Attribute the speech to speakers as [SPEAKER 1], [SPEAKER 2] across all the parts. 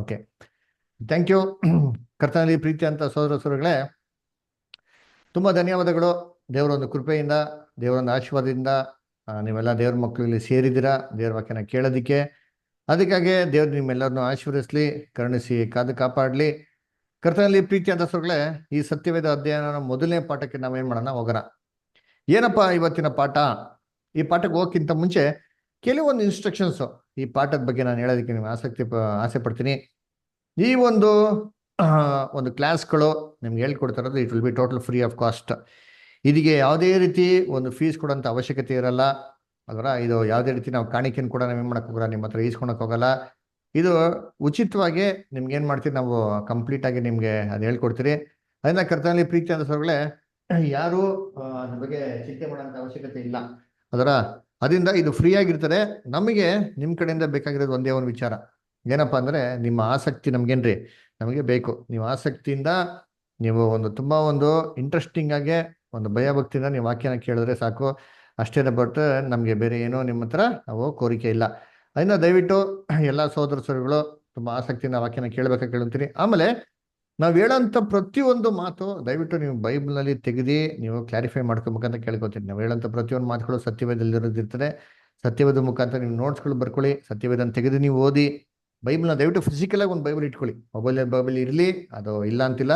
[SPEAKER 1] Okay, thank you. ಕರ್ತನಲ್ಲಿ ಪ್ರೀತಿ ಅಂತ ಸೋದರ ಸೋದರಿಗಳೇ, ತುಂಬ ಧನ್ಯವಾದಗಳು. ದೇವರ ಒಂದು ಕೃಪೆಯಿಂದ, ದೇವರೊಂದು ಆಶೀರ್ವಾದದಿಂದ ನೀವೆಲ್ಲ ದೇವ್ರ ಮಕ್ಕಳು ಇಲ್ಲಿ ಸೇರಿದ್ದೀರಾ ದೇವ್ರ ವಾಕ್ಯನ ಕೇಳೋದಕ್ಕೆ. ಅದಕ್ಕಾಗಿ ದೇವ್ರು ನಿಮ್ಮೆಲ್ಲರನ್ನೂ ಆಶೀರ್ವದಿಸಲಿ, ಕರುಣಿಸಿ, ಕಾದು ಕಾಪಾಡಲಿ. ಕರ್ತನಲ್ಲಿ ಪ್ರೀತಿ ಅಂತ ಸೋದರಿಗಳೇ, ಈ ಸತ್ಯವೇದ ಅಧ್ಯಯನ ಮೊದಲನೇ ಪಾಠಕ್ಕೆ ನಾವೇನು ಮಾಡೋಣ, ಹೋಗೋಣ. ಏನಪ್ಪ ಇವತ್ತಿನ ಪಾಠ? ಈ ಪಾಠಕ್ಕೆ ಹೋಗೋಕ್ಕಿಂತ ಮುಂಚೆ ಕೆಲವೊಂದು ಇನ್ಸ್ಟ್ರಕ್ಷನ್ಸು ಈ ಪಾಠದ ಬಗ್ಗೆ ನಾನು ಹೇಳೋದಕ್ಕೆ ನಿಮ್ಗೆ ಆಸೆ ಪಡ್ತೀನಿ. ಈ ಒಂದು ಒಂದು ಕ್ಲಾಸ್ಗಳು ನಿಮ್ಗೆ ಹೇಳ್ಕೊಡ್ತಾರದು it will be total free of cost. ಇದಕ್ಕೆ ಯಾವುದೇ ರೀತಿ ಒಂದು ಫೀಸ್ ಕೊಡೋಂಥ ಅವಶ್ಯಕತೆ ಇರಲ್ಲ. ಅದರ ಇದು ಯಾವುದೇ ರೀತಿ ನಾವು ಕಾಣಿಕೆಯನ್ನು ಕೂಡ ನಾವೇನು ಮಾಡೋಕೆ ಹೋಗಲ್ಲ, ನಿಮ್ಮ ಹತ್ರ ಈಸ್ಕೊಳಕ್ಕೆ ಹೋಗಲ್ಲ. ಇದು ಉಚಿತವಾಗಿ ನಿಮ್ಗೆ ಏನು ಮಾಡ್ತೀವಿ ನಾವು ಕಂಪ್ಲೀಟಾಗಿ ನಿಮಗೆ ಅದು ಹೇಳ್ಕೊಡ್ತೀರಿ. ಅದನ್ನ ಕರ್ತನಲ್ಲಿ ಪ್ರೀತಿ ಅಂತ ಸೋದರಗಳೇ, ಯಾರು ಅದ್ರ ಬಗ್ಗೆ ಚಿಂತೆ ಮಾಡೋಂಥ ಅವಶ್ಯಕತೆ ಇಲ್ಲ. ಅದರ ಅದರಿಂದ ಇದು ಫ್ರೀ ಆಗಿರ್ತದೆ. ನಮಗೆ ನಿಮ್ಮ ಕಡೆಯಿಂದ ಬೇಕಾಗಿರೋದು ಒಂದೇ ಒಂದು ವಿಚಾರ, ಏನಪ್ಪ ಅಂದರೆ ನಿಮ್ಮ ಆಸಕ್ತಿ ನಮಗೇನ್ರಿ, ನಮಗೆ ಬೇಕು. ನೀವು ಆಸಕ್ತಿಯಿಂದ ನೀವು ಒಂದು ತುಂಬ ಒಂದು ಇಂಟ್ರೆಸ್ಟಿಂಗ್ ಆಗಿ ಒಂದು ಭಯಭಕ್ತಿಯಿಂದ ನೀವು ವಾಕ್ಯನ ಕೇಳಿದ್ರೆ ಸಾಕು, ಅಷ್ಟೇ. ಬಟ್ ನಮಗೆ ಬೇರೆ ಏನೋ ನಿಮ್ಮ ಹತ್ರ ನಾವು ಕೋರಿಕೆ ಇಲ್ಲ. ಅದರಿಂದ ದಯವಿಟ್ಟು ಎಲ್ಲ ಸೋದರ ಸೋದರಿಗಳು ತುಂಬ ಆಸಕ್ತಿಯಿಂದ ವಾಕ್ಯನ ಕೇಳಂತೀನಿ. ಆಮೇಲೆ ನಾವು ಹೇಳೋಂಥ ಪ್ರತಿಯೊಂದು ಮಾತು ದಯವಿಟ್ಟು ನೀವು ಬೈಬಲ್ನಲ್ಲಿ ತೆಗೆದು ನೀವು ಕ್ಲಾರಿಫೈ ಮಾಡ್ಕೊಬೇಕಂತ ಕೇಳ್ಕೊತೀನಿ. ನಾವು ಹೇಳೋಂಥ ಪ್ರತಿಯೊಂದು ಮಾತುಗಳು ಸತ್ಯವೇದಲ್ಲಿರೋದಿರ್ತದೆ. ಸತ್ಯವೇದ ಮುಖಾಂತರ ನೀವು ನೋಟ್ಸ್ಗಳು ಬರ್ಕೊಳ್ಳಿ, ಸತ್ಯವೇದನ ತೆಗೆದು ನೀವು ಓದಿ. ಬೈಬಲ್ನ ದಯವಿಟ್ಟು ಫಿಸಿಕಲಾಗಿ ಒಂದು ಬೈಬಲ್ ಇಟ್ಕೊಳ್ಳಿ. ಬೈಬಲ್ ಇರಲಿ, ಅದು ಇಲ್ಲ ಅಂತಿಲ್ಲ,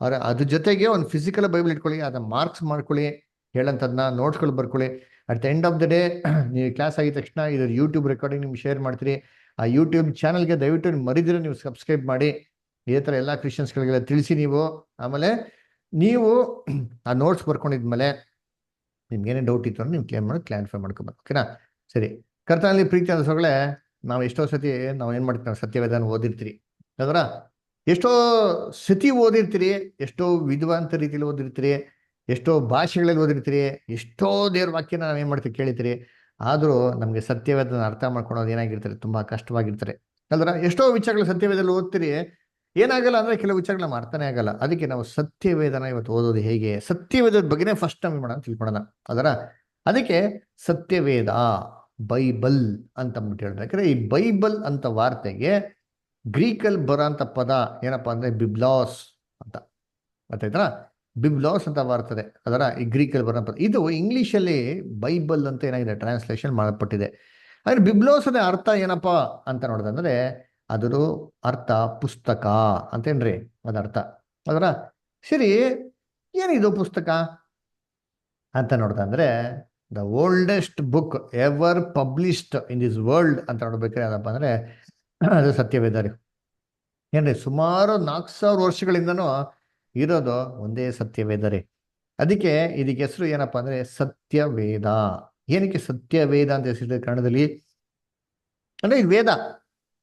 [SPEAKER 1] ಆದರೆ ಅದ್ರ ಜೊತೆಗೆ ಒಂದು ಫಿಸಿಕಲ್ ಬೈಬಲ್ ಇಟ್ಕೊಳ್ಳಿ, ಅದನ್ನ ಮಾರ್ಕ್ಸ್ ಮಾಡ್ಕೊಳ್ಳಿ, ಹೇಳೋಂಥದ್ದನ್ನ ನೋಟ್ಸ್ಗಳು ಬರ್ಕೊಳ್ಳಿ. At the end of the day ನೀವು ಕ್ಲಾಸ್ ಆಗಿದ ತಕ್ಷಣ ಇದು ಯೂಟ್ಯೂಬ್ ರೆಕಾರ್ಡಿಂಗ್ ನಿಮ್ಗೆ ಶೇರ್ ಮಾಡ್ತೀರಿ. ಆ ಯೂಟ್ಯೂಬ್ ಚಾನಲ್ಗೆ ದಯವಿಟ್ಟು ನೀವು ಮರಿದಿರೋ ನೀವು ಸಬ್ಸ್ಕ್ರೈಬ್ ಮಾಡಿ. ಇದೇ ಥರ ಎಲ್ಲ ಕ್ರಿಶ್ಚಿಯನ್ಸ್ಗಳಿಗೆಲ್ಲ ತಿಳಿಸಿ ನೀವು. ಆಮೇಲೆ ನೀವು ಆ ನೋಟ್ಸ್ ಬರ್ಕೊಂಡಿದ್ಮೇಲೆ ನಿಮ್ಗೇನೇ ಡೌಟ್ ಇತ್ತು ಅಂದ್ರೆ ನೀವು ಕ್ಲಾರಿಫೈ ಮಾಡ್ಕೊಬೇಕು. ಓಕೆನಾ? ಸರಿ. ಕರ್ತನಲ್ಲಿ ಪ್ರೀತಿ ಅಂತ ಸೋಗಳೇ, ನಾವು ಎಷ್ಟೋ ಸತಿ ನಾವು ಏನು ಮಾಡ್ತೀವಿ, ನಾವು ಸತ್ಯವೇದನ ಓದಿರ್ತೀರಿ. ಅದರ ಎಷ್ಟೋ ಸತಿ ಓದಿರ್ತೀರಿ, ಎಷ್ಟೋ ವಿದ್ವಾಂತ ರೀತಿಯಲ್ಲಿ ಓದಿರ್ತೀರಿ, ಎಷ್ಟೋ ಭಾಷೆಗಳಲ್ಲಿ ಓದಿರ್ತೀರಿ, ಎಷ್ಟೋ ದೇವ್ರ ವಾಕ್ಯನ ನಾವೇನು ಮಾಡ್ತೀವಿ ಕೇಳಿತೀರಿ. ಆದರೂ ನಮಗೆ ಸತ್ಯವೇದನ ಅರ್ಥ ಮಾಡ್ಕೊಳೋದು ಏನಾಗಿರ್ತಾರೆ, ತುಂಬ ಕಷ್ಟವಾಗಿರ್ತಾರೆ. ಅಲ್ದ್ರ ಎಷ್ಟೋ ವಿಚಾರಗಳು ಸತ್ಯವೇದಲ್ಲಿ ಓದ್ತೀರಿ, ಏನಾಗಲ್ಲ ಅಂದರೆ ಕೆಲವು ವಿಚಾರಗಳು ನಮ್ಗೆ ಅರ್ಥನೇ ಆಗಲ್ಲ. ಅದಕ್ಕೆ ನಾವು ಸತ್ಯವೇದನ ಇವತ್ತು ಓದೋದು ಹೇಗೆ, ಸತ್ಯವೇದದ ಬಗ್ಗೆನೇ ಫಸ್ಟ್ ನಾವು ಮಾಡೋಣ ತಿಳ್ಕೊಳ್ಳೋಣ. ಅದಕ್ಕೆ ಸತ್ಯವೇದ ಬೈಬಲ್ ಅಂತ ಅಂದ್ಬಿಟ್ಟು ಹೇಳಿದ್ರೆ, ಯಾಕಂದ್ರೆ ಈ ಬೈಬಲ್ ಅಂತ ವಾರ್ತೆಗೆ ಗ್ರೀಕಲ್ಲಿ ಬರೋಂಥ ಪದ ಏನಪ್ಪ ಅಂದರೆ ಬಿಬ್ಲಾಸ್ ಅಂತ. ಗೊತ್ತಾಯ್ತಾ? ಬಿಬ್ಲಾಸ್ ಅಂತ ಬರ್ತದೆ. ಈ ಗ್ರೀಕಲ್ಲಿ ಬರೋ ಪದ ಇದು ಇಂಗ್ಲೀಷಲ್ಲಿ ಬೈಬಲ್ ಅಂತ ಏನಾಗಿದೆ ಟ್ರಾನ್ಸ್ಲೇಷನ್ ಮಾಡಲ್ಪಟ್ಟಿದೆ. ಆದರೆ ಬಿಬ್ಲಾಸ್ ಅದೇ ಅರ್ಥ ಏನಪ್ಪ ಅಂತ ನೋಡೋದಂದ್ರೆ ಅದರ ಅರ್ಥ ಪುಸ್ತಕ ಅಂತೇನ್ರಿ, ಅದರ್ಥ. ಸರಿ, ಏನಿದು ಪುಸ್ತಕ ಅಂತ ನೋಡ್ದಂದ್ರೆ the oldest book ever published in this world ಅಂತ ನೋಡ್ಬೇಕಾದ್ರೆ ಏನಪ್ಪ ಅಂದ್ರೆ ಅದು ಸತ್ಯವೇದ ರೀ. ಏನ್ರಿ, ಸುಮಾರು 4000 ವರ್ಷಗಳಿಂದನೂ ಇರೋದು ಒಂದೇ ಸತ್ಯವೇದ ರೀ. ಅದಕ್ಕೆ ಇದಕ್ಕೆ ಹೆಸರು ಏನಪ್ಪ ಅಂದ್ರೆ ಸತ್ಯವೇದ. ಏನಕ್ಕೆ ಸತ್ಯವೇದ ಅಂತ ಹೆಸರಿದೆ ಕನ್ನಡದಲ್ಲಿ ಅಂದ್ರೆ ಇದು ವೇದ,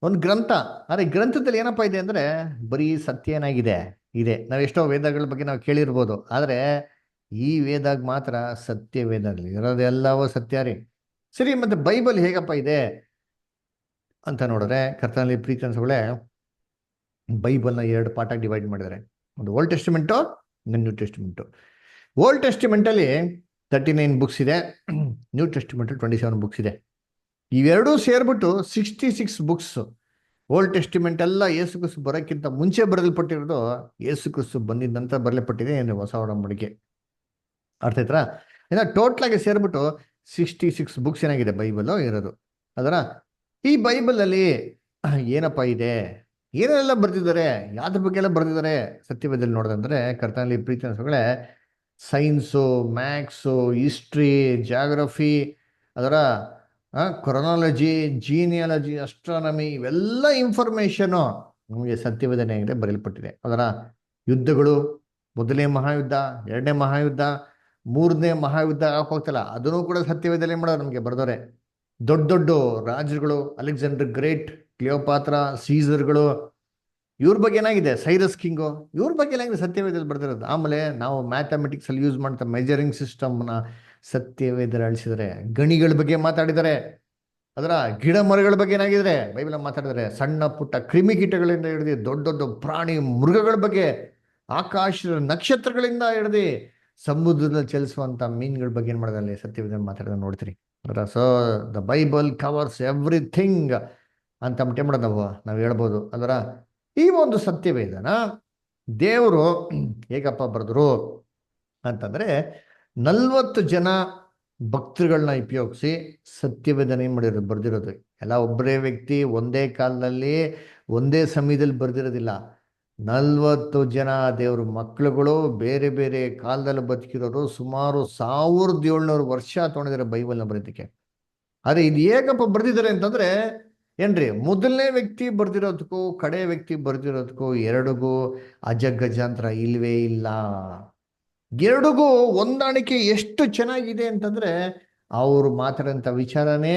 [SPEAKER 1] ಒಂದು ಗ್ರಂಥ. ಆದರೆ ಗ್ರಂಥದಲ್ಲಿ ಏನಪ್ಪ ಇದೆ ಅಂದ್ರೆ ಬರೀ ಸತ್ಯ ಏನಾಗಿದೆ ಇದೆ. ನಾವು ಎಷ್ಟೋ ವೇದಗಳ ಬಗ್ಗೆ ನಾವು ಕೇಳಿರ್ಬೋದು, ಆದರೆ ಈ ವೇದಾಗ ಮಾತ್ರ ಸತ್ಯವೇದದಲ್ಲಿ ಇರೋದೆಲ್ಲವೂ ಸತ್ಯ ರೀ. ಸರಿ, ಮತ್ತೆ ಬೈಬಲ್ ಹೇಗಪ್ಪ ಇದೆ ಅಂತ ನೋಡಿದ್ರೆ, ಕರ್ತನಲ್ಲಿ ಪ್ರೀತಿ ಅನ್ಸೋಳೆ ಬೈಬಲ್ನ 2 ಪಾರ್ಟಾಗಿ ಡಿವೈಡ್ ಮಾಡಿದ್ದಾರೆ. ಒಂದು old testament, new testament. Old ಟೆಸ್ಟಿಮೆಂಟಲ್ಲಿ 39 ಬುಕ್ಸ್ ಇದೆ, ನ್ಯೂ ಟೆಸ್ಟಿಮೆಂಟ್ 27 ಬುಕ್ಸ್ ಇದೆ. ಇವೆರಡೂ ಸೇರ್ಬಿಟ್ಟು 66 ಬುಕ್ಸ್. ಓಲ್ಡ್ ಟೆಸ್ಟಿಮೆಂಟ್ ಎಲ್ಲ ಯೇಸು ಕ್ರಿಸ್ತು ಬರೋಕ್ಕಿಂತ ಮುಂಚೆ ಬರೆಯಲ್ಪಟ್ಟಿರೋದು, ಯೇಸು ಕ್ರಿಸ್ತು ಬಂದಿದ್ದ ನಂತರ ಬರಲ್ಪಟ್ಟಿದೆ ಹೊಸ ಒಡಂಬಡಿಕೆ. ಅರ್ಥ ಆಯ್ತಾ? ಇನ್ನು ಟೋಟ್ಲಾಗಿ ಸೇರ್ಬಿಟ್ಟು 66 ಬುಕ್ಸ್ ಏನಾಗಿದೆ ಬೈಬಲ್ ಇರೋದು. ಈ ಬೈಬಲಲ್ಲಿ ಏನಪ್ಪ ಇದೆ, ಏನೆಲ್ಲ ಬರೆದಿದ್ದಾರೆ, ಯಾವ್ದ್ರ ಬಗ್ಗೆ ಎಲ್ಲ ಬರೆದಿದ್ದಾರೆ ಸತ್ಯವೇದದಲ್ಲಿ ನೋಡೋದಂದ್ರೆ, ಕರ್ತನಲ್ಲಿ ಪ್ರೀತಿ ಅನ್ಸೋಗಳೇ science, maths, history, geography, chronology, genealogy, astronomy, ಇವೆಲ್ಲ ಇನ್ಫಾರ್ಮೇಶನು ನಮಗೆ ಸತ್ಯವೇದನೆಯಾಗಿದೆ ಬರೆಯಲ್ಪಟ್ಟಿದೆ. ಯುದ್ಧಗಳು, ಮೊದಲನೇ ಮಹಾಯುದ್ಧ, 2ನೇ ಮಹಾಯುದ್ಧ, 3ನೇ ಮಹಾಯುದ್ಧ ಹೋಗ್ತಲ್ಲ, ಅದನ್ನು ಕೂಡ ಸತ್ಯವೇದನೆ ಮಾಡೋರು ನಮಗೆ ಬರೆದವ್ರೆ. ದೊಡ್ಡ ದೊಡ್ಡ ರಾಜರುಗಳು, ಅಲೆಕ್ಸಾಂಡರ್ ಗ್ರೇಟ್, ಕ್ಲಿಯೋಪಾತ್ರ, ಸೀಸರ್ಗಳು, ಇವ್ರ ಬಗ್ಗೆ ಏನಾಗಿದೆ, ಸೈರಸ್ ಕಿಂಗು, ಇವ್ರ ಬಗ್ಗೆ ಏನಾಗಿದೆ ಸತ್ಯವೇದದಲ್ಲಿ ಬರೆದಿರೋದು. ಆಮೇಲೆ ನಾವು ಮ್ಯಾಥಮೆಟಿಕ್ಸ್ ಅಲ್ಲಿ ಯೂಸ್ ಮಾಡ್ತಾ ಮೆಜರಿಂಗ್ ಸಿಸ್ಟಮ್ನ ಸತ್ಯವೇದಲ್ಲಿ ಅಳಿಸಿದರೆ, ಗಣಿಗಳ ಬಗ್ಗೆ ಮಾತಾಡಿದ್ದಾರೆ. ಗಿಡ ಮರಗಳ ಬಗ್ಗೆ ಏನಾಗಿದ್ರೆ ಬೈಬಲ್ ಮಾತಾಡಿದರೆ, ಸಣ್ಣ ಪುಟ್ಟ ಕ್ರಿಮಿಕೀಟಗಳಿಂದ ಹಿಡಿದು ದೊಡ್ಡ ದೊಡ್ಡ ಪ್ರಾಣಿ ಮೃಗಗಳ ಬಗ್ಗೆ, ಆಕಾಶದ ನಕ್ಷತ್ರಗಳಿಂದ ಹಿಡಿದು ಸಮುದ್ರದಲ್ಲಿ ಚಲಿಸುವಂತ ಮೀನುಗಳ ಬಗ್ಗೆ ಏನ್ ಮಾಡಿದ್ರೆ ಸತ್ಯವೇದ ಮಾತಾಡೋದನ್ನ ನೋಡ್ತೀರಿ. So the Bible covers everything ಅಂತ ಅಂದ್ಬಿಟ್ಟು ಏನ್ ಮಾಡೋದು ನಾವು ಹೇಳ್ಬೋದು ಅಲ್ವರ. ಈ ಒಂದು ಸತ್ಯವೇದನ ದೇವರು ಹೇಗಪ್ಪ ಬರೆದ್ರು ಅಂತಂದ್ರೆ 40 ಜನ ಭಕ್ತರುಗಳನ್ನ ಉಪಯೋಗಿಸಿ ಸತ್ಯವೇದನೆ ಏನ್ ಮಾಡಿರೋದು ಬರ್ದಿರೋದು. ಎಲ್ಲ ಒಬ್ಬರೇ ವ್ಯಕ್ತಿ ಒಂದೇ ಕಾಲದಲ್ಲಿ ಒಂದೇ ಸಮಯದಲ್ಲಿ ಬರ್ದಿರೋದಿಲ್ಲ. 40 ಜನ ದೇವ್ರ ಮಕ್ಳುಗಳು ಬೇರೆ ಬೇರೆ ಕಾಲದಲ್ಲಿ ಬದುಕಿರೋರು ಸುಮಾರು 1700 ವರ್ಷ ತೊಗೊಂಡಿದ್ದಾರೆ ಬೈಬಲ್ನ ಬರೀದಕ್ಕೆ. ಆದ್ರೆ ಇದು ಹೇಗಪ್ಪ ಬರ್ದಿದ್ದಾರೆ ಅಂತಂದ್ರೆ ಏನ್ರಿ, ಮೊದಲನೇ ವ್ಯಕ್ತಿ ಬರ್ದಿರೋದಕ್ಕೂ ಕಡೆ ವ್ಯಕ್ತಿ ಬರ್ದಿರೋದಕ್ಕೂ ಎರಡಿಗೂ ಅಜಗಜಾಂತರ ಇಲ್ವೇ ಇಲ್ಲ. ಎರಡಿಗೂ ಹೊಂದಾಣಿಕೆ ಎಷ್ಟು ಚೆನ್ನಾಗಿದೆ ಅಂತಂದ್ರೆ ಅವರು ಮಾತಾಡೋಂಥ ವಿಚಾರನೇ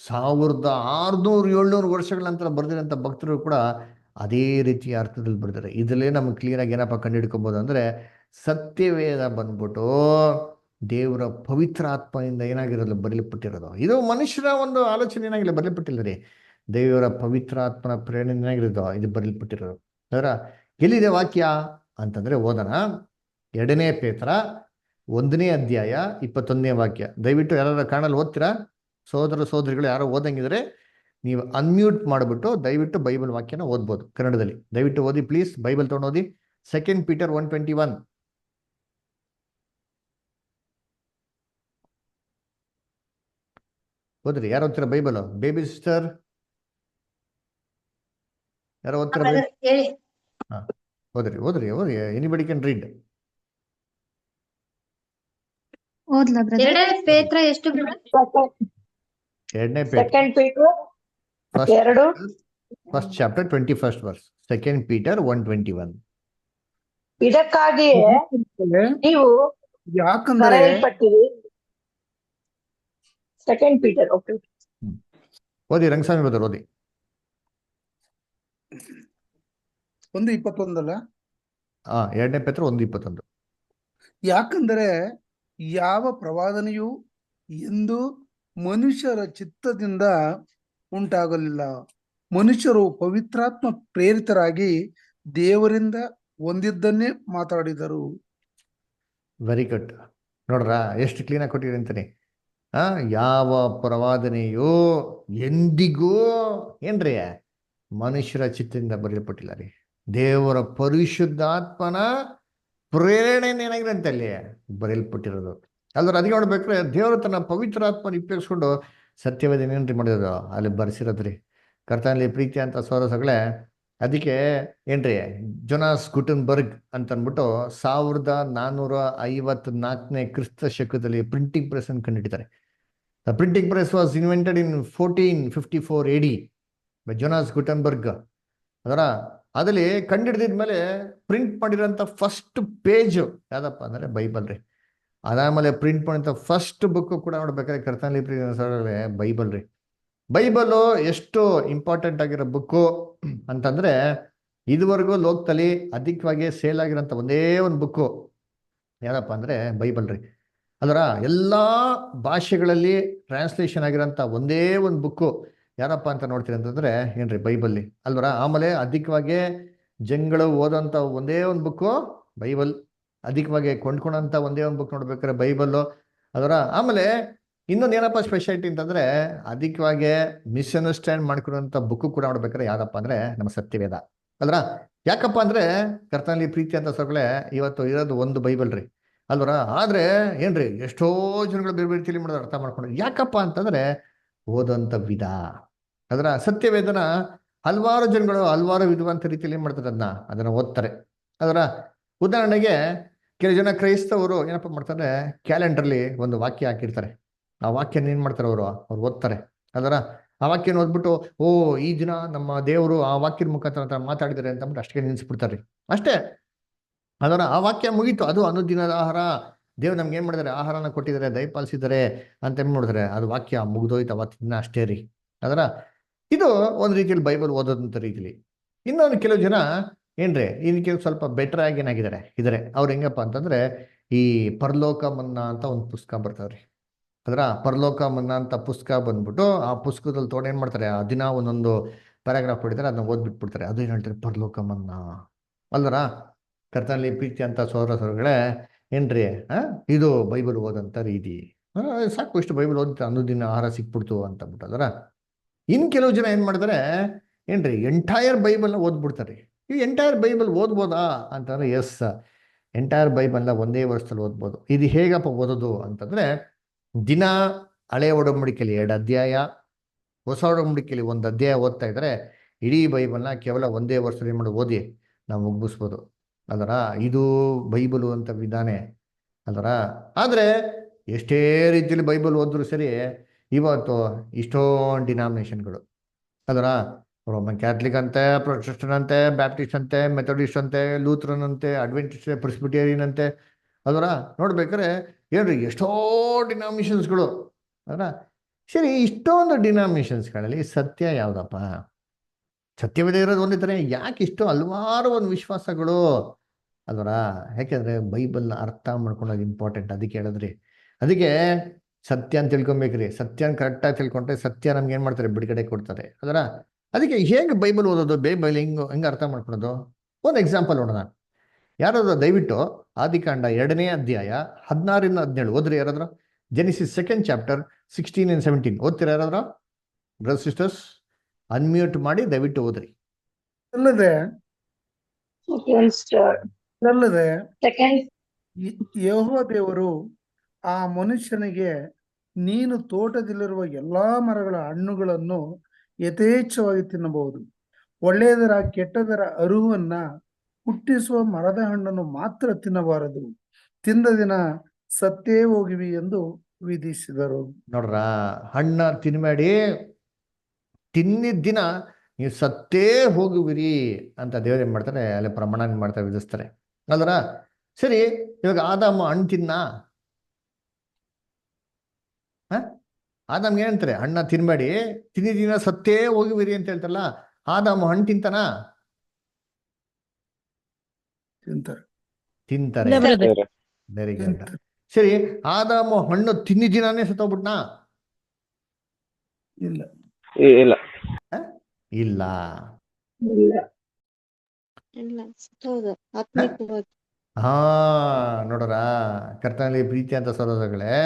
[SPEAKER 1] 1600-700 ವರ್ಷಗಳ ನಂತರ ಬರ್ದಿರೋಂಥ ಭಕ್ತರು ಕೂಡ ಅದೇ ರೀತಿಯ ಅರ್ಥದಲ್ಲಿ ಬರ್ತಾರೆ. ಇದರಲ್ಲೇ ನಮ್ಗೆ ಕ್ಲಿಯರ್ ಆಗಿ ಏನಪ್ಪ ಕಂಡುಹಿಡ್ಕೊಬೋದು ಅಂದ್ರೆ ಸತ್ಯವೇದ ಬಂದ್ಬಿಟ್ಟು ದೇವರ ಪವಿತ್ರ ಆತ್ಮದಿಂದ ಏನಾಗಿರೋದು ಬರೆಯಲ್ಪಟ್ಟಿರೋದು. ಇದು ಮನುಷ್ಯರ ಒಂದು ಆಲೋಚನೆ ಏನಾಗಿಲ್ಲ ಬರೆಯಲ್ಪಟ್ಟಿಲ್ಲ ರೀ, ದೇವರ ಪವಿತ್ರ ಆತ್ಮನ ಪ್ರೇರಣೆ ಏನಾಗಿರೋದು ಇದು ಬರೆಯಲ್ಪಟ್ಟಿರೋದು. ಅದರ ಎಲ್ಲಿದೆ ವಾಕ್ಯ ಅಂತಂದ್ರೆ ಓದೋಣ. 2 ಪೇತ್ರ 1ನೇ ಅಧ್ಯಾಯ 21ನೇ ವಾಕ್ಯ. ದಯವಿಟ್ಟು ಯಾರು ಕಾಣಲ್ಲಿ ಓದ್ತೀರಾ? ಸೋದರ ಸೋದರಿಗಳು ಯಾರೋ ಓದಂಗಿದ್ರೆ ನೀವು ಅನ್ಮ್ಯೂಟ್ ಮಾಡಿಬಿಟ್ಟು ದಯವಿಟ್ಟು ಬೈಬಲ್ ವಾಕ್ಯನ ಓದ್ಬೋದು ಕನ್ನಡದಲ್ಲಿ. ದಯವಿಟ್ಟು ಓದಿ ಪ್ಲೀಸ್, ಬೈಬಲ್ ತೊಗೊಂಡು ಓದಿ. 2 ಪೀಟರ್ 1:21. ಓದ್ರಿ, ಯಾರು ಓದ್ತೀರಾ ಬೈಬಲ್? ಬೇಬಿ ಸಿಸ್ಟರ್ ಯಾರೋ ಓದ್ತೀರಾ? ಹಾ, ಓದ್ರಿ ಓದ್ರಿ ಓದ್ರಿ. Anybody can read.
[SPEAKER 2] ಓದ್ಲಾ ಬ್ರದರ್?
[SPEAKER 3] 2 ಪೇತ್ರ ಎಷ್ಟು ಬ್ರದರ್?
[SPEAKER 1] 2 ಪೇತ್ರ
[SPEAKER 4] ಸೆಕೆಂಡ್ ಪೀಟರ್ ಎರಡು
[SPEAKER 1] first chapter 21st verse. 2 Peter 1:21.
[SPEAKER 4] ಇದಕ್ಕಾಗಿಯೇ ನೀವು
[SPEAKER 5] ಯಾಕಂದ್ರೆ
[SPEAKER 4] ಕರೆಯಲ್ಪಟ್ಟಿರಿ. Second Peter, okay.
[SPEAKER 1] ಓದಿ ರಂಗಸ್ವಾಮಿ ಬದರ್ ಓದಿ.
[SPEAKER 5] 1:21 ಅಲ್ಲ?
[SPEAKER 1] 2 ಪೇತ್ರ 1:21.
[SPEAKER 5] ಯಾಕಂದರೆ ಯಾವ ಪ್ರವಾದನೆಯೂ ಎಂದು ಮನುಷ್ಯರ ಚಿತ್ತದಿಂದ ಉಂಟಾಗಲಿಲ್ಲ. ಮನುಷ್ಯರು ಪವಿತ್ರಾತ್ಮ ಪ್ರೇರಿತರಾಗಿ ದೇವರಿಂದ ಹೊಂದಿದ್ದನ್ನೇ ಮಾತಾಡಿದರು.
[SPEAKER 1] Very good. ನೋಡ್ರ ಎಷ್ಟು ಕ್ಲೀನ್ ಆಗಿ ಕೊಟ್ಟಿರಿ ಅಂತಾನೆ. ಯಾವ ಪ್ರವಾದನೆಯೂ ಎಂದಿಗೂ ಏನ್ರಿ ಮನುಷ್ಯರ ಚಿತ್ತದಿಂದ ಬರೆಯಲ್ಪಟ್ಟಿಲ್ಲ ರೀ, ದೇವರ ಪರಿಶುದ್ಧಾತ್ಮನ ಪ್ರೇರಣೆ ಏನಾಗಿದೆ ಅಂತ ಅಲ್ಲಿ ಬರೆಯಲ್ಪಟ್ಟಿರೋದು. ಅಲ್ದ್ರ ಅದಕ್ಕೆ ನೋಡ್ಬೇಕ್ರೆ ದೇವರು ತನ್ನ ಪವಿತ್ರ ಆತ್ಮನ ಉಪಯೋಗಿಸ್ಕೊಂಡು ಸತ್ಯವೇದ ಏನೇನ್ರಿ ಮಾಡಿರೋದು ಅಲ್ಲಿ ಬರ್ಸಿರೋದ್ರಿ. ಕರ್ತನಲ್ಲಿ ಪ್ರೀತಿ ಅಂತ ಸೋರಸಗಳೇ, ಅದಕ್ಕೆ ಏನ್ರಿ ಜೊನಾಸ್ ಗುಟನ್ಬರ್ಗ್ ಅಂತ ಅಂದ್ಬಿಟ್ಟು 1454ನೇ ಕ್ರಿಸ್ತ ಶಕದಲ್ಲಿ ಪ್ರಿಂಟಿಂಗ್ ಪ್ರೆಸ್ ಅನ್ನು ಕಂಡುಹಿಡಿತಾರೆ. The printing press was invented in 1454 AD by Jonas Gutenberg. ಅದರ ಅದಲ್ಲಿ ಕಂಡುಹಿಡಿದ್ಮೇಲೆ ಪ್ರಿಂಟ್ ಮಾಡಿರೋಂಥ ಫಸ್ಟ್ ಪೇಜ್ ಯಾವ್ದಪ್ಪ ಅಂದ್ರೆ ಬೈಬಲ್ ರೀ. ಅದಾದ್ಮೇಲೆ ಪ್ರಿಂಟ್ ಮಾಡಿದಂಥ ಫಸ್ಟ್ ಬುಕ್ ಕೂಡ ನೋಡ್ಬೇಕಾದ್ರೆ ಕರ್ತನಲ್ಲಿ ಪ್ರೀತಿ ಬೈಬಲ್ ರೀ. ಬೈಬಲು ಎಷ್ಟು ಇಂಪಾರ್ಟೆಂಟ್ ಆಗಿರೋ ಬುಕ್ಕು ಅಂತಂದ್ರೆ ಇದುವರೆಗೂ ಲೋಕದಲ್ಲಿ ಅಧಿಕವಾಗಿ ಸೇಲ್ ಆಗಿರೋಂಥ ಒಂದೇ ಒಂದು ಬುಕ್ಕು ಯಾರಪ್ಪ ಅಂದ್ರೆ ಬೈಬಲ್ ರೀ. ಅದರ ಎಲ್ಲ ಭಾಷೆಗಳಲ್ಲಿ ಟ್ರಾನ್ಸ್ಲೇಷನ್ ಆಗಿರೋಂಥ ಒಂದೇ ಒಂದು ಬುಕ್ಕು ಯಾರಪ್ಪ ಅಂತ ನೋಡ್ತೀರಿ ಅಂತಂದ್ರೆ ಏನ್ರಿ ಬೈಬಲ್ಲಿ ಅಲ್ವರ. ಆಮೇಲೆ ಅಧಿಕವಾಗಿ ಜನಗಳು ಓದೋಂಥ ಒಂದೇ ಒಂದು ಬುಕ್ಕು ಬೈಬಲ್, ಅಧಿಕವಾಗಿ ಕೊಂಡ್ಕೊಳಂತ ಒಂದೇ ಒಂದು ಬುಕ್ ನೋಡ್ಬೇಕಾದ್ರೆ ಬೈಬಲ್ಲು ಅದರ. ಆಮೇಲೆ ಇನ್ನೊಂದು ಏನಪ್ಪ ಸ್ಪೆಷಾಲಿಟಿ ಅಂತಂದ್ರೆ ಅಧಿಕವಾಗಿ ಮಿಸ್ಅಂಡರ್ಸ್ಟ್ಯಾಂಡ್ ಮಾಡ್ಕೊಳಂತ ಬುಕ್ ಕೂಡ ನೋಡ್ಬೇಕಾದ್ರೆ ಯಾವ್ದಪ್ಪ ಅಂದ್ರೆ ನಮ್ಮ ಸತ್ಯವೇದ ಅಲ್ರ. ಯಾಕಪ್ಪ ಅಂದ್ರೆ ಕರ್ತನಲ್ಲಿ ಪ್ರೀತಿ ಅಂತ ಸೊಗಳೆ ಇವತ್ತು ಇರೋದು ಒಂದು ಬೈಬಲ್ ರೀ ಅಲ್ವರ. ಆದ್ರೆ ಏನ್ರಿ ಎಷ್ಟೋ ಜನಗಳು ಬೇರೆ ಬೇರೆ ತಿಳಿ ಮಾಡೋದು ಅರ್ಥ ಮಾಡ್ಕೊಂಡು. ಯಾಕಪ್ಪ ಅಂತಂದ್ರೆ ಓದೋಂಥ ವಿಧ ಅದರ. ಸತ್ಯವೇದನ ಹಲವಾರು ಜನಗಳು ಹಲವಾರು ವಿಧವಂತ ರೀತಿಯಲ್ಲಿ ಏನ್ ಮಾಡ್ತಾರೆ ಅದನ್ನ ಓದ್ತಾರೆ ಅದರ. ಉದಾಹರಣೆಗೆ ಕೆಲವು ಜನ ಕ್ರೈಸ್ತವರು ಏನಪ್ಪ ಮಾಡ್ತಾರೆ, ಕ್ಯಾಲೆಂಡರ್ಲಿ ಒಂದು ವಾಕ್ಯ ಹಾಕಿರ್ತಾರೆ. ಆ ವಾಕ್ಯನ ಏನ್ ಮಾಡ್ತಾರೆ ಅವ್ರು ಓದ್ತಾರೆ ಅದರ. ಆ ವಾಕ್ಯನ ಓದ್ಬಿಟ್ಟು ಓ ಈ ದಿನ ನಮ್ಮ ದೇವರು ಆ ವಾಕ್ಯದ ಮುಖಾಂತರ ಮಾತಾಡಿದ್ದಾರೆ ಅಂತ ಅಂದ್ಬಿಟ್ಟು ಅಷ್ಟೇ ನಿಲ್ಸ್ಬಿಡ್ತಾರೆ ಅಷ್ಟೇ ಅದರ. ಆ ವಾಕ್ಯ ಮುಗೀತು, ಅದು ಅನುದಿನದ ಆಹಾರ, ದೇವ್ರು ನಮ್ಗೆ ಏನ್ ಮಾಡಿದ್ದಾರೆ ಆಹಾರನ ಕೊಟ್ಟಿದ್ದಾರೆ, ದಯಪಾಲಿಸಿದ್ದಾರೆ ಅಂತ ಏನ್ ಮಾಡಿದ್ರೆ ಅದು ವಾಕ್ಯ ಮುಗ್ದೋಯ್ತು ಅವತ್ತಿನ ಅಷ್ಟೇ ರೀ ಅದರ. ಇದು ಒಂದು ರೀತಿಯಲ್ಲಿ ಬೈಬಲ್ ಓದೋದಂತ ರೀತಿಲಿ. ಇನ್ನೊಂದು ಕೆಲವು ಜನ ಏನ್ರಿ ಇದಕ್ಕೆ ಸ್ವಲ್ಪ ಬೆಟರ್ ಆಗಿ ಇದಾರೆ. ಅವ್ರು ಹೆಂಗಪ್ಪ ಅಂತಂದ್ರೆ ಈ ಪರಲೋಕ ಮನ್ನಾ ಅಂತ ಒಂದು ಪುಸ್ತಕ ಬರ್ತಾವ್ರಿ ಅದರ. ಪರಲೋಕ ಮನ್ನಾ ಅಂತ ಪುಸ್ತಕ ಬಂದ್ಬಿಟ್ಟು ಆ ಪುಸ್ತಕದಲ್ಲಿ ತೊಗೊಂಡು ಏನ್ ಮಾಡ್ತಾರೆ ದಿನ ಒಂದೊಂದು ಪ್ಯಾರಾಗ್ರಾಫ್ ಹೊಡಿತಾರೆ, ಅದನ್ನ ಓದ್ಬಿಟ್ಬಿಡ್ತಾರೆ. ಅದು ಏನ್ ಹೇಳ್ತಾರೆ ಪರಲೋಕ ಮನ್ನಾ ಅಲ್ವರ. ಕರ್ತನಲ್ಲಿ ಪ್ರೀತಿ ಅಂತ ಸೋದರಗಳೇ ಏನ್ರಿ ಇದು ಬೈಬಲ್ ಓದಂತ ರೀತಿ. ಸಾಕು ಇಷ್ಟು ಬೈಬಲ್ ಓದಿತ್ತು ಅನ್ನೋದಿನ ಆಹಾರ ಸಿಕ್ಬಿಡ್ತು ಅಂತ ಅಂದ್ಬಿಟ್ಟು ಅದರ. ಇನ್ನು ಕೆಲವು ಜನ ಏನು ಮಾಡ್ತಾರೆ, ಏನ್ರಿ ಎಂಟೈರ್ ಬೈಬಲ್ನ ಓದ್ಬಿಡ್ತಾರೆ. ಈ ಎಂಟೈರ್ ಬೈಬಲ್ ಓದ್ಬೋದಾ ಅಂತಂದ್ರೆ ಎಸ್, ಎಂಟೈರ್ ಬೈಬಲ್ನ ಒಂದೇ ವರ್ಷದಲ್ಲಿ ಓದ್ಬೋದು. ಇದು ಹೇಗಪ್ಪ ಓದೋದು ಅಂತಂದ್ರೆ, ದಿನ ಹಳೆ ಒಡಂಬಡಿಕೆಯಲ್ಲಿ 2 ಅಧ್ಯಾಯ, ಹೊಸ ಒಡಂಬಡಿಕೆಯಲ್ಲಿ 1 ಅಧ್ಯಾಯ ಓದ್ತಾ ಇದ್ರೆ ಇಡೀ ಬೈಬಲ್ನ ಕೇವಲ ಒಂದೇ ವರ್ಷದಲ್ಲಿ ಮಾಡಿ ಓದಿ ನಾವು ಮುಗಿಸ್ಬೋದು. ಅದರ ಇದು ಬೈಬಲು ಅಂತ ವಿಧಾನೆ ಅಲ್ವರ. ಆದರೆ ಎಷ್ಟೇ ರೀತಿಯಲ್ಲಿ ಬೈಬಲ್ ಓದಿದ್ರು ಸರಿ, ಇವತ್ತು ಇಷ್ಟೊಂದು ಡಿನಾಮಿನೇಷನ್ಗಳು ಅದರ, ರೋಮನ್ ಕ್ಯಾಥಲಿಕ್ ಅಂತೆ, ಪ್ರೊಟೆಸ್ಟೆಂಟ್ ಅಂತೆ, ಬ್ಯಾಪ್ಟಿಸ್ಟ್ ಅಂತೆ, ಮೆಥಡಿಸ್ಟ್ ಅಂತೆ, ಲೂಥರನ್ ಅಂತೆ, ಅಡ್ವೆಂಟಿಸ್ಟ್, ಪ್ರೆಸ್ಬಿಟೇರಿಯನ್ ಅಂತೆ ಅದರ. ನೋಡ್ಬೇಕಾದ್ರೆ ಏನ್ರಿ ಎಷ್ಟೋ ಡಿನಾಮಿನೇಷನ್ಸ್ಗಳು ಅದರ. ಸರಿ, ಇಷ್ಟೊಂದು ಡಿನಾಮಿನೇಷನ್ಸ್ಗಳಲ್ಲಿ ಸತ್ಯ ಯಾವುದಪ್ಪ? ಸತ್ಯವಿದೆ ಇರೋದು ಒಂದೇ ಥರ, ಯಾಕೆ ಇಷ್ಟು ಹಲವಾರು ಒಂದು ವಿಶ್ವಾಸಗಳು ಅಲ್ವರ? ಯಾಕೆಂದ್ರೆ ಬೈಬಲ್ನ ಅರ್ಥ ಮಾಡ್ಕೊಳ್ಳೋದು ಇಂಪಾರ್ಟೆಂಟ್. ಅದಕ್ಕೆ ಹೇಳಿದ್ರಿ, ಅದಕ್ಕೆ ಸತ್ಯ ಅಂತ ತಿಳ್ಕೊಬೇಕ್ರಿ. ಸತ್ಯನ ಕರೆಕ್ಟಾಗಿ ತಿಳ್ಕೊಂಡ್ರೆ ಸತ್ಯ ನಮ್ಗೆ ಏನು ಮಾಡ್ತಾರೆ, ಬಿಡುಗಡೆ ಕೊಡ್ತಾರೆ ಅದರ. ಅದಕ್ಕೆ ಹೇಗೆ ಬೈಬಲ್ ಓದೋದು, ಬೈಬಲ್ ಹೆಂಗೆ ಅರ್ಥ ಮಾಡ್ಕೊಳ್ಳೋದು? ಒಂದು ಎಕ್ಸಾಂಪಲ್ ನೋಡೋಣ. ಯಾರಾದ್ರೂ ದಯವಿಟ್ಟು ಆದಿಕಾಂಡ 2ನೇ ಅಧ್ಯಾಯ 16-17 ಓದ್ರಿ ಯಾರಾದ್ರೂ. ಜೆನಿಸಿಸ್ 2nd ಚಾಪ್ಟರ್ 16 and 17 ಓದ್ತೀರಾ ಯಾರಾದ್ರೂ? ಬ್ರದರ್ ಸಿಸ್ಟರ್ಸ್ ಅನ್ಮ್ಯೂಟ್ ಮಾಡಿ ದಯವಿಟ್ಟು ಓದ್ರಿ.
[SPEAKER 5] ಅಲ್ಲದೆ ಅಲ್ಲದೆ
[SPEAKER 4] ಸೆಕೆಂಡ್
[SPEAKER 5] ಯೆಹೋವ ದೇವರು ಆ ಮನುಷ್ಯನಿಗೆ, ನೀನು ತೋಟದಲ್ಲಿರುವ ಎಲ್ಲಾ ಮರಗಳ ಹಣ್ಣುಗಳನ್ನು ಯಥೇಚ್ಛವಾಗಿ ತಿನ್ನಬಹುದು, ಒಳ್ಳೆಯದರ ಕೆಟ್ಟದರ ಅರುವನ್ನ ಹುಟ್ಟಿಸುವ ಮರದ ಹಣ್ಣನ್ನು ಮಾತ್ರ ತಿನ್ನಬಾರದು, ತಿಂದ ದಿನ ಸತ್ತೇ ಹೋಗಿವಿ ಎಂದು ವಿಧಿಸಿದರು.
[SPEAKER 1] ನೋಡ್ರ, ಹಣ್ಣ ತಿನ್ಬೇಡಿ, ತಿನ್ನಿದ ದಿನ ನೀವು ಸತ್ತೇ ಹೋಗುವಿರಿ ಅಂತ ದೇವ್ರು ಏನ್ ಮಾಡ್ತಾರೆ, ಅಲ್ಲಿ ಪ್ರಮಾಣ ಮಾಡ್ತಾರೆ, ವಿಧಿಸ್ತಾರೆ ಅಲ್ರ. ಸರಿ, ಇವಾಗ ಆದಾಮ ಹಣ್ಣು ತಿನ್ನ, ಆದಾಮ್ಗೆ ಏನಂತಾರೆ, ಹಣ್ಣ ತಿನ್ಬೇಡಿ, ತಿನ್ನಿದ ದಿನ ಸತ್ತೇ ಹೋಗುವಿರಿ ಅಂತ ಹೇಳ್ತಾರಲ್ಲ. ಆದಾಮ ಹಣ್ಣು ತಿಂತಾನ?
[SPEAKER 5] ತಿಂತಾರೆ.
[SPEAKER 1] ತಿಂತಾರೆ. Very good. ಸರಿ, ಆದಾಮ ಹಣ್ಣು ತಿನ್ನಿದ ದಿನಾನೇ ಸತ್ತೋಗ್ಬಿಟ್ನಾ?
[SPEAKER 5] ಇಲ್ಲ
[SPEAKER 3] ಇಲ್ಲ
[SPEAKER 1] ಇಲ್ಲ. ಹಾ, ನೋಡ್ರ, ಕರ್ತನಲ್ಲಿ ಪ್ರೀತಿ ಅಂತ ಸರೋದಗಳೇ,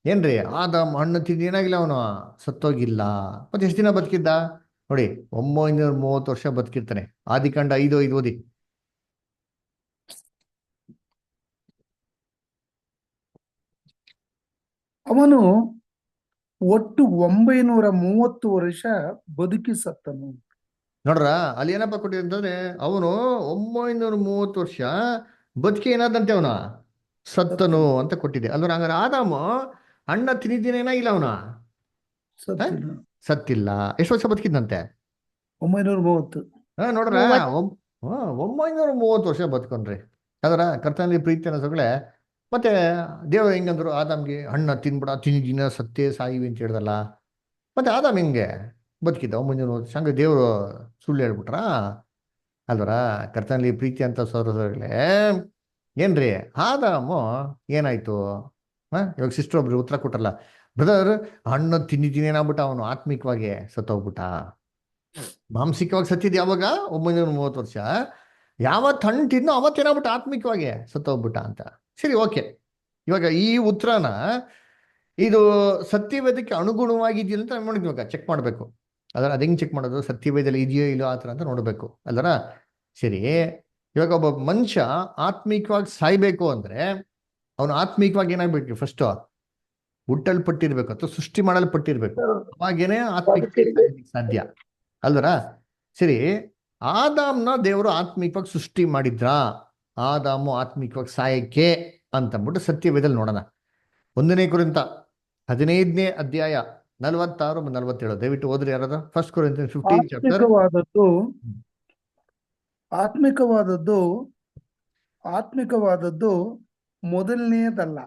[SPEAKER 1] ಏನ್ರಿ ಆದಾಮ ಹಣ್ಣು ತಿಂದು ಏನಾಗಿಲ್ಲ, ಅವನು ಸತ್ತೋಗಿಲ್ಲ. ಮತ್ತೆ ಎಷ್ಟು ದಿನ ಬದುಕಿದ್ದ ನೋಡಿ? 930 ವರ್ಷ ಬದುಕಿರ್ತಾನೆ. ಆದಿಕಾಂಡ 5:5 ಓದಿ.
[SPEAKER 5] ಅವನು ಒಟ್ಟು 930 ವರ್ಷ ಬದುಕಿ ಸತ್ತನು.
[SPEAKER 1] ನೋಡ್ರ, ಅಲ್ಲಿ ಏನಪ್ಪ ಕೊಟ್ಟಿದೆ ಅಂತಂದ್ರೆ, ಅವನು 930 ವರ್ಷ ಬದುಕಿ ಏನಾದಂತೆ ಅವನು ಸತ್ತನು ಅಂತ ಕೊಟ್ಟಿದೆ ಅಲ್ವ. ಹಂಗಾರೆ ಆದಾಮ ಹಣ್ಣ ತಿನ್ನಿದ್ದೇನೆ, ಏನಾಗಿಲ್ಲ ಅವನು
[SPEAKER 5] ಸತ್ತಿಲ್ಲ.
[SPEAKER 1] ಸತ್ತಿಲ್ಲ. ಎಷ್ಟು ವರ್ಷ ಬದುಕಿದ್ದಂತೆ?
[SPEAKER 5] 930.
[SPEAKER 1] ನೋಡ್ರ, 930 ವರ್ಷ ಬದುಕೊಂಡ್ರಿ ಅದರ. ಕರ್ತನಲ್ಲಿ ಪ್ರೀತಿ ಅನ್ನೋಸಗಳೇ. ಮತ್ತೆ ದೇವರು ಹೆಂಗಂದ್ರು ಆದಾಮ್ಗೆ, ಹಣ್ಣ ತಿನ್ಬಿಡ, ತಿನ್ನಿದಿನ ಸತ್ತೇ ಸಾಯಿವಿ ಅಂತ ಹೇಳ್ದಲ್ಲ. ಮತ್ತೆ ಆದಾಮ್ ಹೆಂಗೆ ಬದುಕಿದ್ದ 930 ವರ್ಷ? ಹಂಗೆ ದೇವರು ಸುಳ್ಳು ಹೇಳ್ಬಿಟ್ರಾ ಅಲ್ವರ? ಕರ್ತನಲ್ಲಿ ಪ್ರೀತಿ ಅಂತ ಸಹೋದರಗಳೇ, ಏನ್ರಿ ಆದಾಮು ಏನಾಯ್ತು? ಇವಾಗ ಸಿಸ್ಟರ್ ಒಬ್ರು ಉತ್ತರ ಕೊಟ್ಟಲ್ಲ, ಬ್ರದರ್ ಹಣ್ಣು ತಿನ್ನಿದ್ದೀನಿ ಏನಾಗ್ಬಿಟ್ಟ, ಅವನು ಆತ್ಮಿಕವಾಗಿ ಸತ್ತೋಗ್ಬಿಟ್ಟ. ಮಾಂಸಿಕವಾಗಿ ಸತ್ತಿದ್ ಯಾವಾಗ? 930 ವರ್ಷ. ಯಾವತ್ತು ಹಣ್ಣು ತಿನ್ನೋ ಅವತ್ತೇನಾಗ್ಬಿಟ್ಟ, ಆತ್ಮಿಕವಾಗಿ ಸತ್ತೋಗ್ಬಿಟ್ಟ ಅಂತ. ಸರಿ, ಓಕೆ. ಇವಾಗ ಈ ಉತ್ತರನ ಇದು ಸತ್ಯವೇದಕ್ಕೆ ಅನುಗುಣವಾಗಿದೆಯಲ್ಲ ಅಂತ ಮಾಡಿದ್ವಿ. ಇವಾಗ ಚೆಕ್ ಮಾಡಬೇಕು ಅದರ. ಅದು ಹೆಂಗೆ ಚೆಕ್ ಮಾಡೋದು? ಸತ್ಯವೇದಲ್ಲಿ ಇದೆಯೋ ಇಲ್ಲೋ ಆ ಥರ ಅಂತ ನೋಡಬೇಕು ಅಲ್ಲರ. ಸರಿ, ಇವಾಗ ಒಬ್ಬ ಮನುಷ್ಯ ಆತ್ಮಿಕವಾಗಿ ಸಾಯ್ಬೇಕು ಅಂದ್ರೆ ಅವನು ಆತ್ಮಿಕವಾಗಿ ಏನಾಗ್ಬೇಕು? ಫಸ್ಟ್ ಹುಟ್ಟಲ್ಪಟ್ಟಿರ್ಬೇಕು ಅಥವಾ ಸೃಷ್ಟಿ ಮಾಡಲ್ಪಟ್ಟಿರ್ಬೇಕು. ಅವಾಗೇನೆ ಆತ್ಮಿಕ ಸಾಧ್ಯ ಅಲ್ವರ. ಸರಿ, ಆದಾಮ್ನ ದೇವರು ಆತ್ಮಿಕವಾಗಿ ಸೃಷ್ಟಿ ಮಾಡಿದ್ರ? ಆದಾಮು ಆತ್ಮಿಕವಾಗಿ ಸಾಯಕ್ಕೆ ಅಂತಂದ್ಬಿಟ್ಟು ಸತ್ಯವೇದಲ್ಲಿ ನೋಡೋಣ. 1ನೇ ಕೊರಿಂಥ 15ನೇ ಅಧ್ಯಾಯ 46-47 ದಯವಿಟ್ಟು ಓದ್ರಿ ಯಾರಾದ್ರೂ. 1 Corinthians 15 ಚಾಪ್ಟರ್.
[SPEAKER 5] ಆತ್ಮಿಕವಾದದ್ದು ಮೊದಲನೆಯದಲ್ಲ,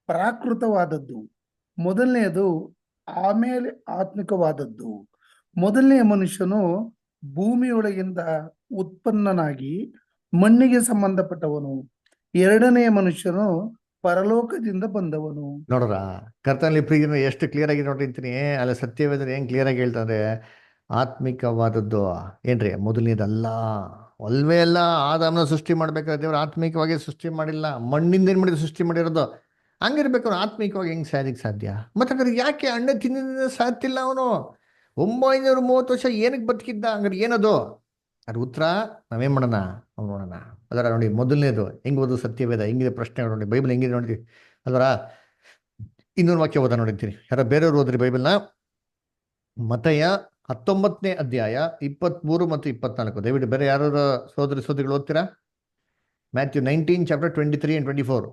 [SPEAKER 5] ಪ್ರಾಕೃತವಾದದ್ದು ಮೊದಲನೆಯದು, ಆಮೇಲೆ ಆತ್ಮಿಕವಾದದ್ದು. ಮೊದಲನೆಯ ಮನುಷ್ಯನು ಭೂಮಿಯೊಳಗಿಂದ ಉತ್ಪನ್ನನಾಗಿ ಮಣ್ಣಿಗೆ ಸಂಬಂಧಪಟ್ಟವನು, ಎರಡನೆಯ ಮನುಷ್ಯನು ಪರಲೋಕದಿಂದ ಬಂದವನು.
[SPEAKER 1] ನೋಡ್ರ, ಕರ್ತನಲ್ಲಿ ಪ್ರೀತಿ ಎಷ್ಟು ಕ್ಲಿಯರ್ ಆಗಿ ನೋಡಿರ್ತೀನಿ. ಅಲ್ಲ ಸತ್ಯವೇದ ಏನ್ ಕ್ಲಿಯರ್ ಆಗಿ ಹೇಳ್ತಾರೆ, ಆತ್ಮಿಕವಾದದ್ದು ಏನ್ರಿ ಮೊದಲನೇದಲ್ಲ. ಅಲ್ವೇ ಅಲ್ಲ. ಆದಾಮನ ಸೃಷ್ಟಿ ಮಾಡ್ಬೇಕಾದ್ರೆ ದೇವ್ರು ಆತ್ಮಿಕವಾಗಿ ಸೃಷ್ಟಿ ಮಾಡಿಲ್ಲ, ಮಣ್ಣಿಂದ ಏನ್ ಮಾಡಿದ್ರು ಸೃಷ್ಟಿ ಮಾಡಿರೋದು. ಹಂಗಿರ್ಬೇಕು, ಆತ್ಮಿಕವಾಗಿ ಹೆಂಗ್ ಸಾಯಲಿಕ್ಕೆ ಸಾಧ್ಯ? ಮತ್ತೆ ಯಾಕೆ ಹಣ್ಣು ತಿನ್ನ ಸಾತಿಲ್ಲ ಅವನು? 930 ವರ್ಷ ಏನಕ್ಕೆ ಬದುಕಿದ್ದ? ಹಂಗಾರೆ ಏನದು? ಅದ್ರ ಉತ್ತರ ನಾವೇನ್ ಮಾಡೋಣ, ನೋಡೋಣ. ಅದರ ನೋಡಿ, ಮೊದಲನೇದು ಹೆಂಗ್ ಓದು ಸತ್ಯವೇದ ಹೆಂಗಿದೆ ಪ್ರಶ್ನೆ ನೋಡಿ, ಬೈಬಲ್ ಹೆಂಗಿದೆ ನೋಡಿದ್ವಿ ಅದರ. ಇನ್ನೊಂದು ವಾಕ್ಯ ಓದ ನೋಡಿರ್ತೀನಿ, ಯಾರ ಬೇರೆಯವ್ರು ಓದ್ರಿ ಬೈಬಲ್ನ. ಮತ್ತಯ್ಯ 19ನೇ ಅಧ್ಯಾಯ 23 ಮತ್ತು 24. ದಯವಿಟ್ಟು ಬೇರೆ ಯಾರು ಸೋದರಿಗಳು ಓದ್ತೀರಾ? Matthew 19 chapter 23 and 24.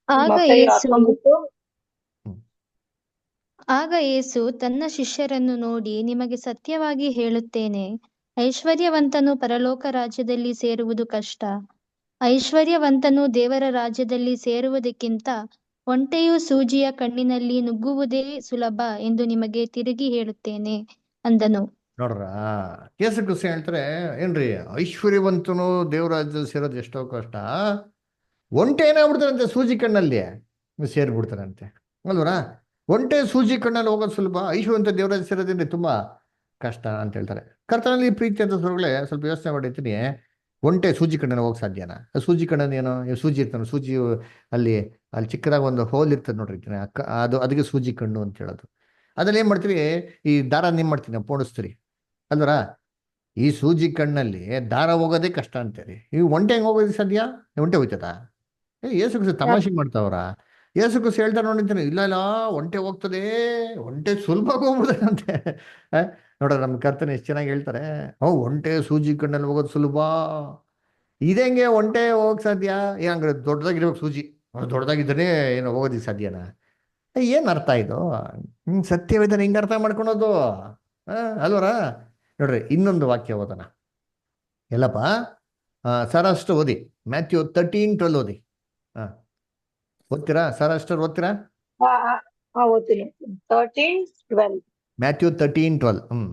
[SPEAKER 2] ಆಗ
[SPEAKER 4] ಮತ್ತಾಯ
[SPEAKER 2] ಯೇಸು
[SPEAKER 4] 19.
[SPEAKER 2] ಆಗ ಯೇಸು ತನ್ನ ಶಿಷ್ಯರನ್ನು ನೋಡಿ, ನಿಮಗೆ ಸತ್ಯವಾಗಿ ಹೇಳುತ್ತೇನೆ, ಐಶ್ವರ್ಯವಂತನು ಪರಲೋಕ ರಾಜ್ಯದಲ್ಲಿ ಸೇರುವುದು ಕಷ್ಟ. ಐಶ್ವರ್ಯವಂತನು ದೇವರ ರಾಜ್ಯದಲ್ಲಿ ಸೇರುವುದಕ್ಕಿಂತ ಒಂಟೆಯು ಸೂಜಿಯ ಕಣ್ಣಿನಲ್ಲಿ ನುಗ್ಗುವುದೇ ಸುಲಭ ಎಂದು ನಿಮಗೆ ತಿರುಗಿ ಹೇಳುತ್ತೇನೆ ಅಂದನು.
[SPEAKER 1] ನೋಡ್ರ, ಯೇಸು ಕ್ರಿಸ್ತ ಹೇಳ್ತಾರೆ ಏನ್ರಿ, ಐಶ್ವರ್ಯವಂತನು ದೇವರ ರಾಜ್ಯದಲ್ಲಿ ಸೇರೋದು ಎಷ್ಟೋ ಕಷ್ಟ, ಒಂಟೆ ಏನಾಗ್ಬಿಡ್ತಾರಂತೆ ಸೂಜಿ ಕಣ್ಣಲ್ಲಿ ಸೇರ್ಬಿಡ್ತಾರಂತೆ ಅಲ್ವರ. ಒಂಟೆ ಸೂಜಿ ಕಣ್ಣಲ್ಲಿ ಹೋಗೋದು ಸುಲಭ, ಐಶ್ವರ್ಯವಂತ ದೇವರಾಜ್ ಸೇರೋದೇನ್ರಿ ತುಂಬಾ ಕಷ್ಟ ಅಂತ ಹೇಳ್ತಾರೆ. ಕರ್ತನಲ್ಲಿ ಪ್ರೀತಿ ಅಂತ ಸೊರಗಳೇ ಸ್ವಲ್ಪ ಯೋಚನೆ ಮಾಡಿರ್ತೀನಿ, ಒಂಟೆ ಸೂಜಿ ಕಣ್ಣಲ್ಲಿ ಹೋಗಕ್ ಸಾಧ್ಯನಾ? ಸೂಜಿ ಕಣ್ಣಲ್ಲಿ ಏನೋ ಸೂಜಿ ಇರ್ತಾನೆ, ಸೂಜಿ ಅಲ್ಲಿ ಅಲ್ಲಿ ಚಿಕ್ಕದಾಗ ಒಂದು ಹೋಲ್ ಇರ್ತದೆ ನೋಡಿರ್ತೀನಿ, ಅದಕ್ಕೆ ಸೂಜಿ ಕಣ್ಣು ಅಂತ ಹೇಳೋದು. ಅದ್ರಲ್ಲಿ ಏನ್ ಮಾಡ್ತೀರಿ, ಈ ದಾರ ಏನ್ ಮಾಡ್ತೀನಿ ನಾವು ಪೋಣಿಸ್ತೀರಿ ಅಲ್ವರ. ಈ ಸೂಜಿ ಕಣ್ಣಲ್ಲಿ ದಾರ ಹೋಗೋದೇ ಕಷ್ಟ ಅಂತೀರಿ, ಈ ಒಂಟೆ ಹೆಂಗ್ ಹೋಗೋದು ಸಾಧ್ಯ? ಒಂಟೆ ಹೋಯ್ತದ? ಯೇಸು ಕ್ರಿಸ್ತ ತಮಾಷೆ ಮಾಡ್ತಾವ್ರ? ಯೇಸು ಕ್ರಿಸ್ತ ಹೇಳ್ತಾರೆ ನೋಡಿರ್ತೀನಿ, ಇಲ್ಲ ಇಲ್ಲ ಒಂಟೆ ಹೋಗ್ತದೆ, ಒಂಟೆ ಸುಲಭವಾಗಿ ಹೋಗ್ಬಿಡ್ತಾರಂತೆ. ನೋಡ್ರ, ನಮ್ಮ ಕರ್ತನೆ ಎಷ್ಟು ಚೆನ್ನಾಗಿ ಹೇಳ್ತಾರೆ, ಒಂಟೆ ಸೂಜಿ ಕಣ್ಣಲ್ಲಿ ಹೋಗೋದು ಸುಲಭ, ಇದಂಗೆ ಒಂಟೆ ಹೋಗಕ್ ಸಾಧ್ಯ? ಏನಂದ್ರೆ ದೊಡ್ಡದಾಗಿರ್ಬೇಕು ಸೂಜಿ, ದೊಡ್ಡದಾಗಿದ್ರೆ ಏನೋ ಹೋಗೋದಿಕ್ ಸಾಧ್ಯನಾ? ಏನ್ ಅರ್ಥ ಇದು? ಸತ್ಯವೇದನ ಹಿಂಗ ಅರ್ಥ ಮಾಡ್ಕೊಳೋದು ಅಲ್ವರ. ನೋಡ್ರಿ, ಇನ್ನೊಂದು ವಾಕ್ಯ ಓದೋಣ ಎಲ್ಲಪ್ಪ. ಸಾರಾಷ್ಟು ಓದಿ, ಮ್ಯಾಥ್ಯೂ 13:12 ಓದಿ. ಓದ್ತೀರಾ ಸಾರಾಷ್ಟು ಓದ್ತೀರಾ?
[SPEAKER 4] ಓದ್ತೀನಿ. 13:12.
[SPEAKER 1] ಮ್ಯಾಥ್ಯೂ 13:12.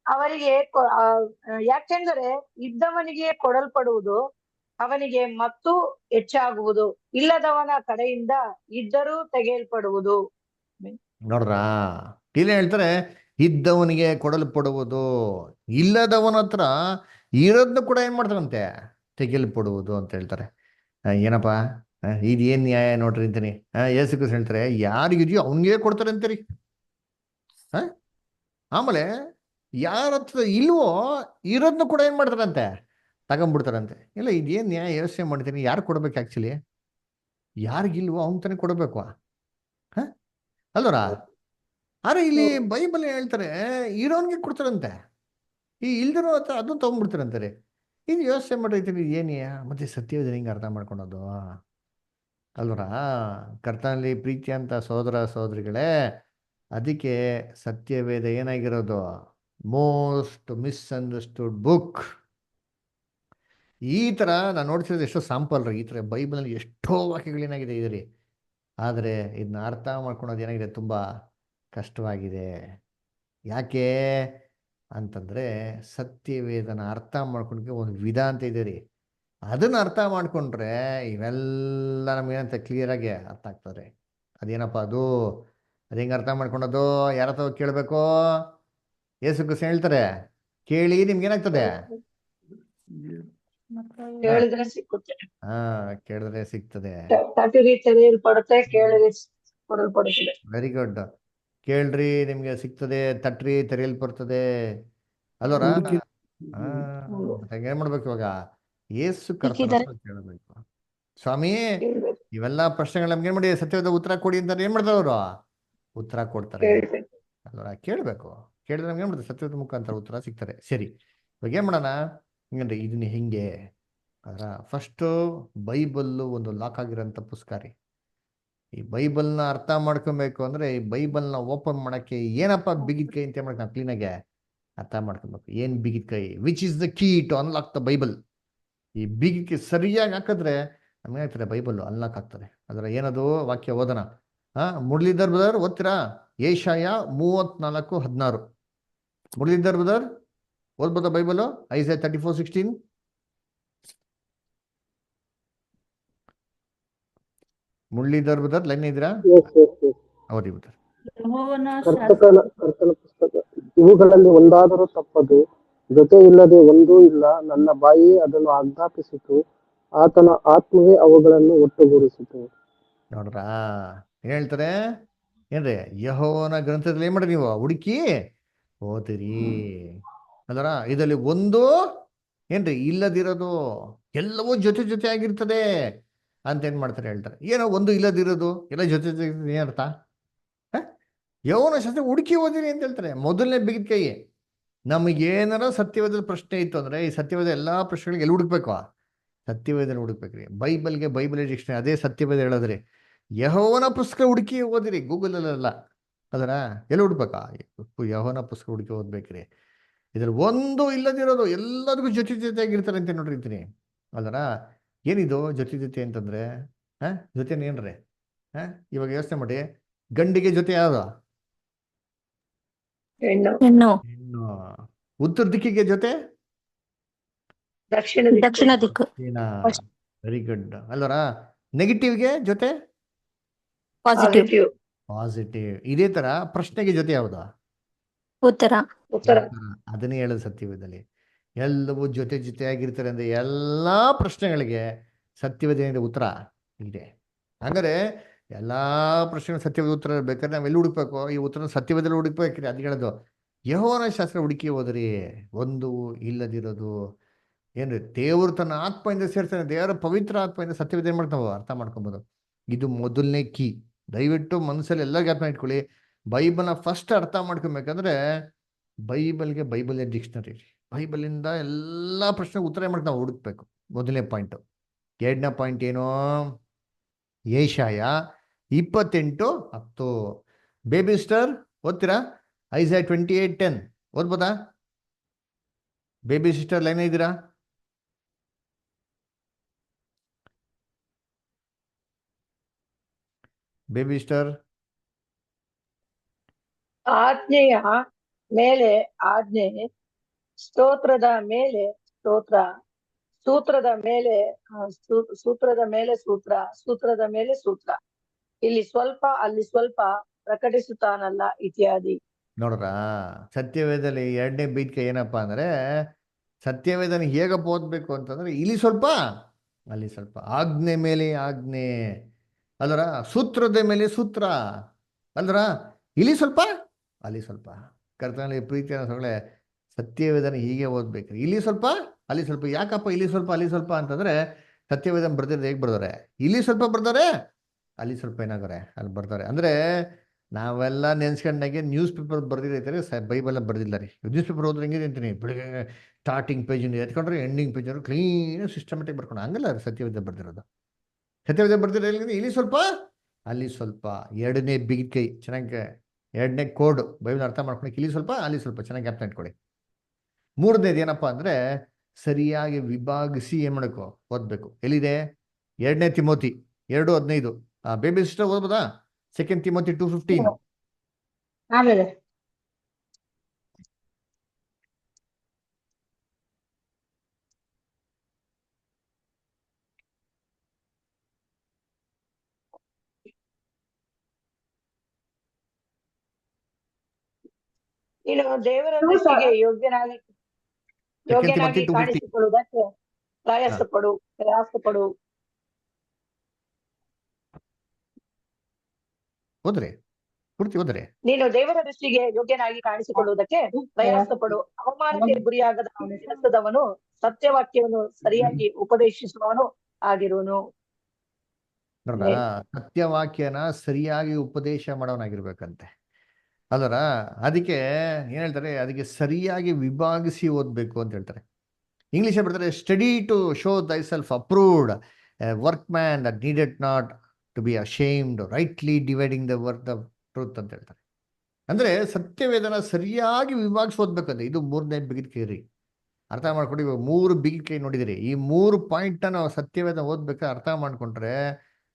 [SPEAKER 4] ಅವರಿಗೆ ಯಾಕೆಂದರೆ ಇದ್ದವನಿಗೆ ಕೊಡಲ್ಪಡುವುದು, ಅವನಿಗೆ ಮತ್ತು ಹೆಚ್ಚಾಗುವುದು, ಇಲ್ಲದವನ ಕಡೆಯಿಂದ ಇದ್ದರೂ ತೆಗೆಯಲ್ಪಡುವುದು.
[SPEAKER 1] ನೋಡ್ರ, ಇಲ್ಲಿ ಹೇಳ್ತಾರೆ ಇದ್ದವನಿಗೆ ಕೊಡಲ್ಪಡುವುದು, ಇಲ್ಲದವನ ಹತ್ರ ಇರೋದನ್ನ ಕೂಡ ಏನ್ ಮಾಡ್ತಾರಂತೆ ತೆಗೆಯಲ್ಪಡುವುದು ಅಂತ ಹೇಳ್ತಾರೆ. ಏನಪ್ಪಾ ಇದೇನ್ ನ್ಯಾಯ ನೋಡ್ರಿ ಅಂತೀನಿ. ಯೇಸು ಕ್ರಿಸ್ತ ಹೇಳ್ತಾರೆ ಯಾರಿಗಿದೆಯೋ ಅವನಿಗೆ ಕೊಡ್ತಾರೆ ಅಂತೀರಿ. ಆಮೇಲೆ ಯಾರ ಹತ್ರ ಇಲ್ವೋ ಇರೋದನ್ನ ಕೂಡ ಏನ್ ಮಾಡ್ತಾರಂತೆ ತಗೊಂಡ್ಬಿಡ್ತಾರಂತೆ. ಇಲ್ಲ, ಇದೇನ್ ನ್ಯಾಯ ಯೋಚನೆ ಮಾಡ್ತೀನಿ, ಯಾರು ಕೊಡ್ಬೇಕು ಆಕ್ಚುಲಿ? ಯಾರಿಗಿಲ್ವೋ ಅವನ್ ತಾನೇ ಕೊಡ್ಬೇಕು ಅಲ್ವರ. ಆದ್ರೆ ಇಲ್ಲಿ ಬೈಬಲ್ ಹೇಳ್ತಾರೆ ಇರೋನ್ಗೆ ಕೊಡ್ತಾರಂತೆ, ಈ ಇಲ್ದಿರೋ ಹತ್ರ ಅದನ್ನ ತಗೊಂಡ್ಬಿಡ್ತಾರಂತಾರೆ. ಇದು ಯೋಚನೆ ಮಾಡಿರ್ತೀನಿ, ಏನೇ ಮತ್ತೆ ಸತ್ಯವೇದ ಹಿಂಗೆ ಅರ್ಥ ಮಾಡ್ಕೊಳೋದು ಅಲ್ವರ. ಕರ್ತನಲ್ಲಿ ಪ್ರೀತಿ ಅಂತ ಸಹೋದರ ಸಹೋದರಿಗಳೇ, ಅದಕ್ಕೆ ಸತ್ಯವೇದ ಏನಾಗಿರೋದು ಮೋಸ್ಟ್ ಮಿಸ್ಅಂಡರ್ಸ್ಟುಡ್ ಬುಕ್. ಈ ಥರ ನಾನು ನೋಡ್ತಿರೋದು ಎಷ್ಟೋ ಸ್ಯಾಂಪಲ್ ರೀ, ಈ ಥರ ಬೈಬಲ್ನಲ್ಲಿ ಎಷ್ಟೋ ವಾಕ್ಯಗಳೇನಾಗಿದೆ ಇದೆ ರೀ. ಆದರೆ ಇದನ್ನ ಅರ್ಥ ಮಾಡ್ಕೊಳೋದು ಏನಾಗಿದೆ ತುಂಬ ಕಷ್ಟವಾಗಿದೆ. ಯಾಕೆ ಅಂತಂದರೆ ಸತ್ಯವೇದನ ಅರ್ಥ ಮಾಡ್ಕೊಳಕ್ಕೆ ಒಂದು ವಿಧ ಅಂತ ಇದೆ ರೀ. ಅದನ್ನು ಅರ್ಥ ಮಾಡ್ಕೊಂಡ್ರೆ ಇವೆಲ್ಲ ನಮಗೇನಂತ ಕ್ಲಿಯರಾಗಿ ಅರ್ಥ ಆಗ್ತದೆ. ಅದೇನಪ್ಪ ಅದು? ಅದು ಹೆಂಗೆ ಅರ್ಥ ಮಾಡ್ಕೊಳೋದು? ಯಾರ ಹತ್ರ ಕೇಳಬೇಕು? ಯೇಸು ಕ್ರಿಸ್ತ ಹೇಳ್ತಾರೆ ಕೇಳಿ ನಿಮ್ಗೇನಾಗ್ತದೆ?
[SPEAKER 4] ಕೇಳಿದ್ರೆ ಸಿಕ್ಕುತ್ತೆ.
[SPEAKER 1] ಕೇಳಿದ್ರೆ ಸಿಗ್ತದೆ.
[SPEAKER 4] ತಟ್ಟಿರಿ ತೆರೆಯಲ್ಪಡುತ್ತೆ, ಕೇಳಿದ್ರೆ ಕೊಡಲ್ಪಡುತ್ತದೆ.
[SPEAKER 1] Very good. ಕೇಳ್ರಿ ನಿಮ್ಗೆ ಸಿಗ್ತದೆ, ತಟ್ರಿ ತೆರೆಯಲ್ಪಡ್ತದೆ ಅಲ್ವರ. ಏನ್ ಮಾಡ್ಬೇಕು ಇವಾಗ? ಯೇಸು ಕರ್ತನ ಕೇಳಬೇಕು. ಸ್ವಾಮಿ ಇವೆಲ್ಲ ಪ್ರಶ್ನೆಗಳು ನಮ್ಗೆ ಏನ್ ಮಾಡಿ ಸತ್ಯವಾದ ಉತ್ತರ ಕೊಡಿ ಅಂತ ಏನ್ ಮಾಡ್ತಾರೆ ಅವರು? ಉತ್ತರ ಕೊಡ್ತಾರೆ ಅಲ್ವರ. ಕೇಳ್ಬೇಕು, ಕೇಳಿದ್ರೆ ನಮ್ಗೆ ಏನ್ ಮಾಡ್ತಾರೆ ಸತ್ಯವಾದ ಮುಖಾಂತರ ಉತ್ತರ ಸಿಗ್ತಾರೆ. ಸರಿ, ಇವಾಗ ಏನ್ ಮಾಡೋಣ ಹಿಂಗಂದ್ರೆ ಇದನ್ನ ಹಿಂಗೆ ಅದರ ಫಸ್ಟು ಬೈಬಲ್ಲು ಒಂದು ಲಾಕ್ ಆಗಿರೋಂಥ ಪುಸ್ತಕ ರೀ. ಈ ಬೈಬಲ್ನ ಅರ್ಥ ಮಾಡ್ಕೊಬೇಕು ಅಂದ್ರೆ ಈ ಬೈಬಲ್ನ ಓಪನ್ ಮಾಡಕ್ಕೆ ಏನಪ್ಪ ಬಿಗಿದ ಕೈ ಅಂತ ಮಾಡಕ್ಕೆ ನಾವು ಕ್ಲೀನಾಗೆ ಅರ್ಥ ಮಾಡ್ಕೊಬೇಕು. ಏನ್ ಬಿಗಿದ ಕೈ? Which is the key to unlock the Bible. ಈ ಬಿಗಿಗೆ ಸರಿಯಾಗಿ ಹಾಕಿದ್ರೆ ನಮಗೇನಾಗ್ತದೆ ಬೈಬಲ್ ಅನ್ಲಾಕ್ ಆಗ್ತದೆ. ಅದರ ಏನದು ವಾಕ್ಯ ಓದೋಣ. ಮುರಳೀಧರ್ ಬ್ರದರ್ ಓದ್ತೀರಾ? ಏಷಾಯ 34:16. ಮುರಳೀಧರ್ ಬ್ರದರ್ ಓದ್ಬೋದಾ Bible? Isaiah 34:16. Muralidhar brother line ಇದ್ದೀರಾ? ಹೌದಿ ಬ್ರದರ್.
[SPEAKER 3] ಕರ್ತನ ಪುಸ್ತಕ ಇವುಗಳಲ್ಲಿ ಒಂದಾದರೂ ತಪ್ಪದು, ಜೊತೆ ಇಲ್ಲದೆ ಒಂದೂ ಇಲ್ಲ. ನನ್ನ ಬಾಯಿಯೇ ಅದನ್ನು ಆಜ್ಞಾಪಿಸಿತು, ಆತನ ಆತ್ಮವೇ ಅವುಗಳನ್ನು ಒಟ್ಟುಗೂಡಿಸಿತು.
[SPEAKER 1] ನೋಡ್ರಾ ಏನ್ ಹೇಳ್ತಾರೆ? ಏನ್ರಿ ಯೆಹೋವನ ಗ್ರಂಥದಲ್ಲಿ ಏನ್ ಮಾಡ್ರಿ ನೀವು ಹುಡುಕಿ ಓದಿರಿ ಅದರ ಇದರಲ್ಲಿ ಒಂದು ಏನ್ರಿ ಇಲ್ಲದಿರೋದು ಎಲ್ಲವೂ ಜೊತೆ ಜೊತೆ ಆಗಿರ್ತದೆ ಅಂತ ಏನ್ ಮಾಡ್ತಾರೆ ಹೇಳ್ತಾರೆ. ಏನೋ ಒಂದು ಇಲ್ಲದಿರೋದು ಎಲ್ಲ ಜೊತೆ ಜೊತೆ ಏನರ್ಥ? ಯೆಹೋವನ ಶಾಸ್ತ್ರ ಹುಡುಕಿ ಓದಿರಿ ಅಂತ ಹೇಳ್ತಾರೆ. ಮೊದಲನೇ ಬಿಗಿದ ಕೈ. ನಮಗೇನಾರ ಸತ್ಯವೇದ ಪ್ರಶ್ನೆ ಇತ್ತು ಅಂದ್ರೆ ಈ ಸತ್ಯವೇದ ಎಲ್ಲಾ ಪ್ರಶ್ನೆಗಳಿಗೆ ಎಲ್ಲಿ ಹುಡುಕ್ಬೇಕು? ಸತ್ಯವೇದನ ಹುಡುಕ್ಬೇಕ್ರಿ. ಬೈಬಲ್ ಡಿಕ್ಷನರಿ ಅದೇ ಸತ್ಯವೇದ ಹೇಳೋದ್ರಿ. ಯೆಹೋವನ ಪುಸ್ತಕ ಹುಡುಕಿ ಓದಿರಿ, ಗೂಗಲಲ್ಲ. ಅದರ ಎಲ್ಲಿ ಹುಡ್ಬೇಕಾ? ಯೆಹೋವನ ಪುಸ್ತಕ ಹುಡುಕಿ ಓದ್ಬೇಕ್ರಿ. ಇದ್ರಲ್ಲಿ ಒಂದು ಇಲ್ಲದಿರೋದು ಎಲ್ಲದಕ್ಕೂ ಜೊತೆ ಜೊತೆಯಾಗಿರ್ತಾರೆ ಅಂತ ನೋಡಿರ್ತೀನಿ. ಅದರ ಏನಿದು ಜೊತೆ ಜೊತೆ ಅಂತಂದ್ರೆ ಜೊತೆನೇನ್ರಿ? ಇವಾಗ ಯೋಚನೆ ಮಾಡಿ, ಗಂಡಿಗೆ ಜೊತೆ ಯಾವ್ದು?
[SPEAKER 4] ಹೆಣ್ಣು.
[SPEAKER 2] ಹೆಣ್ಣು.
[SPEAKER 1] ಹೆಣ್ಣು. ಉತ್ತರ ದಿಕ್ಕಿಗೆ ಜೊತೆ
[SPEAKER 4] ದಕ್ಷಿಣ
[SPEAKER 2] ದಕ್ಷಿಣ ದಿಕ್ಕು.
[SPEAKER 1] Very good. ಅಲ್ವರ ನೆಗೆಟಿವ್ಗೆ ಜೊತೆ
[SPEAKER 2] ಪಾಸಿಟಿವ್.
[SPEAKER 1] ಪಾಸಿಟಿವ್. ಇದೇ ತರ ಪ್ರಶ್ನೆಗೆ ಜೊತೆ ಯಾವ್ದು?
[SPEAKER 2] ಉತ್ತರ.
[SPEAKER 4] ಉತ್ತರ.
[SPEAKER 1] ಅದನ್ನೇ ಹೇಳೋದು ಸತ್ಯವೇದದಲ್ಲಿ. ಎಲ್ಲವೂ ಜೊತೆ ಜೊತೆಯಾಗಿರ್ತಾರೆ ಅಂದ್ರೆ ಎಲ್ಲಾ ಪ್ರಶ್ನೆಗಳಿಗೆ ಸತ್ಯವೇದ ಉತ್ತರ ಇದೆ. ಹಂಗಾರೆ ಎಲ್ಲಾ ಪ್ರಶ್ನೆಗಳು ಸತ್ಯವೇದ ಉತ್ತರ ಬೇಕಾದ್ರೆ ನಾವ್ ಎಲ್ಲಿ ಹುಡುಕ್ಬೇಕು? ಈ ಉತ್ತರ ಸತ್ಯವೇದಲ್ಲಿ ಹುಡುಕ್ಬೇಕ್ರಿ. ಅದು ಹೇಳೋದು ಯೆಹೋವನ ಶಾಸ್ತ್ರ ಹುಡುಕಿ ಹೋದ್ರಿ. ಒಂದು ಇಲ್ಲದಿರೋದು ಏನ್ರಿ? ದೇವರು ತನ್ನ ಆತ್ಮದಿಂದ ಸೇರ್ತಾನೆ. ದೇವರ ಪವಿತ್ರ ಆತ್ಮದಿಂದ ಸತ್ಯವೇದ ಏನ್ ಮಾಡ್ತಾವ ಅರ್ಥ ಮಾಡ್ಕೊಬೋದು. ಇದು ಮೊದಲನೇ ಕೀ. ದಯವಿಟ್ಟು ಮನಸ್ಸಲ್ಲಿ ಎಲ್ಲ ಜ್ಞಾಪನ ಇಟ್ಕೊಳ್ಳಿ. ಬೈಬಲ್ನ ಫಸ್ಟ್ ಅರ್ಥ ಮಾಡ್ಕೊಬೇಕಂದ್ರೆ ಬೈಬಲ್ ಡಿಕ್ಷನರಿ. ಬೈಬಲಿಂದ ಎಲ್ಲ ಪ್ರಶ್ನೆ ಉತ್ತರ ಮಾಡಿ ನಾವು ಹುಡುಕ್ಬೇಕು. ಮೊದಲನೇ ಪಾಯಿಂಟ್. ಎರಡನೇ ಪಾಯಿಂಟ್ ಏನು? ಯೆಶಾಯ 28:10. ಬೇಬಿ ಸ್ಟಾರ್ ಓದ್ತೀರಾ? ಐಸಾಯ 28:10 ಓದ್ಬೋದಾ? ಬೇಬಿ ಸಿಸ್ಟರ್ ಲೈನ್ ಇದ್ದೀರಾ? Baby sister.
[SPEAKER 4] ಆಜ್ಞೆಯ ಮೇಲೆ ಆಜ್ಞೆ, ಸ್ತೋತ್ರದ ಮೇಲೆ ಸ್ತೋತ್ರ, ಸೂತ್ರದ ಮೇಲೆ ಸೂತ್ರದ ಮೇಲೆ ಸೂತ್ರ, ಸೂತ್ರದ ಮೇಲೆ ಸೂತ್ರ. ಇಲ್ಲಿ ಸ್ವಲ್ಪ ಅಲ್ಲಿ ಸ್ವಲ್ಪ ಪ್ರಕಟಿಸುತ್ತಾನಲ್ಲ ಇತ್ಯಾದಿ.
[SPEAKER 1] ನೋಡ್ರ, ಸತ್ಯವೇದದಲ್ಲಿ ಎರಡನೇ ಬೀದಿಕೆ ಏನಪ್ಪಾ ಅಂದ್ರೆ, ಸತ್ಯವೇದನ ಹೇಗಪ್ಪ ಓದ್ಬೇಕು ಅಂತಂದ್ರೆ ಇಲ್ಲಿ ಸ್ವಲ್ಪ ಅಲ್ಲಿ ಸ್ವಲ್ಪ, ಆಜ್ಞೆ ಮೇಲೆ ಆಜ್ಞೆ ಅಲ್ರ, ಸೂತ್ರದ ಮೇಲೆ ಸೂತ್ರ ಅಲ್ರ, ಇಲ್ಲಿ ಸ್ವಲ್ಪ ಅಲ್ಲಿ ಸ್ವಲ್ಪ. ಕರ್ತನಲ್ಲಿ ಪ್ರೀತಿ ಅನ್ನೋಳೆ ಸತ್ಯವೇದನ ಹೀಗೆ ಓದ್ಬೇಕ್ರಿ. ಇಲ್ಲಿ ಸ್ವಲ್ಪ ಅಲ್ಲಿ ಸ್ವಲ್ಪ. ಯಾಕಪ್ಪ ಇಲ್ಲಿ ಸ್ವಲ್ಪ ಅಲ್ಲಿ ಸ್ವಲ್ಪ ಅಂತಂದ್ರೆ, ಸತ್ಯವೇದನ ಬರ್ದಿರೋದು ಹೇಗೆ ಬರ್ದಾರೆ? ಇಲ್ಲಿ ಸ್ವಲ್ಪ ಬರ್ದಾರೆ, ಅಲ್ಲಿ ಸ್ವಲ್ಪ ಏನಾಗಾರೆ ಅಲ್ಲಿ ಬರ್ತಾರೆ. ಅಂದ್ರೆ ನಾವೆಲ್ಲ ನೆನ್ಸ್ಕೊಂಡಾಗೆ ನ್ಯೂಸ್ ಪೇಪರ್ ಬರ್ದಿರೈತಾರೆ, ಬೈಬಲ್ ಬರ್ದಿಲ್ಲ ರೀ. ನ್ಯೂಸ್ ಪೇಪರ್ ಓದ್ರೆ ಹೆಂಗಿದೆ ಅಂತೀನಿ, ಬೆಳಿಗ್ಗೆ ಸ್ಟಾರ್ಟಿಂಗ್ ಪೇಜಿಂದ ಎತ್ಕೊಂಡ್ರೆ ಎಂಡಿಂಗ್ ಪೇಜ್ ಕ್ಲೀನ್ ಸಿಸ್ಟಮೆಟಿಕ್ ಬರ್ಕೊಂಡು. ಹಂಗಲ್ಲ ಸತ್ಯವೇದ ಬರ್ದಿರೋದು. ಸತ್ಯವೇದ ಬರ್ದಿರೋ ಇಲ್ಲಿ ಸ್ವಲ್ಪ ಅಲ್ಲಿ ಸ್ವಲ್ಪ. ಎರಡನೇ ಬಿಗಿದ ಕೈ ಚೆನ್ನಾಗಿ, ಎರಡನೇ ಕೋಡ್ ಬೈಬಲ್ ಅರ್ಥ ಮಾಡ್ಕೊಂಡು ಇಲ್ಲಿ ಸ್ವಲ್ಪ ಅಲ್ಲಿ ಸ್ವಲ್ಪ ಚೆನ್ನಾಗಿ ಜ್ಞಾಪನ ಇಟ್ಕೊಳ್ಳಿ. ಮೂರನೇದು ಏನಪ್ಪಾ ಅಂದ್ರೆ, ಸರಿಯಾಗಿ ವಿಭಾಗಿಸಿ ಏನ್ ಮಾಡಬೇಕು? ಓದ್ಬೇಕು. ಎಲ್ಲಿದೆ? 2 ತಿಮೋತಿ 2:15. ಬೇಬಿ ಸಿಸ್ಟರ್ ಓದ್ಬೋದಾ? 2 ತಿಮೋತಿ 2:15.
[SPEAKER 4] ಆಮೇಲೆ ನೀನು ದೇವರ ದೃಷ್ಟಿಗೆ ಯೋಗ್ಯನಾಗಿ
[SPEAKER 1] 2 ತಿಮೋತಿ 2:15.
[SPEAKER 4] ಕಾಣಿಸಿಕೊಳ್ಳುವುದಕ್ಕೆ ಪ್ರಯಾಸಪಡು.
[SPEAKER 1] ಓದ್ರಿ, ಪೂರ್ತಿ ಓದ್ರಿ.
[SPEAKER 4] ನೀನು ದೇವರ ದೃಷ್ಟಿಗೆ ಯೋಗ್ಯನಾಗಿ ಕಾಣಿಸಿಕೊಳ್ಳುವುದಕ್ಕೆ ಪ್ರಯಾಸಪಡು. ಅವಮಾನಕ್ಕೆ ಗುರಿಯಾಗದ ಕೆಲಸದವನು, ಸತ್ಯವಾಕ್ಯವನ್ನು ಸರಿಯಾಗಿ ಉಪದೇಶಿಸುವವನು ಆಗಿರುವನು.
[SPEAKER 1] ನೋಡ್ರ, ಸತ್ಯವಾಕ್ಯನ ಸರಿಯಾಗಿ ಉಪದೇಶ ಮಾಡೋನಾಗಿರ್ಬೇಕಂತೆ ಅಲ್ಲರ. ಅದಕ್ಕೆ ಏನ್ ಹೇಳ್ತಾರೆ? ಅದಕ್ಕೆ ಸರಿಯಾಗಿ ವಿಭಾಗಿಸಿ ಓದ್ಬೇಕು ಅಂತ ಹೇಳ್ತಾರೆ. ಇಂಗ್ಲಿಷ್ ಬರ್ತಾರೆ, study to show thyself approved, workman that needed not to be ashamed, rightly dividing the work of truth ಅಂತ ಹೇಳ್ತಾರೆ. ಅಂದ್ರೆ ಸತ್ಯವೇದನ ಸರಿಯಾಗಿ ವಿಭಾಗಿಸಿ ಓದ್ಬೇಕಂದ್ರೆ ಇದು ಮೂರನೇ ಬಿಗಿದ ಕೈ ರೀ. ಅರ್ಥ ಮಾಡ್ಕೊಂಡು ಇವಾಗ 3 ಬಿಗಿದ ಕೈ ನೋಡಿದಿರಿ. ಈ 3 ಪಾಯಿಂಟ್ ನಾವು ಸತ್ಯವೇದ ಓದ್ಬೇಕಾದ್ರೆ ಅರ್ಥ ಮಾಡ್ಕೊಂಡ್ರೆ,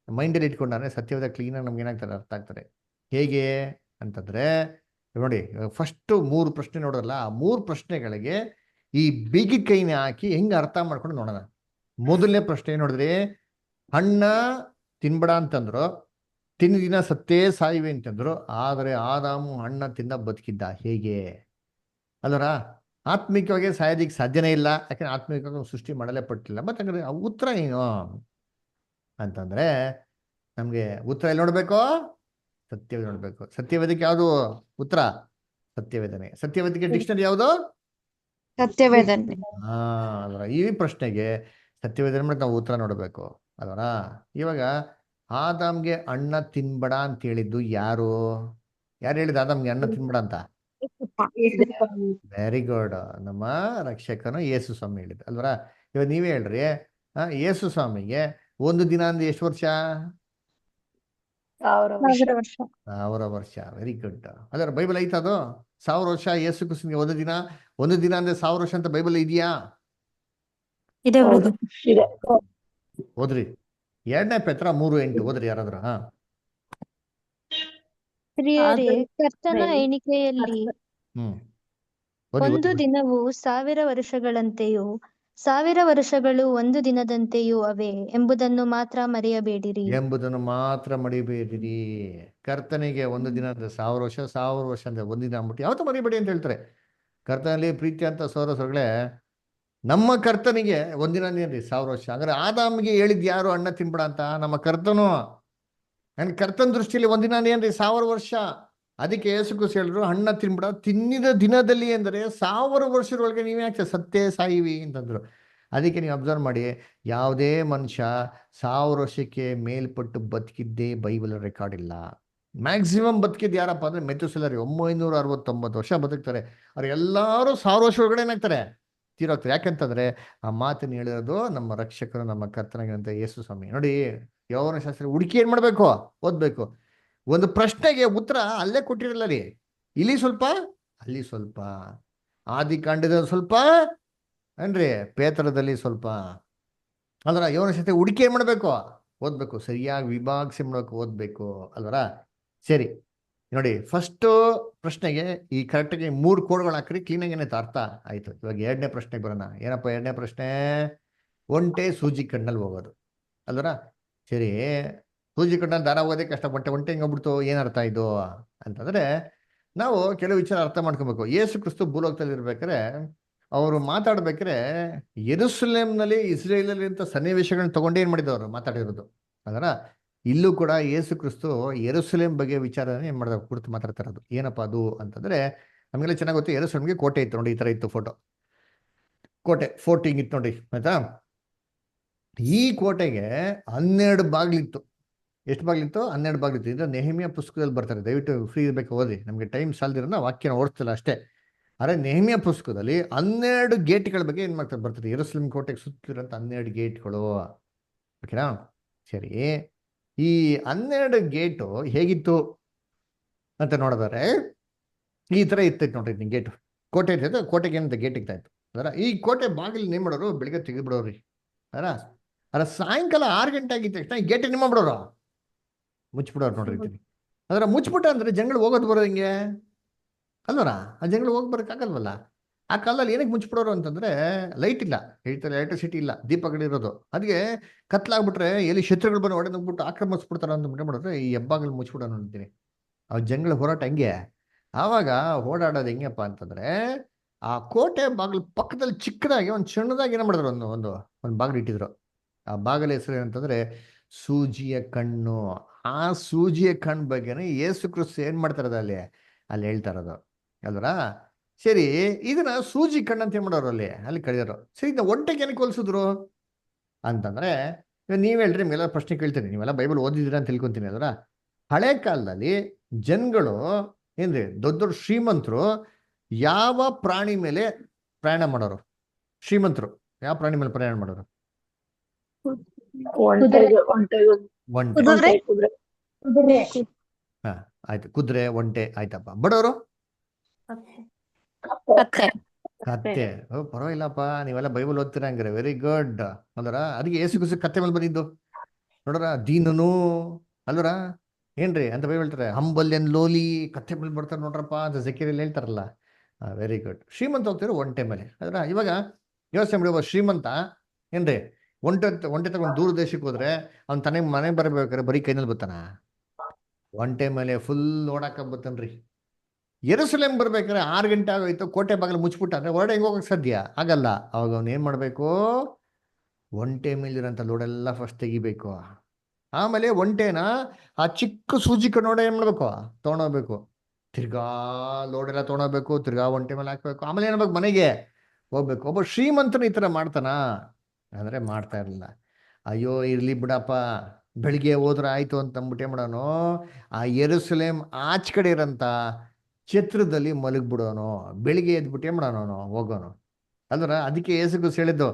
[SPEAKER 1] ಮೈಂಡಲ್ಲಿ ಇಟ್ಕೊಂಡ್ರೆ ಸತ್ಯವೇದ ಕ್ಲೀನಾಗಿ ನಮ್ಗೆ ಏನಾಗ್ತಾರೆ? ಅರ್ಥ ಆಗ್ತಾರೆ. ಹೇಗೆ ಅಂತಂದ್ರೆ ನೋಡಿ, ಫಸ್ಟ್ 3 ಪ್ರಶ್ನೆ ನೋಡೋಲ್ಲ, ಆ 3 ಪ್ರಶ್ನೆಗಳಿಗೆ ಈ ಬಿಗಿದ ಕೈನ ಹಾಕಿ ಹೆಂಗೆ ಅರ್ಥ ಮಾಡ್ಕೊಂಡು ನೋಡೋಣ. ಮೊದಲನೇ ಪ್ರಶ್ನೆ ನೋಡಿದ್ರಿ, ಹಣ್ಣ ತಿನ್ಬೇಡ ಅಂತಂದ್ರು, ತಿನ್ನ ದಿನ ಸತ್ತೇ ಸಾಯಿವೆ ಅಂತಂದ್ರು. ಆದರೆ ಆದಾಮು ಹಣ್ಣ ತಿಂದ ಬದುಕಿದ್ದ. ಹೇಗೆ ಅಲ್ಲರ? ಆತ್ಮಿಕವಾಗಿ ಸಾಯೋದಿಕ್ಕೆ ಸಾಧ್ಯನೇ ಇಲ್ಲ, ಯಾಕಂದ್ರೆ ಆತ್ಮಿಕವಾಗಿ ಸೃಷ್ಟಿ ಮಾಡಲೇ ಪಟ್ಟಿಲ್ಲ. ಮತ್ತೆ ಹಂಗಾದ್ರೆ ಉತ್ತರ ಏನು ಅಂತಂದ್ರೆ, ನಮ್ಗೆ ಉತ್ತರ ಎಲ್ಲಿ ನೋಡ್ಬೇಕು? ಸತ್ಯವೇದ ನೋಡ್ಬೇಕು. ಸತ್ಯವೇದಕ್ಕೆ ಯಾವುದು ಉತ್ತರ? ಸತ್ಯವೇದನೆ. ಸತ್ಯವೇದಕ್ಕೆ ಡಿಕ್ಷನರಿ ಯಾವುದು?
[SPEAKER 2] ಸತ್ಯವೇದನೆ.
[SPEAKER 1] ಹಾ ಅಲ್ವರ. ಈ ಪ್ರಶ್ನೆಗೆ ಸತ್ಯವೇದನೆ ಮೇಲೆ ನಾವು ಉತ್ತರ ನೋಡಬೇಕು ಅಲ್ವರ. ಇವಾಗ ಆದಾಮ್ಗೆ ಹಣ್ಣ ತಿನ್ಬೇಡ ಅಂತ ಹೇಳಿದ್ದು ಯಾರು? ಯಾರು ಹೇಳಿದ ಆದಾಮ್ಗೆ ಹಣ್ಣ ತಿನ್ಬೇಡ ಅಂತ? Very good. ನಮ್ಮ ರಕ್ಷಕನು ಯೇಸು ಸ್ವಾಮಿ ಹೇಳಿದ ಅಲ್ವರ. ಇವಾಗ ನೀವೇ ಹೇಳ್ರಿ, ಯೇಸು ಸ್ವಾಮಿಗೆ ಒಂದು ದಿನ ಅಂದ್ರೆ ಎಷ್ಟು ವರ್ಷ?
[SPEAKER 2] 1000 ವರ್ಷ.
[SPEAKER 1] 1000 ವರ್ಷ. Very good. ಅದರ ಬೈಬಲ್ ಐತ ಅದು 1000 ವರ್ಷ ಯೇಸು ಕ್ರಿಸ್ತನಿಗೆ ಒಂದು ದಿನ ಅಂದ್ರೆ 1000 ವರ್ಷ ಅಂತ ಬೈಬಲ್ ಇದೆಯಾ?
[SPEAKER 2] ಇದೆ
[SPEAKER 4] ಹೌದು, ಇದೆ.
[SPEAKER 1] ಓದ್ರಿ 2 ಪೇತ್ರ 3:8 ಓದ್ರಿ ಯಾರಾದ್ರೂ.
[SPEAKER 6] ಪ್ರಿಯರೇ,
[SPEAKER 4] ಆದರೆ
[SPEAKER 6] ಕರ್ತನ ಎಣಿಕೆಯಲ್ಲಿ
[SPEAKER 1] ಹ್ಮ್ ಓದಿ
[SPEAKER 6] ಒಂದು
[SPEAKER 1] ಓದಿ.
[SPEAKER 6] ದಿನವು 1000 ವರ್ಷಗಳಂತೆಯೂ 1000 ವರ್ಷಗಳು ಒಂದು ದಿನದಂತೆಯೂ ಅವೆ ಎಂಬುದನ್ನು ಮಾತ್ರ ಮರೆಯಬೇಡಿರಿ.
[SPEAKER 1] ಎಂಬುದನ್ನು ಮಾತ್ರ ಮಡಿಬೇಡಿರಿ. ಕರ್ತನಿಗೆ ಒಂದು ದಿನ ಅಂದ್ರೆ 1000 ವರ್ಷ, 1000 ವರ್ಷ ಅಂದ್ರೆ ಒಂದಿನ ಅಂದ್ಬಿಟ್ಟು ಯಾವತ್ತೂ ಮರಿಬೇಡಿ ಅಂತ ಹೇಳ್ತಾರೆ. ಕರ್ತನಲ್ಲಿ ಪ್ರೀತಿ ಅಂತ ಸೋರಸೊಳಗಡೆ ನಮ್ಮ ಕರ್ತನಿಗೆ ಒಂದಿನ ಏನ್ರಿ 1000 ವರ್ಷ. ಹಾಗಾದ್ರೆ ಆದಾಮ್ಗೆ ಹೇಳಿದ್ ಯಾರು ಹಣ್ಣ ತಿನ್ಬೇಡ ಅಂತ? ನಮ್ಮ ಕರ್ತನು. ನನ್ನ ಕರ್ತನ ದೃಷ್ಟಿಯಲ್ಲಿ ಒಂದಿನ ಏನ್ರಿ 1000 ವರ್ಷ. ಅದಕ್ಕೆ ಯೇಸು ಕ್ರಿಸ್ತ ಹೇಳಿದ್ರು ಹಣ್ಣ ತಿನ್ಬೇಡ, ತಿನ್ನಿದ ದಿನದಲ್ಲಿ ಅಂದರೆ 1000 ವರ್ಷದೊಳಗೆ ನೀವೇ ಯಾಕೆ ಸತ್ತೇ ಸಾಯಿವಿ ಅಂತಂದ್ರು. ಅದಕ್ಕೆ ನೀವು ಅಬ್ಸರ್ವ್ ಮಾಡಿ, ಯಾವುದೇ ಮನುಷ್ಯ 1000 ವರ್ಷಕ್ಕೆ ಮೇಲ್ಪಟ್ಟು ಬದುಕಿದ್ದೇ ಬೈಬಲ್ ರೆಕಾರ್ಡ್ ಇಲ್ಲ. ಮ್ಯಾಕ್ಸಿಮಮ್ ಬದುಕಿದ್ದು ಯಾರಪ್ಪ ಅಂದ್ರೆ ಮೆಥುಸೆಲಹ್ 969 ವರ್ಷ ಬದುಕ್ತಾರೆ. ಅವ್ರು ಎಲ್ಲರೂ 1000 ವರ್ಷ ಒಳಗಡೆ ಏನಾಗ್ತಾರೆ? ತೀರೋಗ್ತಾರೆ. ಯಾಕಂತಂದ್ರೆ ಆ ಮಾತನ್ನು ಹೇಳಿರೋದು ನಮ್ಮ ರಕ್ಷಕರು, ನಮ್ಮ ಕರ್ತನಾಗಿರಂತ ಯೇಸು ಸ್ವಾಮಿ. ನೋಡಿ, ಯೌವನ ಶಾಸ್ತ್ರ ಹುಡುಕಿ ಏನ್ ಮಾಡ್ಬೇಕು? ಓದ್ಬೇಕು. ಒಂದು ಪ್ರಶ್ನೆಗೆ ಉತ್ತರ ಅಲ್ಲೇ ಕೊಟ್ಟಿರಲ್ಲ ರೀ. ಇಲ್ಲಿ ಸ್ವಲ್ಪ, ಅಲ್ಲಿ ಸ್ವಲ್ಪ, ಆದಿಕಾಂಡದಲ್ಲಿ ಸ್ವಲ್ಪ ಏನ್ರಿ, ಪೇತ್ರದಲ್ಲಿ ಸ್ವಲ್ಪ. ಅಲ್ವರ ಯೌವನ ಶಾಸ್ತ್ರ ಹುಡುಕಿ ಏನ್ ಮಾಡ್ಬೇಕು? ಓದ್ಬೇಕು. ಸರಿಯಾಗಿ ವಿಭಾಗಿಸಿ ಮಾಡ್ಬೇಕು, ಓದ್ಬೇಕು ಅಲ್ವರ. ಸರಿ ನೋಡಿ, ಫಸ್ಟ್ ಪ್ರಶ್ನೆಗೆ ಈ ಕರೆಕ್ಟಾಗಿ 3 ಕೋಡ್ಗಳು ಹಾಕ್ರಿ, ಕ್ಲೀನಾಗಿ ಏನೈತೆ ಅರ್ಥ ಆಯ್ತು. ಇವಾಗ 2ನೇ ಪ್ರಶ್ನೆಗೆ ಬರೋಣ. ಏನಪ್ಪ 2ನೇ ಪ್ರಶ್ನೆ? ಒಂಟೆ ಸೂಜಿ ಕಣ್ಣಲ್ಲಿ ಹೋಗೋದು ಅಲ್ವರ. ಸರಿ, ಸೂಜಿ ಕಣ್ಣಲ್ಲಿ ದಾರ ಹೋಗೋದೇ ಕಷ್ಟ, ಒಂಟೆ ಹಿಂಗೆ ಹೋಗ್ಬಿಡ್ತು, ಏನರ್ಥ ಇದು ಅಂತಂದ್ರೆ ನಾವು ಕೆಲವು ವಿಚಾರ ಅರ್ಥ ಮಾಡ್ಕೊಬೇಕು. ಯೇಸು ಕ್ರಿಸ್ತು ಭೂಲೋಕದಲ್ಲಿ ಇರ್ಬೇಕಾದ್ರೆ ಅವರು ಮಾತಾಡ್ಬೇಕಾದ್ರೆ ಯೆರೂಸಲೇಮ್ನಲ್ಲಿ ಇಸ್ರೇಲಲ್ಲಿ ಅಂತ ಸನ್ನಿವೇಶಗಳನ್ನ ತಗೊಂಡೇ ಏನ್ ಮಾಡಿದವರು ಮಾತಾಡಿರೋದು ಅದರ. ಇಲ್ಲೂ ಕೂಡ ಯೇಸು ಕ್ರಿಸ್ತು ಯೆರೂಸಲೇಮ್ ಬಗ್ಗೆ ವಿಚಾರನ ಏನ್ ಮಾಡಿದ ಕುರಿತು ಮಾತಾಡ್ತಾ ಇರೋದು. ಏನಪ್ಪ ಅದು ಅಂತಂದ್ರೆ ನಮಗೆಲ್ಲ ಚೆನ್ನಾಗಿ ಗೊತ್ತು. ಯೆರೂಸಲೇಮ್ಗೆ ಕೋಟೆ ಇತ್ತು ನೋಡಿ, ಈ ತರ ಇತ್ತು ಫೋಟೋ. ಕೋಟೆ ಫೋರ್ಟ್ ಹಿಂಗಿತ್ತು ನೋಡಿ, ಆಯ್ತಾ. ಈ ಕೋಟೆಗೆ 12 ಬಾಗಿಲಿತ್ತು. ಎಷ್ಟು ಬಾಗಿಲಿತ್ತು? 12 ಬಾಗಿಲಿತ್ತು. ಇದು ನೆಹೆಮಿಯ ಪುಸ್ತಕದಲ್ಲಿ ಬರ್ತಾರೆ. ದಯವಿಟ್ಟು ಫ್ರೀ ಇರ್ಬೇಕು ಓದಿ, ನಮಗೆ ಟೈಮ್ ಸಾಲದಿರೋಣ ವಾಕ್ಯನ ಓಡಿಸ್ತಿಲ್ಲ ಅಷ್ಟೇ. ಆದರೆ ನೆಹೆಮಿಯ ಪುಸ್ತಕದಲ್ಲಿ 12 ಗೇಟ್ಗಳ ಬಗ್ಗೆ ಏನ್ ಮಾಡ್ತಾರೆ ಬರ್ತಾರೆ. ಯೆರೂಸಲೇಮ್ ಕೋಟೆಗೆ ಸುತ್ತಿರೋಂಥ 12 ಗೇಟ್ಗಳು. ಓಕೆನಾ? ಸರಿ, ಈ 12 ಗೇಟು ಹೇಗಿತ್ತು ಅಂತ ನೋಡಿದ್ರೆ ಈ ತರ ಇರ್ತೈತೆ ನೋಡ್ರಿ. ಗೇಟು ಕೋಟೆ ಇರ್ತೈತೆ, ಕೋಟೆಗೆ ಏನಂತ ಗೇಟ್ ಇಗ್ತಾ ಇತ್ತು ಅದರ. ಈ ಕೋಟೆ ಬಾಗಿಲು ನೇಮ್ ಮಾಡೋರು ಬೆಳಿಗ್ಗೆ ತೆಗೆದ್ಬಿಡೋರಿ ಅದರ. ಅದ್ರ ಸಾಯಂಕಾಲ 6 ಗಂಟೆ ಆಗಿದ್ದ ತಕ್ಷಣ ಈ ಗೇಟ್ ನಿಮ್ಮ ಬಿಡೋರು ಮುಚ್ಚಿಬಿಡೋರು ನೋಡ್ರಿ. ಅದರ ಮುಚ್ಚಿಬಿಟ್ಟ ಅಂದ್ರೆ ಜನಗಳು ಹೋಗೋದು ಬರೋದು ಹಿಂಗೆ ಅಲ್ವರ. ಆ ಜನಗಳು ಹೋಗಿ ಬರೋಕ್ಕಾಗಲ್ವಲ್ಲ. ಆ ಕಾಲದಲ್ಲಿ ಏನಕ್ಕೆ ಮುಚ್ಚಿಬಿಡೋರು ಅಂತಂದ್ರೆ ಲೈಟ್ ಇಲ್ಲ, ಹೇಳ್ತಾರೆ ಎಲೆಕ್ಟ್ರಿಸಿಟಿ ಇಲ್ಲ, ದೀಪಗಳಿರೋದು. ಅದಕ್ಕೆ ಕತ್ಲಾಗ್ಬಿಟ್ರೆ ಎಲ್ಲಿ ಶತ್ರುಗಳು ಬಂದು ಹೊಡೆ ನುಗ್ಬಿಟ್ಟು ಆಕ್ರಮಿಸ್ಬಿಡ್ತಾರ ಅಂತ ಮಾಡಿದ್ರೆ ಈ ಹೆಬ್ಬಾಗಿಲು ಮುಚ್ಚಿಬಿಡೋಣ ಅಂತೀನಿ. ಆ ಜನಗಳ ಹೋರಾಟ ಹೆಂಗೆ ಆವಾಗ ಓಡಾಡೋದು ಹೆಂಗಪ್ಪ ಅಂತಂದ್ರೆ ಆ ಕೋಟೆ ಬಾಗಿಲು ಪಕ್ಕದಲ್ಲಿ ಚಿಕ್ಕದಾಗಿ ಒಂದು ಸಣ್ಣದಾಗಿ ಏನ ಮಾಡಿದ್ರು, ಒಂದು ಬಾಗಿಲು ಇಟ್ಟಿದ್ರು. ಆ ಬಾಗಿಲ ಹೆಸರು ಏನಂತಂದ್ರೆ ಸೂಜಿಯ ಕಣ್ಣು. ಆ ಸೂಜಿಯ ಕಣ್ಣು ಬಗ್ಗೆನೇ ಯೇಸು ಕ್ರಿಸ್ತು ಏನ್ ಮಾಡ್ತಾ ಇರೋದು ಅಲ್ಲಿ ಹೇಳ್ತಾ ಇರೋದು ಅಲ್ವರ. ಸರಿ, ಇದನ್ನ ಸೂಜಿ ಕಣ್ಣು ಅಂತ ಏನ್ ಮಾಡೋರು ಅಲ್ಲಿ ಕಳೆಯೋರು. ಸರಿ, ಇದನ್ನ ಒಂಟೆಗೆ ಏನಕ್ಕೆ ಹೋಲಿಸಿದ್ರು ಅಂತಂದ್ರೆ ನೀವ್ ಹೇಳ್ರಿ, ನಿಮ್ಗೆಲ್ಲ ಪ್ರಶ್ನೆ ಕೇಳ್ತೀನಿ, ನೀವೆಲ್ಲ ಬೈಬಲ್ ಓದಿದ್ದೀರಾ ಅಂತ ತಿಳ್ಕೊಂತೀನಿ ಅದರ. ಹಳೆ ಕಾಲದಲ್ಲಿ ಜನಗಳು ಏನ್ರಿ ದೊಡ್ಡ ದೊಡ್ಡ ಶ್ರೀಮಂತರು ಯಾವ ಪ್ರಾಣಿ ಮೇಲೆ ಪ್ರಯಾಣ ಮಾಡೋರು? ಶ್ರೀಮಂತರು ಯಾವ ಪ್ರಾಣಿ ಮೇಲೆ ಪ್ರಯಾಣ ಮಾಡೋರು? ಒಂಟೆ.
[SPEAKER 2] ಕುದುರೆ.
[SPEAKER 1] ಹಾ ಆಯ್ತು, ಕುದುರೆ, ಒಂಟೆ ಆಯ್ತಪ್ಪ. ಬಡವರು
[SPEAKER 2] ಕತ್ತೆ.
[SPEAKER 1] ಕತ್ತೆ. ಪರವಾಗಿಲ್ಲಪ್ಪ, ನೀವೆಲ್ಲ ಬೈಬಲ್ ಓದ್ತೀರಾ ಹಂಗಾರೆ, ವೆರಿ ಗುಡ್ ಅಲ್ವರ. ಅದಕ್ಕೆ ಯೇಸು ಕ್ರಿಸ್ತು ಕತ್ತೆ ಮೇಲೆ ಬಂದಿದ್ದು ನೋಡ್ರ. ದೀನನು ಅಲ್ವರ ಏನ್ರಿ ಅಂತ ಬೈಬಲ್ ಹೇಳ್ತಾರೆ. ಹಂಬಲ್ ಅಂಡ್ ಲೋಲಿ ಕತ್ತೆ ಮೇಲೆ ಬರ್ತಾರೆ ನೋಡ್ರಪ್ಪ ಅಂತ ಜಕೀರಲ್ಲಿ ಹೇಳ್ತಾರಲ್ಲ. Very good. ಶ್ರೀಮಂತ ಹೋಗ್ತಿರೋ ಒಂಟೆ ಮೇಲೆ ಅದ್ರ. ಇವಾಗ ಯೋಚನೆ ಮಾಡಿ, ಒಬ್ಬ ಶ್ರೀಮಂತ ಏನ್ರಿ ಒಂಟೆ ತಗೊಂಡು ದೂರ ದೇಶಕ್ಕೆ ಹೋದ್ರೆ ಅವ್ನ ತನಗೆ ಮನೆ ಬರಬೇಕಾದ್ರೆ ಬರೀ ಕೈನಲ್ಲಿ ಬರ್ತಾನ? ಒಂಟೆ ಮೇಲೆ ಫುಲ್ ನೋಡಾಕ ಬತ್ತನ್ರಿ. ಯೆರೂಸಲೇಮ್ ಬರ್ಬೇಕಾದ್ರೆ 6 ಗಂಟೆ ಆಗೋಯ್ತು, ಕೋಟೆ ಬಾಗಿಲು ಮುಚ್ಚಿಬಿಟ್ಟ ಅಂದ್ರೆ ಹೊರಡೆ ಹೆಂಗ್ ಹೋಗಕ್ ಸಾಧ್ಯ ಆಗಲ್ಲ. ಅವಾಗ ಅವ್ನು ಏನ್ ಮಾಡ್ಬೇಕು? ಒಂಟೆ ಮೇಲಿರೋಂಥ ಲೋಡೆಲ್ಲ ಫಸ್ಟ್ ತೆಗಿಬೇಕು. ಆಮೇಲೆ ಒಂಟೆನ ಆ ಚಿಕ್ಕ ಸೂಜಿ ಕನ್ನೋಡ ಏನ್ ಮಾಡ್ಬೇಕು ತೊಗೊಂಡೋಗ್ಬೇಕು, ತಿರ್ಗಾ ಲೋಡ್ ಎಲ್ಲ ತೊಗೊಂಡೋಗ್ಬೇಕು, ತಿರ್ಗಾ ಒಂಟೆ ಮೇಲೆ ಹಾಕ್ಬೇಕು, ಆಮೇಲೆ ಏನ್ಬೇಕು ಮನೆಗೆ ಹೋಗ್ಬೇಕು. ಒಬ್ಬ ಶ್ರೀಮಂತನು ಈ ತರ ಮಾಡ್ತಾನ ಅಂದ್ರೆ ಮಾಡ್ತಾ ಇರಲಿಲ್ಲ. ಅಯ್ಯೋ ಇರ್ಲಿ ಬಿಡಪ್ಪ, ಬೆಳಿಗ್ಗೆ ಹೋದ್ರೆ ಆಯ್ತು ಅಂತ ಅಂದ್ಬಿಟ್ಟು ಏನ್ ಮಾಡೋನು, ಆ ಯೆರೂಸಲೇಮ್ ಆಚ ಕಡೆ ಇರೋಂಥ ಛತ್ರದಲ್ಲಿ ಮಲಗ್ಬಿಡೋನು, ಬೆಳಿಗ್ಗೆ ಎದ್ಬಿಟ್ಟು ಏನ್ ಮಾಡೋನು ಹೋಗೋನು. ಅಲ್ವರ ಅದಕ್ಕೆ ಯೇಸು ಕ್ರಿಸ್ತ ಹೇಳಿದ್ದು,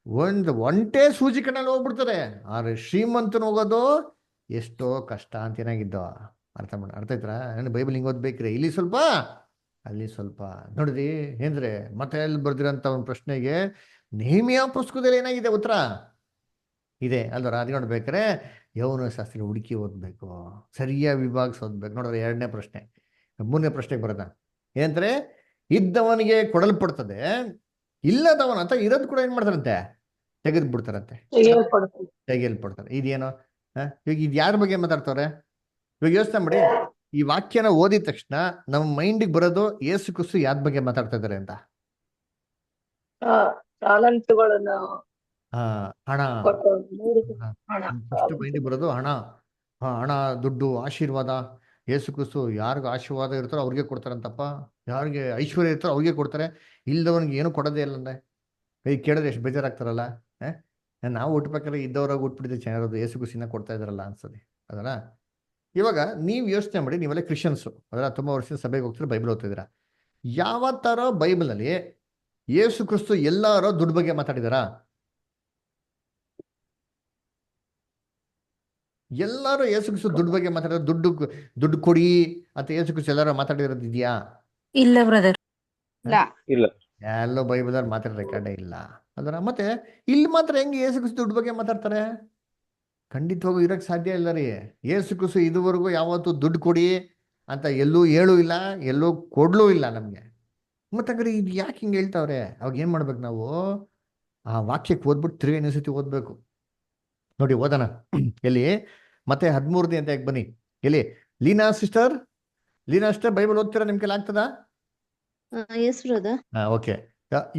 [SPEAKER 1] ಒಂದು ಒಂಟೆ ಸೂಜಿ ಕಣ್ಣಲ್ಲಿ ಹೋಗ್ಬಿಡ್ತಾರೆ, ಆದ್ರೆ ಶ್ರೀಮಂತನ ಹೋಗೋದು ಎಷ್ಟೋ ಕಷ್ಟ ಅಂತ ಏನಾಗಿದ್ದೋ. ಅರ್ಥ ಆಯ್ತಾ? ನಾನು ಬೈಬಲ್ ಹಿಂಗೆ ಓದ್ಬೇಕ್ರಿ, ಇಲ್ಲಿ ಸ್ವಲ್ಪ ಅಲ್ಲಿ ಸ್ವಲ್ಪ ನೋಡಿದ್ರಿ ಏನ್ರೆ ಮತ್ತೆ ಎಲ್ಲಿ ಬರ್ದಿರೋಂಥ ಒಂದು ಪ್ರಶ್ನೆಗೆ ನೇಮಿಯಾ ಪುಸ್ತಕದಲ್ಲಿ ಏನಾಗಿದೆ ಉತ್ತರ ಇದೆ ಅಲ್ವರ. ಅದು ನೋಡ್ಬೇಕಾರೆ ಯೌವನ ಶಾಸ್ತ್ರ ಹುಡುಕಿ ಓದ್ಬೇಕು, ಸರಿಯಾಗಿ ವಿಭಾಗಿಸಿ ಓದ್ಬೇಕು. ನೋಡ್ರಿ ಎರಡನೇ ಪ್ರಶ್ನೆ, ಮೂರನೇ ಪ್ರಶ್ನೆಗೆ ಬರೋದ ಏನಂದ್ರೆ, ಇದ್ದವನಿಗೆ ಕೊಡಲ್ಪಡ್ತದೆ, ಇಲ್ಲದವನ ಅಂತ ಇರೋದು ಕೂಡ ಏನ್ ಮಾಡ್ತಾರಂತೆ ತೆಗೆದು ಬಿಡ್ತಾರಂತೆ, ತೆಗೆಯಲ್ಪಡ್ತಾರೆ. ಇದೇನೋ ಇವಾಗ ಇದು ಯಾರ ಬಗ್ಗೆ ಮಾತಾಡ್ತವ್ರೆ? ಇವಾಗ ಯೋಚನೆ ಮಾಡಿ, ಈ ವಾಕ್ಯನ ಓದಿದ ತಕ್ಷಣ ನಮ್ಮ ಮೈಂಡಿಗೆ ಬರೋದು ಯೇಸು ಕ್ರಿಸ್ತು ಯಾರ ಬಗ್ಗೆ ಮಾತಾಡ್ತಾ ಇದಾರೆ ಅಂತ.
[SPEAKER 4] ತಾಲಂಟುಗಳನ್ನು
[SPEAKER 1] ಹಣ,
[SPEAKER 4] ಕೊಟ್ಟು ಹಣ.
[SPEAKER 1] ಫಸ್ಟ್ ಮೈಂಡಿಗೆ ಬರೋದು ಹಣ. ಹಣ, ದುಡ್ಡು, ಆಶೀರ್ವಾದ. ಯೇಸು ಕ್ರಿಸ್ತು ಯಾರಿಗೂ ಆಶೀರ್ವಾದ ಇರ್ತಾರೋ ಅವ್ರಿಗೆ ಕೊಡ್ತಾರಂತಪ್ಪ, ಯಾರಿಗೆ ಐಶ್ವರ್ಯ ಇರ್ತಾರೋ ಅವ್ರಿಗೆ ಕೊಡ್ತಾರೆ, ಇಲ್ದವನಿಗೆ ಏನು ಕೊಡೋದೇ ಇಲ್ಲ ಅಂದ್ರೆ ಕೈ ಕೇಳಿದ್ರೆ ಎಷ್ಟು ಬೇಜಾರಾಗ್ತಾರಲ್ಲ. ನಾವು ಹುಟ್ಬೇಕಾದ್ರೆ ಇದ್ದವ್ರಾಗ ಹುಟ್ಬಿಟ್ಟಿದ್ದೆ ಚೆನ್ನಾಗಿರೋದು, ಯೇಸು ಕ್ರಿಸ್ತಿನ ಕೊಡ್ತಾ ಇದಾರಲ್ಲ ಅನ್ಸದೆ ಅದಲ್ಲ. ಇವಾಗ ನೀವು ಯೋಚನೆ ಮಾಡಿ, ನೀವೆಲ್ಲ ಕ್ರಿಶ್ಚಿಯನ್ಸು ಅದರ ತುಂಬ ವರ್ಷದ ಸಭೆಗೆ ಹೋಗ್ತೀರಾ, ಬೈಬಲ್ ಓದ್ತಿದ್ದೀರಾ. ಯಾವ ಥರ ಬೈಬಲಲ್ಲಿ ಯೇಸು ಕ್ರಿಸ್ತು ಎಲ್ಲಾರೋ ದುಡ್ಡು ಬಗ್ಗೆ ಮಾತಾಡಿದಾರಾ? ಎಲ್ಲಾರು ಯೇಸು ಕ್ರಿಸ್ತು ದುಡ್ಡು ಬಗ್ಗೆ ಮಾತಾಡಿದ್ರೆ, ದುಡ್ಡು ಕೊಡಿ ಅಂತ ಯೇಸು ಕ್ರಿಸ್ತು ಎಲ್ಲಾರು ಮಾತಾಡಿರೋದು ಇದೆಯಾ?
[SPEAKER 2] ಇಲ್ಲ ಬ್ರದರ್.
[SPEAKER 1] ಎಲ್ಲೋ ಬೈಬಲಲ್ಲಿ ಮಾತಾಡೋ ರೆಕಾರ್ಡೇ ಇಲ್ಲ ಅದರ. ಮತ್ತೆ ಇಲ್ಲಿ ಮಾತ್ರ ಹೆಂಗೆ ಯೇಸು ಕ್ರಿಸ್ತು ದುಡ್ಡು ಬಗ್ಗೆ ಮಾತಾಡ್ತಾರೆ? ಖಂಡಿತವಾಗೂ ಇರಕ್ಕೆ ಸಾಧ್ಯ ಇಲ್ಲ ರೀ. ಯೇಸು ಕ್ರಿಸ್ತು ಇದುವರೆಗೂ ಯಾವತ್ತೂ ದುಡ್ಡು ಕೊಡಿ ಅಂತ ಎಲ್ಲೂ ಹೇಳೂ ಇಲ್ಲ, ಎಲ್ಲೂ ಕೊಡ್ಲೂ ಇಲ್ಲ ನಮಗೆ. ಮತ್ತೆ ಹಂಗಾರೆ ಇದು ಯಾಕೆ ಹಿಂಗೆ ಹೇಳ್ತಾವ್ರೆ? ಅವಾಗ ಏನು ಮಾಡ್ಬೇಕು ನಾವು? ಆ ವಾಕ್ಯಕ್ಕೆ ಓದ್ಬಿಟ್ಟು ತಿರುಗಿ ಇನ್ನೊಂದ್ಸತಿ ಓದ್ಬೇಕು. ನೋಡಿ ಓದೋಣ. ಎಲ್ಲಿ? ಮತ್ತೆ 13ನೇ ಅಧ್ಯಾಯಕ್ಕೆ ಬನ್ನಿ. ಎಲ್ಲಿ? ಲೀನಾ ಸಿಸ್ಟರ್ ಬೈಬಲ್ ಓದ್ತೀರಾ? ನಿಮ್ ಕೈಲಿ ಆಗ್ತದಾ?
[SPEAKER 6] Yes brother.
[SPEAKER 1] Okay.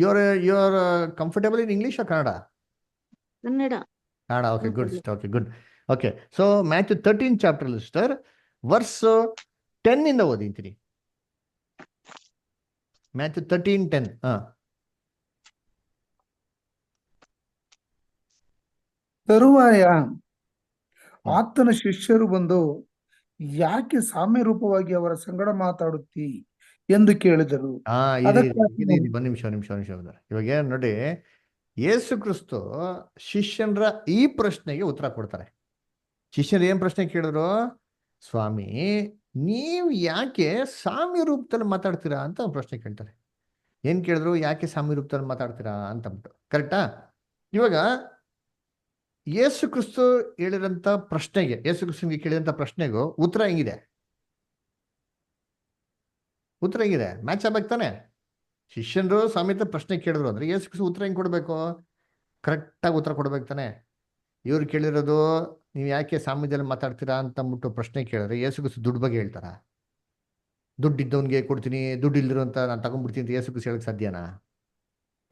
[SPEAKER 1] You are comfortable in English or Kannada?
[SPEAKER 6] Kannada.
[SPEAKER 1] Okay, good sister. Okay, good. Okay, so Matthew 13 chapter sister, verse 10 ಇಂದ ಓದಿಂತೀನಿ. ಮ್ಯಾಥ್ಯೂ 13:10.
[SPEAKER 5] ತರುವಾಯ ಆತನ ಶಿಷ್ಯರು ಬಂದು, ಯಾಕೆ ಸಾಮ್ಯ ರೂಪವಾಗಿ ಅವರ ಸಂಗಡ ಮಾತಾಡುತ್ತಿ ಎಂದು ಕೇಳಿದರು.
[SPEAKER 1] ಒಂದ್ ನಿಮಿಷ. ಇವಾಗ ನೋಡಿ, ಯೇಸು ಕ್ರಿಸ್ತು ಶಿಷ್ಯನ್ರ ಈ ಪ್ರಶ್ನೆಗೆ ಉತ್ತರ ಕೊಡ್ತಾರೆ. ಶಿಷ್ಯರು ಏನ್ ಪ್ರಶ್ನೆ ಕೇಳಿದ್ರು? ಸ್ವಾಮಿ, ನೀವು ಯಾಕೆ ಸಾಮ್ಯ ರೂಪದಲ್ಲಿ ಮಾತಾಡ್ತೀರಾ ಅಂತ ಪ್ರಶ್ನೆ ಕೇಳ್ತಾರೆ. ಏನ್ ಕೇಳಿದ್ರು? ಯಾಕೆ ಸಾಮ್ಯ ರೂಪದಲ್ಲಿ ಮಾತಾಡ್ತೀರಾ ಅಂತಂದ್ಬಿಟ್ಟು. ಕರೆಕ್ಟಾ? ಇವಾಗ ಯೇಸು ಕ್ರಿಸ್ತು ಹೇಳಿದಂತ ಪ್ರಶ್ನೆಗೆ, ಯೇಸು ಕ್ರಿಸ್ತನಿಗೆ ಕೇಳಿದಂತ ಪ್ರಶ್ನೆಗೂ ಉತ್ತರ ಹೆಂಗಿದೆ? ಮ್ಯಾಚ್ ಆಗ್ಬೇಕು ತಾನೆ? ಶಿಷ್ಯನರು ಸಮೇತ ಪ್ರಶ್ನೆ ಕೇಳಿದ್ರು ಅಂದ್ರೆ ಯೇಸು ಕ್ರಿಸ್ತು ಉತ್ತರ ಹೆಂಗ್ ಕೊಡ್ಬೇಕು? ಕರೆಕ್ಟಾಗಿ ಉತ್ತರ ಕೊಡ್ಬೇಕು ತಾನೆ? ಇವ್ರು ಕೇಳಿರೋದು ನೀವು ಯಾಕೆ ಸಾಮ್ಯದಲ್ಲಿ ಮಾತಾಡ್ತೀರಾ ಅಂತ ಅಂದ್ಬಿಟ್ಟು ಪ್ರಶ್ನೆ ಕೇಳಿದ್ರೆ ಯೇಸು ಕ್ರಿಸ್ತು ದುಡ್ಡು ಬಗ್ಗೆ ಹೇಳ್ತಾರ? ದುಡ್ಡು ಇದ್ದವನಿಗೆ ಕೊಡ್ತೀನಿ, ದುಡ್ಡು ಇಲ್ದಿರೋ ಅಂತ ನಾನು ತಗೊಂಡ್ಬಿಡ್ತೀನಿ ಅಂತ ಯೇಸು ಕ್ರಿಸ್ತು ಹೇಳಕ್ ಸಾಧ್ಯನಾ?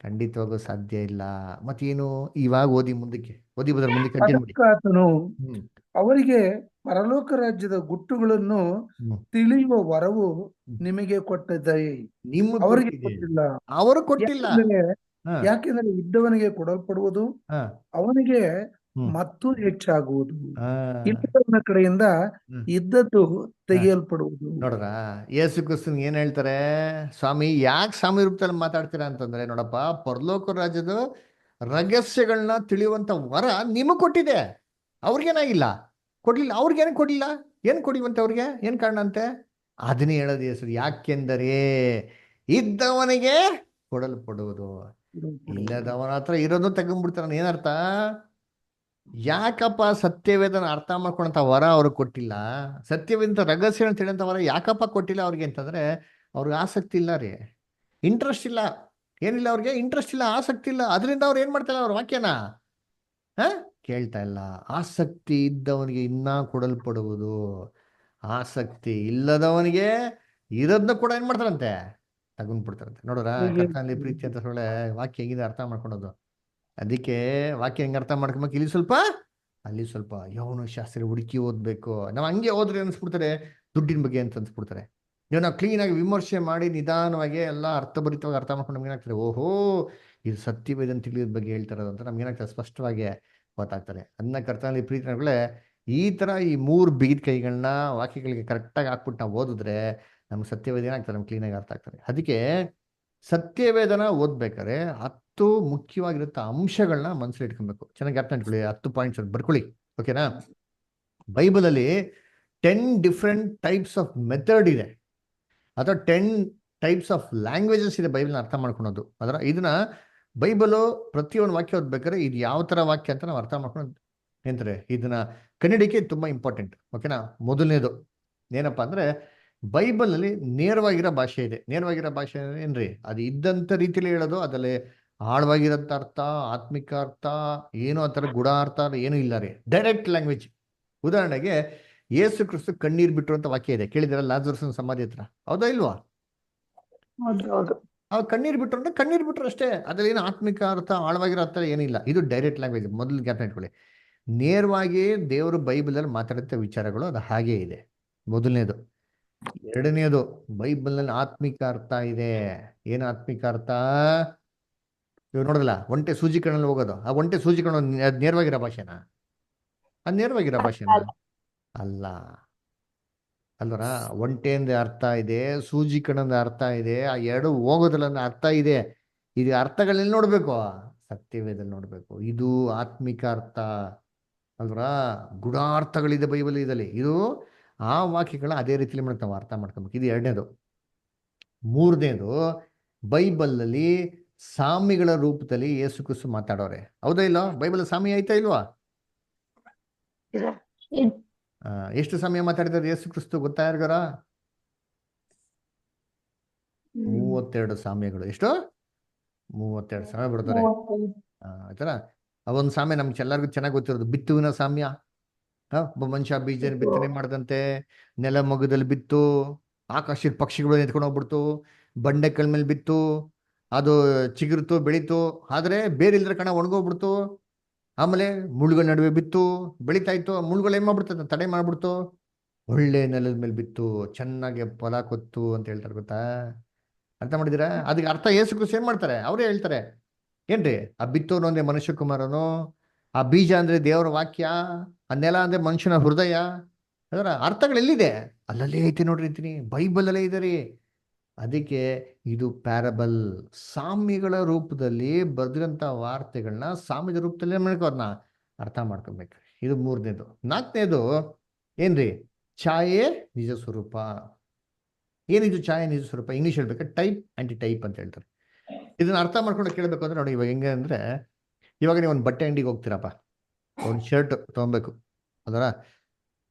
[SPEAKER 1] ಖಂಡಿತವಾಗೂ ಸಾಧ್ಯ ಇಲ್ಲ. ಮತ್ತೇನು? ಇವಾಗ ಓದಿ ಮುಂದಕ್ಕೆ ಕಂಟಿನ್ಯೂ ಮಾಡಿ.
[SPEAKER 5] ಆತನು ಅವರಿಗೆ ಪರಲೋಕ ರಾಜ್ಯದ ಗುಟ್ಟುಗಳನ್ನು ತಿಳಿಯುವ ವರವು ನಿಮಗೆ ಕೊಟ್ಟಿದೆ, ಅವರಿಗೆ ಕೊಟ್ಟಿಲ್ಲ.
[SPEAKER 1] ಅವರು ಕೊಟ್ಟಿಲ್ಲ.
[SPEAKER 5] ಯಾಕೆಂದ್ರೆ ಇದ್ದವನಿಗೆ ಕೊಡಲ್ಪಡುವುದು, ಅವನಿಗೆ ಮತ್ತು ಹೆಚ್ಚಾಗುವುದು, ಇಲ್ಲದವನ ಕಡೆಯಿಂದ ಇದ್ದದ್ದು ತೆಗೆಯಲ್ಪಡುವುದು.
[SPEAKER 1] ನೋಡ್ರ, ಯೇಸು ಕ್ರಿಸ್ತನ್ ಏನ್ ಹೇಳ್ತಾರೆ? ಸ್ವಾಮಿ, ಯಾಕೆ ಸ್ವಾಮಿ ರೂಪದಲ್ಲಿ ಮಾತಾಡ್ತೀರಾ ಅಂತಂದ್ರೆ, ನೋಡಪ್ಪ, ಪರಲೋಕ ರಾಜ್ಯದ ರಹಸ್ಯಗಳನ್ನ ತಿಳಿಯುವಂತ ವರ ನಿಮಗ್ ಕೊಟ್ಟಿದೆ, ಅವ್ರಿಗೇನಾಗಿಲ್ಲ, ಕೊಡ್ಲಿಲ್ಲ. ಅವ್ರಿಗೇನು ಕೊಡ್ಲಿಲ್ಲ? ಏನ್ ಕೊಡಿವಂತೆ ಅವ್ರಿಗೆ? ಏನ್ ಕಾರಣ ಅಂತೆ? ಅದನ್ನೇ ಹೇಳೋದು ಯೇಸು. ಯಾಕೆಂದರೆ ಇದ್ದವನಿಗೆ ಕೊಡಲ್ಪಡುವುದು, ಇಲ್ಲದವನ ಹತ್ರ ಇರೋದು ತಗೊಂಡ್ಬಿಡ್ತಾರ. ಏನರ್ಥ? ಯಾಕಪ್ಪ ಸತ್ಯವೇದನ ಅರ್ಥ ಮಾಡ್ಕೊಂಡಂತ ವರ ಅವ್ರಿಗೆ ಕೊಟ್ಟಿಲ್ಲ? ಸತ್ಯವೇದ ರಹಸ್ಯ ತಿಳಿಯಂತ ವರ ಯಾಕಪ್ಪ ಕೊಟ್ಟಿಲ್ಲ ಅವ್ರಿಗೆ ಅಂತಂದ್ರೆ, ಅವ್ರಿಗೆ ಆಸಕ್ತಿ ಇಲ್ಲ ರೀ, ಇಂಟ್ರೆಸ್ಟ್ ಇಲ್ಲ. ಏನಿಲ್ಲ ಅವ್ರಿಗೆ? ಇಂಟ್ರೆಸ್ಟ್ ಇಲ್ಲ, ಆಸಕ್ತಿ ಇಲ್ಲ. ಅದರಿಂದ ಅವ್ರು ಏನ್ ಮಾಡ್ತಾರೆ? ಅವ್ರ ವಾಕ್ಯನ ಕೇಳ್ತಾ ಇಲ್ಲ. ಆಸಕ್ತಿ ಇದ್ದವನಿಗೆ ಇನ್ನ ಕೊಡಲ್ಪಡುವುದು, ಆಸಕ್ತಿ ಇಲ್ಲದವನಿಗೆ ಇರೋದನ್ನ ಕೂಡ ಏನ್ ಮಾಡ್ತಾರಂತೆ? ತಗೊಂಡ್ಬಿಡ್ತಾರಂತೆ. ನೋಡ್ರ, ಕರ್ತನಲ್ಲಿ ಪ್ರೀತಿ ಅಂತ ಹೇಳಿ ವಾಕ್ಯ ಹೆಂಗಿದೆ ಅರ್ಥ ಮಾಡ್ಕೊಳೋದು. ಅದಕ್ಕೆ ವಾಕ್ಯ ಹೆಂಗೆ ಅರ್ಥ ಮಾಡ್ಕೊಬೇಕು, ಇಲ್ಲಿ ಸ್ವಲ್ಪ ಅಲ್ಲಿ ಸ್ವಲ್ಪ ಯೌನ ಶಾಸ್ತ್ರ ಹುಡುಕಿ ಓದ್ಬೇಕು. ನಾವು ಹಂಗೆ ಹೋದ್ರೆ ಅನ್ಸ್ಬಿಡ್ತಾರೆ ದುಡ್ಡಿನ ಬಗ್ಗೆ ಅಂತ ಅನ್ಸ್ಬಿಡ್ತಾರೆ. ನೀವು ನಾವು ಕ್ಲೀನಾಗಿ ವಿಮರ್ಶೆ ಮಾಡಿ ನಿಧಾನವಾಗಿ ಎಲ್ಲ ಅರ್ಥಭರಿತವಾಗಿ ಅರ್ಥ ಮಾಡ್ಕೊಂಡು ನಮ್ಗೆ ಏನಾಗ್ತದೆ, ಓಹೋ ಇದು ಸತ್ಯವೇದ ಅಂತ ತಿಳಿಯೋದ್ ಬಗ್ಗೆ ಹೇಳ್ತಾರದು ಅಂತ ನಮ್ಗೆ ಏನಾಗ್ತದೆ, ಸ್ಪಷ್ಟವಾಗಿ ಗೊತ್ತಾಗ್ತದೆ. ಅದನ್ನ ಕರ್ತನಲ್ಲಿ ಪ್ರೀತಿಗಳೇ ಈ ತರ ಈ 3 ಬಿಗಿದ ಕೈಗಳನ್ನ ವಾಕ್ಯಗಳಿಗೆ ಕರೆಕ್ಟಾಗಿ ಹಾಕ್ಬಿಟ್ಟು ನಾವು ಓದಿದ್ರೆ ನಮ್ಗೆ ಸತ್ಯವೇದ ಏನಾಗ್ತದೆ, ನಮ್ಗೆ ಕ್ಲೀನಾಗಿ ಅರ್ಥ ಆಗ್ತದೆ. ಅದಕ್ಕೆ ಸತ್ಯವೇದನ ಓದ್ಬೇಕಾದ್ರೆ 10 ಮುಖ್ಯವಾಗಿರುತ್ತೆ ಅಂಶಗಳನ್ನ ಮನಸ್ಸಲ್ಲಿ ಇಟ್ಕೊಬೇಕು. ಚೆನ್ನಾಗಿ ಅರ್ಥ ಇಟ್ಕೊಳ್ಳಿ. 10 ಪಾಯಿಂಟ್ಸ್ ಬರ್ಕೊಳ್ಳಿ, ಓಕೆನಾ? ಬೈಬಲಲ್ಲಿ 10 ಡಿಫ್ರೆಂಟ್ ಟೈಪ್ಸ್ ಆಫ್ ಮೆಥಡ್ ಇದೆ, ಅಥವಾ 10 ಟೈಪ್ಸ್ ಆಫ್ ಲ್ಯಾಂಗ್ವೇಜಸ್ ಇದೆ ಬೈಬಲ್ನ ಅರ್ಥ ಮಾಡ್ಕೊಳೋದು. ಇದನ್ನ ಬೈಬಲು ಪ್ರತಿಯೊಂದು ವಾಕ್ಯ ಓದ್ಬೇಕಾದ್ರೆ ಇದು ಯಾವ ತರ ವಾಕ್ಯ ಅಂತ ನಾವು ಅರ್ಥ ಮಾಡ್ಕೊಂಡು ಏನಂತಾರೆ, ಇದನ್ನ ಕನ್ನಡಕ್ಕೆ ತುಂಬಾ ಇಂಪಾರ್ಟೆಂಟ್, ಓಕೆನಾ? ಮೊದಲನೇದು ಏನಪ್ಪಾ ಅಂದ್ರೆ ಬೈಬಲ್ ಅಲ್ಲಿ ನೇರವಾಗಿರೋ ಭಾಷೆ ಇದೆ. ನೇರವಾಗಿರೋ ಭಾಷೆ ಏನ್ರಿ, ಅದು ಇದ್ದಂತ ರೀತಿಯಲ್ಲಿ ಹೇಳೋದು, ಅದರಲ್ಲಿ ಆಳವಾಗಿರೋಂಥ ಅರ್ಥ, ಆತ್ಮಿಕ ಅರ್ಥ, ಏನೋ ಆ ಥರ ಗೂಢಾರ್ಥ ಏನೂ ಇಲ್ಲ ರೀ, ಡೈರೆಕ್ಟ್ ಲ್ಯಾಂಗ್ವೇಜ್. ಉದಾಹರಣೆಗೆ ಯೇಸು ಕ್ರಿಸ್ತು ಕಣ್ಣೀರ್ ಬಿಟ್ಟಿರುವಂತ ವಾಕ್ಯ ಇದೆ, ಕೇಳಿದಿರ? ಲಾಜರಸನ ಸಮಾಧಿ ಹತ್ರ, ಹೌದಾ ಇಲ್ವಾ?
[SPEAKER 4] ಹೌದು.
[SPEAKER 1] ಅವ್ರು ಕಣ್ಣೀರ್ ಬಿಟ್ರು ಅಂದ್ರೆ ಕಣ್ಣೀರ್ ಬಿಟ್ರು ಅಷ್ಟೇ, ಅದ್ರಲ್ಲಿ ಏನು ಆತ್ಮಿಕ ಅರ್ಥ, ಆಳವಾಗಿರೋ ಅರ್ಥ ಏನಿಲ್ಲ. ಇದು ಡೈರೆಕ್ಟ್ ಲ್ಯಾಂಗ್ವೇಜ್. ಮೊದಲು ಜ್ಞಾಪನ ಇಟ್ಕೊಳ್ಳಿ, ನೇರವಾಗಿ ದೇವರು ಬೈಬಲಲ್ಲಿ ಮಾತಾಡುತ್ತ ವಿಚಾರಗಳು ಅದು ಹಾಗೇ ಇದೆ, ಮೊದಲನೇದು. ಎರಡನೇದು, ಬೈಬಲ್ನಲ್ಲಿ ಆತ್ಮಿಕ ಅರ್ಥ ಇದೆ. ಏನು ಆತ್ಮಿಕ ಅರ್ಥ? ಇವ್ ನೋಡಲ್ಲ, ಒಂಟೆ ಸೂಜಿ ಕಣ್ಣಲ್ಲಿ ಹೋಗೋದು, ಆ ಒಂಟೆ ಸೂಜಿ ಕಣ್ಣು ಅದ್ ನೇರವಾಗಿರೋ ಭಾಷೆನಾ? ಅದ್ ನೇರವಾಗಿರೋ ಭಾಷೆನಾ? ಅಲ್ಲ ಅಲ್ವರ. ಒಂಟೆಯಿಂದ ಅರ್ಥ ಇದೆ, ಸೂಜಿ ಕಣ್ಣದ ಅರ್ಥ ಇದೆ, ಆ ಎರಡು ಹೋಗೋದಲ್ಲ ಅರ್ಥ ಇದೆ. ಇದು ಅರ್ಥಗಳನ್ನ ನೋಡ್ಬೇಕು, ಸತ್ಯವೇದಲ್ಲಿ ನೋಡ್ಬೇಕು. ಇದು ಆತ್ಮಿಕ ಅರ್ಥ ಅಲ್ವರ. ಗೂಢಾರ್ಥಗಳಿದೆ ಬೈಬಲ್ ಇದಲ್ಲಿ. ಇದು ಆ ವಾಕ್ಯಗಳ ಅದೇ ರೀತಿಯಲ್ಲಿ ನಾವು ಅರ್ಥ ಮಾಡ್ಕೊಬೇಕು. ಇದು ಎರಡನೇದು. ಮೂರನೇದು, ಬೈಬಲ್ನಲ್ಲಿ ಸಾಮ್ಯಗಳ ರೂಪದಲ್ಲಿ ಯೇಸು ಕ್ರಿಸ್ತು ಮಾತಾಡೋರೆ, ಹೌದಾ ಇಲ್ವಾ? ಬೈಬಲ್ ಸಾಮ್ಯ ಐತಾ ಇಲ್ವಾ? ಎಷ್ಟು ಸಮಯ ಮಾತಾಡಿದಾರೆ ಯೇಸು ಕ್ರಿಸ್ತು ಗೊತ್ತಾ ಯಾರಿಗಾರ? 32 ಸಾಮ್ಯಗಳು. ಎಷ್ಟು? 32 ಸಾಮ್ಯ ಬಿಡ್ತಾರೆ ಆಯ್ತಾರ. ಅವೊಂದು ಸಾಮ್ಯ ನಮ್ಗೆ ಎಲ್ಲರಿಗೂ ಚೆನ್ನಾಗಿ ಗೊತ್ತಿರೋದು, ಬಿತ್ತುವಿನ ಸಾಮ್ಯ. ಒಬ್ಬ ಮನುಷ್ಯ ಬೀಜ ಬಿತ್ತನೆ ಮಾಡದಂತೆ ನೆಲ ಮಗುದಲ್ಲಿ ಬಿತ್ತು, ಆಕಾಶದ ಪಕ್ಷಿಗಳು ಎತ್ಕೊಂಡು ಹೋಗ್ಬಿಡ್ತು, ಬಂಡೆಕಲ್ ಮೇಲೆ ಬಿತ್ತು, ಅದು ಚಿಗುರ್ತು ಬೆಳೀತು, ಆದ್ರೆ ಬೇರೆ ಇಲ್ದ್ರ ಕಣ ಒಣಗೋಗ್ಬಿಡ್ತು. ಆಮೇಲೆ ಮುಳ್ಳುಗಳ ನಡುವೆ ಬಿತ್ತು, ಬೆಳೀತಾ ಇತ್ತು, ಮುಳ್ಳುಗಳು ಏನ್ ಮಾಡ್ಬಿಡ್ತದೆ, ತಡೆ ಮಾಡ್ಬಿಡ್ತು. ಒಳ್ಳೆ ನೆಲದ ಮೇಲೆ ಬಿತ್ತು, ಚೆನ್ನಾಗಿ ಫಲ ಕೊತ್ತು ಅಂತ ಹೇಳ್ತಾರೆ, ಗೊತ್ತಾ? ಅರ್ಥ ಮಾಡಿದಿರಾ? ಅದಕ್ಕೆ ಅರ್ಥ ಯೇಸು ಕ್ರಿಸ್ತು ಏನ್ ಮಾಡ್ತಾರೆ, ಅವರೇ ಹೇಳ್ತಾರೆ ಏನ್ರಿ, ಆ ಬಿತ್ತೋನು ಅಂದ್ರೆ ಮನುಷ್ಯ ಕುಮಾರನು, ಆ ಬೀಜ ಅಂದ್ರೆ ದೇವರ ವಾಕ್ಯ, ಆ ನೆಲ ಅಂದ್ರೆ ಮನುಷ್ಯನ ಹೃದಯ. ಅದರ ಅರ್ಥಗಳು ಎಲ್ಲಿದೆ? ಅಲ್ಲಲ್ಲೇ ಐತಿ ನೋಡ್ರಿ, ಅಂತೀನಿ, ಬೈಬಲ್ ಅಲ್ಲೇ ಇದೆ ರೀ. ಅದಕ್ಕೆ ಇದು ಪ್ಯಾರಬಲ್, ಸಾಮ್ಯಗಳ ರೂಪದಲ್ಲಿ ಬರೆದಿರೋಂಥ ವಾರ್ತೆಗಳನ್ನ ಸಾಮ್ಯದ ರೂಪದಲ್ಲಿ ಅದನ್ನ ಅರ್ಥ ಮಾಡ್ಕೊಬೇಕು. ಇದು ಮೂರನೇದು. ನಾಲ್ಕನೇದು ಏನ್ರಿ, ಛಾಯೆ ನಿಜ ಸ್ವರೂಪ. ಏನಿದು ಛಾಯೆ ನಿಜ ಸ್ವರೂಪ? ಇಂಗ್ಲೀಷ್ ಹೇಳ್ಬೇಕು, ಟೈಪ್ ಆಂಟಿ ಟೈಪ್ ಅಂತ ಹೇಳ್ತಾರೆ. ಇದನ್ನ ಅರ್ಥ ಮಾಡ್ಕೊಂಡು ಕೇಳಬೇಕು ಅಂದ್ರೆ ನೋಡಿ, ಇವಾಗ ಹೆಂಗೆ ಅಂದ್ರೆ, ಇವಾಗ ನೀವು ಒಂದು ಬಟ್ಟೆ ಅಂಗಡಿಗೆ ಹೋಗ್ತೀರಪ್ಪ, ಒಂದು ಶರ್ಟ್ ತೊಗೊಬೇಕು ಅದರ,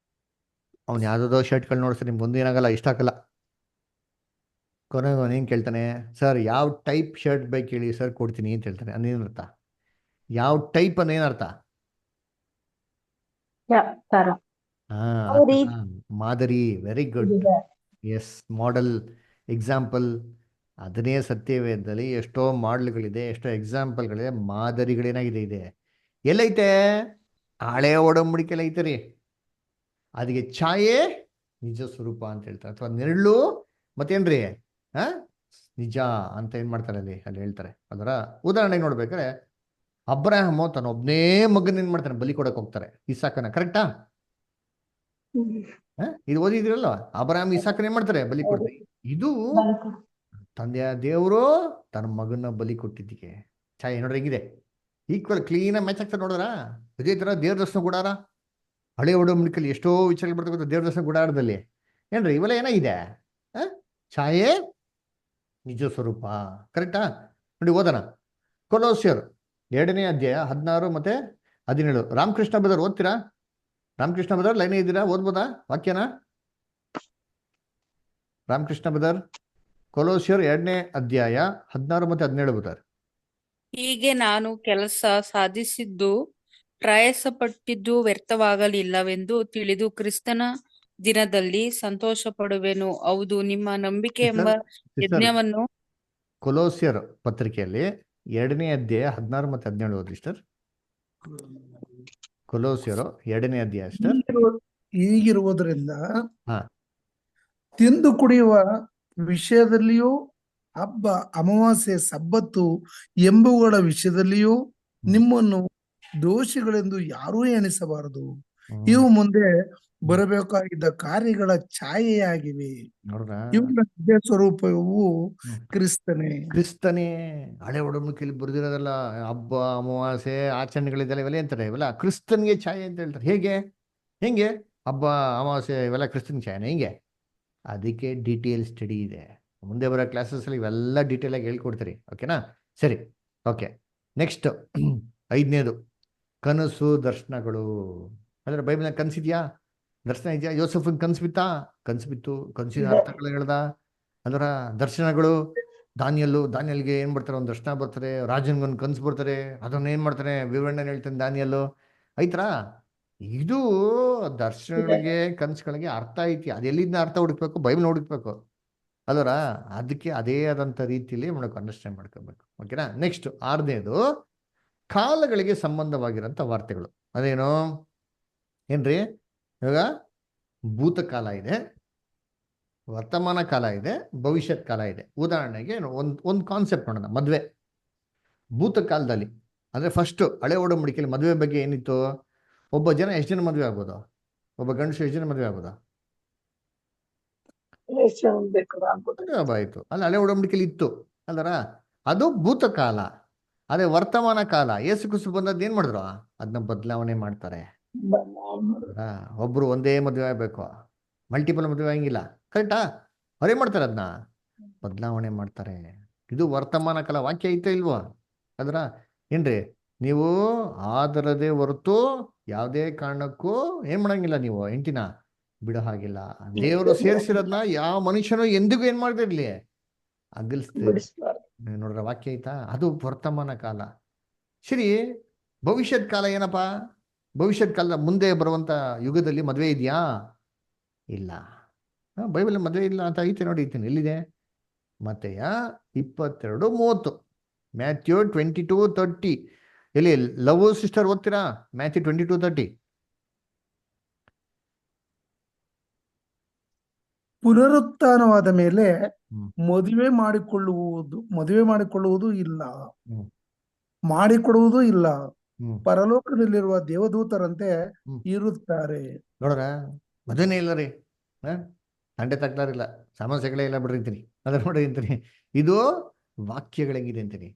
[SPEAKER 1] ಅವ್ನು ಯಾವ್ದಾದೋ ಶರ್ಟ್ಗಳು ನೋಡಿಸ್ತಾರೆ, ನಿಮ್ಗೆ ಒಂದು ಏನಾಗಲ್ಲ, ಇಷ್ಟ ಆಗಲ್ಲ. ಕೊನೆಗೆ ಅವನು ಏನು ಕೇಳ್ತಾನೆ, ಸರ್ ಯಾವ ಟೈಪ್ ಶರ್ಟ್ ಬೇಕು ಹೇಳಿ ಸರ್, ಕೊಡ್ತೀನಿ ಅಂತ ಹೇಳ್ತಾನೆ. ಅದೇನರ್ಥ? ಯಾವ ಟೈಪ್ ಅನ್ನೋ ಏನರ್ಥ? ಮಾದರಿ. Very good. Yes, model, example. ಅದನ್ನೇ ಸತ್ಯವೇದದಲ್ಲಿ ಎಷ್ಟೋ ಮಾಡೆಲ್ಗಳಿದೆ, ಎಷ್ಟೋ ಎಕ್ಸಾಂಪಲ್ಗಳಿದೆ, ಮಾದರಿಗಳೇನಾಗಿದೆ ಇದೆ. ಎಲ್ಲೈತೆ? ಹಳೆ ಒಡಂಬಡಿಕೆಲ್ಲ ಐತೆ ರೀ. ಅದಕ್ಕೆ ಛಾಯೆ ನಿಜ ಸ್ವರೂಪ ಅಂತ ಹೇಳ್ತಾರೆ, ಅಥವಾ ನೆರಳು ಮತ್ತೇನ್ರಿ ನಿಜ ಅಂತ ಏನ್ ಮಾಡ್ತಾರೆ ಅಲ್ಲಿ ಹೇಳ್ತಾರೆ. ಅದರ ಉದಾಹರಣೆಗೆ ನೋಡ್ಬೇಕಾದ್ರೆ, ಅಬ್ರಾಹಮು ತನ್ನ ಒಬ್ಬನೇ ಮಗನ ಏನ್ ಮಾಡ್ತಾನೆ, ಬಲಿ ಕೊಡಕ್ ಹೋಗ್ತಾರೆ, ಇಸಾಕನ. ಕರೆಕ್ಟಾ? ಇದು ಓದಿದಿರಲ್ಲ, ಅಬ್ರಾಹಂ ಇಸಾಕನ ಏನ್ ಮಾಡ್ತಾರೆ, ಬಲಿ ಕೊಡ್ತಾರೆ. ಇದು ತಂದೆಯ ದೇವರು ತನ್ನ ಮಗನ ಬಲಿ ಕೊಟ್ಟಿದ್ದಕ್ಕೆ ಛಾಯೆ ನೋಡ್ರಿ ಹೆಂಗಿದೆ, ಈಕ್ವಲ್ ಕ್ಲೀನ್ ಮ್ಯಾಚ್ ಆಗ್ತದೆ. ನೋಡ್ರ ಇದೇ ತರ ದೇವ್ರ ದರ್ಶನ ಗುಡಾರ, ಹಳೆ ಒಡಂಬಡಿಕೆಯಲ್ಲಿ ಎಷ್ಟೋ ವಿಚಾರಗಳು ಬರ್ತಕ್ಕಂಥ ದೇವ್ರ ದರ್ಶನ ಗುಡಾರದಲ್ಲಿ ಏನ್ರಿ ಇವೆಲ್ಲ ಏನಾಗಿದೆ, ಛಾಯೆ ನಿಜ ಸ್ವರೂಪ. ಕರೆಕ್ಟಾ? ನೋಡಿ ಓದೋಣ. ಕೊಲೋಸ್ಯರು 2ನೇ ಅಧ್ಯಾಯ 16 ಮತ್ತೆ 17. ರಾಮಕೃಷ್ಣ ಬದರ್ ಓದ್ತೀರಾ? ರಾಮಕೃಷ್ಣ ಬದರ್ ಲೈನೇ ಇದ್ದೀರಾ? ಓದ್ಬೋದಾ ವಾಕ್ಯನ? ರಾಮಕೃಷ್ಣ ಬದರ್, ಕೊಲೋಸ್ಯರು 2ನೇ ಅಧ್ಯಾಯ 16 ಮತ್ತೆ 17 ಬದರ್.
[SPEAKER 7] ಹೀಗೆ ನಾನು ಕೆಲಸ ಸಾಧಿಸಿದ್ದು ಪ್ರಯಾಸಪಟ್ಟಿದ್ದು ವ್ಯರ್ಥವಾಗಲಿಲ್ಲವೆಂದು ತಿಳಿದು ಕ್ರಿಸ್ತನ ದಿನದಲ್ಲಿ ಸಂತೋಷ ಪಡುವೆನು. ಹೌದು, ನಿಮ್ಮ ನಂಬಿಕೆ ಎಂಬ ಯಜ್ಞವನ್ನು.
[SPEAKER 1] ಕೊಲೋಸ್ಯರ್ ಪತ್ರಿಕೆಯಲ್ಲಿ 2ನೇ ಅಧ್ಯಾಯ 16 ಮತ್ತೆ 17 ಓದಿ ಸರ್. ಕೊಲೋಸ್ಯರು 2ನೇ ಅಧ್ಯಾಯ ಅಷ್ಟೇ.
[SPEAKER 5] ಹೀಗಿರುವುದರಿಂದ
[SPEAKER 1] ಹಾ
[SPEAKER 5] ತಿಂದು ಕುಡಿಯುವ ವಿಷಯದಲ್ಲಿಯೂ ಹಬ್ಬ, ಅಮಾವಾಸ್ಯೆ, ಸಬ್ಬತ್ತು ಎಂಬುವುಗಳ ವಿಷಯದಲ್ಲಿಯೂ ನಿಮ್ಮನ್ನು ದೋಷಿಗಳೆಂದು ಯಾರೂ ಎಣಿಸಬಾರದು. ಇವು ಮುಂದೆ ಬರಬೇಕಾಗಿದ್ದ ಕಾರ್ಯಗಳ ಛಾಯೆಯಾಗಿವೆ.
[SPEAKER 1] ನೋಡ್ರ,
[SPEAKER 5] ಇವುಗಳ ನಿಜ ಸ್ವರೂಪವು
[SPEAKER 1] ಕ್ರಿಸ್ತನೇ. ಹಳೆ ಒಡಂಬಡಿಕೆಯಲ್ಲಿ ಬರೆದಿರೋದಲ್ಲ, ಹಬ್ಬ, ಅಮಾವಾಸ್ಯೆ, ಆಚರಣೆಗಳಿದೆಲ್ಲ ಇವೆಲ್ಲ ಅಂತಾರೆ, ಇವೆಲ್ಲ ಕ್ರಿಸ್ತನ್ಗೆ ಛಾಯೆ ಅಂತ ಹೇಳ್ತಾರೆ. ಹೆಂಗೆ ಹಬ್ಬ, ಅಮಾವಾಸ್ಯೆ ಇವೆಲ್ಲ ಕ್ರಿಸ್ತನ್ ಛಾಯೆನ? ಹಿಂಗೆ ಅದಕ್ಕೆ ಡೀಟೇಲ್ ಸ್ಟಡಿ ಇದೆ. ಮುಂದೆ ಬರೋ ಕ್ಲಾಸಸ್ಸಲ್ಲಿ ಇವೆಲ್ಲ ಡೀಟೇಲ್ ಆಗಿ ಹೇಳ್ಕೊಡ್ತೀರಿ. ಓಕೆನಾ? ಸರಿ, ಓಕೆ. ನೆಕ್ಸ್ಟ್ 5ನೇದು ಕನಸು, ದರ್ಶನಗಳು. ಅಂದ್ರೆ ಬೈಬಲ್ನ ಕನಸಿದ್ಯಾ? ದರ್ಶನ ಇದೆಯಾ? ಯೋಸೆಫನ್ ಕನಸು ಬಿತ್ತು, ಕನಸಿನ ಅರ್ಥಗಳು ಹೇಳ್ದ. ಅದರ ದರ್ಶನಗಳು ದಾನಿಯಲ್ಗೆ ಏನ್ ಬರ್ತಾರೆ, ಒಂದು ದರ್ಶನ ಬರ್ತಾರೆ, ರಾಜನ್ಗೊಂದು ಕನಸು ಬರ್ತಾರೆ, ಅದನ್ನ ಏನ್ ಮಾಡ್ತಾನೆ, ವಿವರಣೆ ಹೇಳ್ತಾನೆ ದಾನಿಯಲ್ಲು. ಆಯ್ತಾ? ಇದು ದರ್ಶನಗಳಿಗೆ, ಕನಸುಗಳಿಗೆ ಅರ್ಥ ಐತಿ. ಅದು ಎಲ್ಲಿಂದ ಅರ್ಥ ಹುಡುಕ್ಬೇಕು? ಬೈಬಲ್ ಹುಡುಕ್ಬೇಕು ಅಲ್ವರ. ಅದಕ್ಕೆ ಅದೇ ಆದಂಥ ರೀತಿಯಲ್ಲಿ మనకు ಅಂಡರ್ಸ್ಟ್ಯಾಂಡ್ ಮಾಡ್ಕೋಬೇಕು. ಓಕೆನಾ? ನೆಕ್ಸ್ಟ್ 6ನೇದು ಕಾಲಗಳಿಗೆ ಸಂಬಂಧವಾಗಿರೋಂಥ ವಾರ್ತೆಗಳು. ಅದೇನು ಏನ್ರಿ? ಇವಾಗ ಭೂತಕಾಲ ಇದೆ, ವರ್ತಮಾನ ಕಾಲ ಇದೆ, ಭವಿಷ್ಯತ್ ಕಾಲ ಇದೆ. ಉದಾಹರಣೆಗೆ ಒಂದು ಕಾನ್ಸೆಪ್ಟ್ ನೋಡೋಣ. ಮದುವೆ. ಭೂತಕಾಲದಲ್ಲಿ ಅಂದರೆ ಫಸ್ಟ್ ಹಳೆ ಒಡಂಬಡಿಕೆಯಲ್ಲಿ ಮದುವೆ ಬಗ್ಗೆ ಏನಿತ್ತು? ಒಬ್ಬ ಜನ ಎಷ್ಟು ಜನ ಮದುವೆ ಆಗ್ಬೋದು? ಒಬ್ಬ ಗಂಡಸು ಎಷ್ಟು ಜನ ಮದುವೆ ಆಗ್ಬೋದಾ? ಆಯ್ತು, ಅಲ್ಲಿ ಹಳೆ ಒಡಂಬಡಿಕೆಯಲ್ಲಿ ಇತ್ತು ಅಲ್ಲರ. ಅದು ಭೂತಕಾಲ. ಅದೇ ವರ್ತಮಾನ ಕಾಲ, ಯೇಸು ಕ್ರಿಸ್ತ ಬಂದದ್ದು ಏನ್ ಮಾಡಿದ್ರು? ಅದನ್ನ ಬದಲಾವಣೆ ಮಾಡ್ತಾರೆ. ಒಬ್ರು ಒಂದೇ ಮದುವೆ ಆಗ್ಬೇಕು, ಮಲ್ಟಿಪಲ್ ಮದುವೆ ಆಗಿಲ್ಲ. ಕರೆಕ್ಟಾ? ಅವರೇ ಮಾಡ್ತಾರೆ, ಅದನ್ನ ಬದಲಾವಣೆ ಮಾಡ್ತಾರೆ. ಇದು ವರ್ತಮಾನ ಕಾಲ. ವಾಕ್ಯ ಐತೆ ಇಲ್ವೋ ಅದರ? ಏನ್ರಿ? ನೀವು ಆದರದೇ ಹೊರತು ಯಾವುದೇ ಕಾರಣಕ್ಕೂ ಏನ್ ಮಾಡಂಗಿಲ್ಲ, ನೀವು ಹೆಂಡತಿನ ಬಿಡೋ ಹಾಗಿಲ್ಲ. ದೇವರು ಸೇರಿಸಿರೋದನ್ನ ಯಾವ ಮನುಷ್ಯನು ಎಂದಿಗೂ ಏನ್ ಮಾಡ್ದಿರ್ಲಿ, ಅಗಲಿಸ್ತೀವಿ. ನೋಡ್ರ, ವಾಕ್ಯ ಐತಾ? ಅದು ವರ್ತಮಾನ ಕಾಲ. ಸರಿ, ಭವಿಷ್ಯತ್ ಕಾಲ ಏನಪ್ಪಾ? ಭವಿಷ್ಯತ್ ಕಾಲದ ಮುಂದೆ ಬರುವಂತ ಯುಗದಲ್ಲಿ ಮದುವೆ ಇದೆಯಾ? ಇಲ್ಲ. ಬೈಬಲ್ ಮದುವೆ ಇಲ್ಲ ಅಂತ ಐತೆ ನೋಡಿ. ಐತೀನಿ, ಎಲ್ಲಿದೆ? ಮತ್ತೆಯ 22:30, ಮ್ಯಾಥ್ಯೂ 22:30. ಎಲ್ಲಿ? ಲವ್ ಸಿಸ್ಟರ್ ಓದ್ತೀರಾ? ಮ್ಯಾಥ್ಯೂ 22:30.
[SPEAKER 5] ಪುನರುತ್ಥಾನವಾದ ಮೇಲೆ ಮದುವೆ ಮಾಡಿಕೊಳ್ಳುವುದು ಇಲ್ಲ, ಮಾಡಿಕೊಡುವುದು ಇಲ್ಲ. ಪರಲೋಕದಲ್ಲಿರುವ ದೇವದೂತರಂತೆ ಇರುತ್ತಾರೆ.
[SPEAKER 1] ನೋಡ್ರ, ಮದುವೆನೇ ಇಲ್ಲ ರೀ, ತಂಡೆ ತಕ್ಲಾರಿಲ್ಲ, ಸಮಸ್ಯೆಗಳೇ ಇಲ್ಲ ಬಿಡ್ರಿ ಅದ್ರ ನೋಡಿರ್ತೀನಿ. ಇದು ವಾಕ್ಯಗಳಾಗಿದೆ ಅಂತೀನಿ.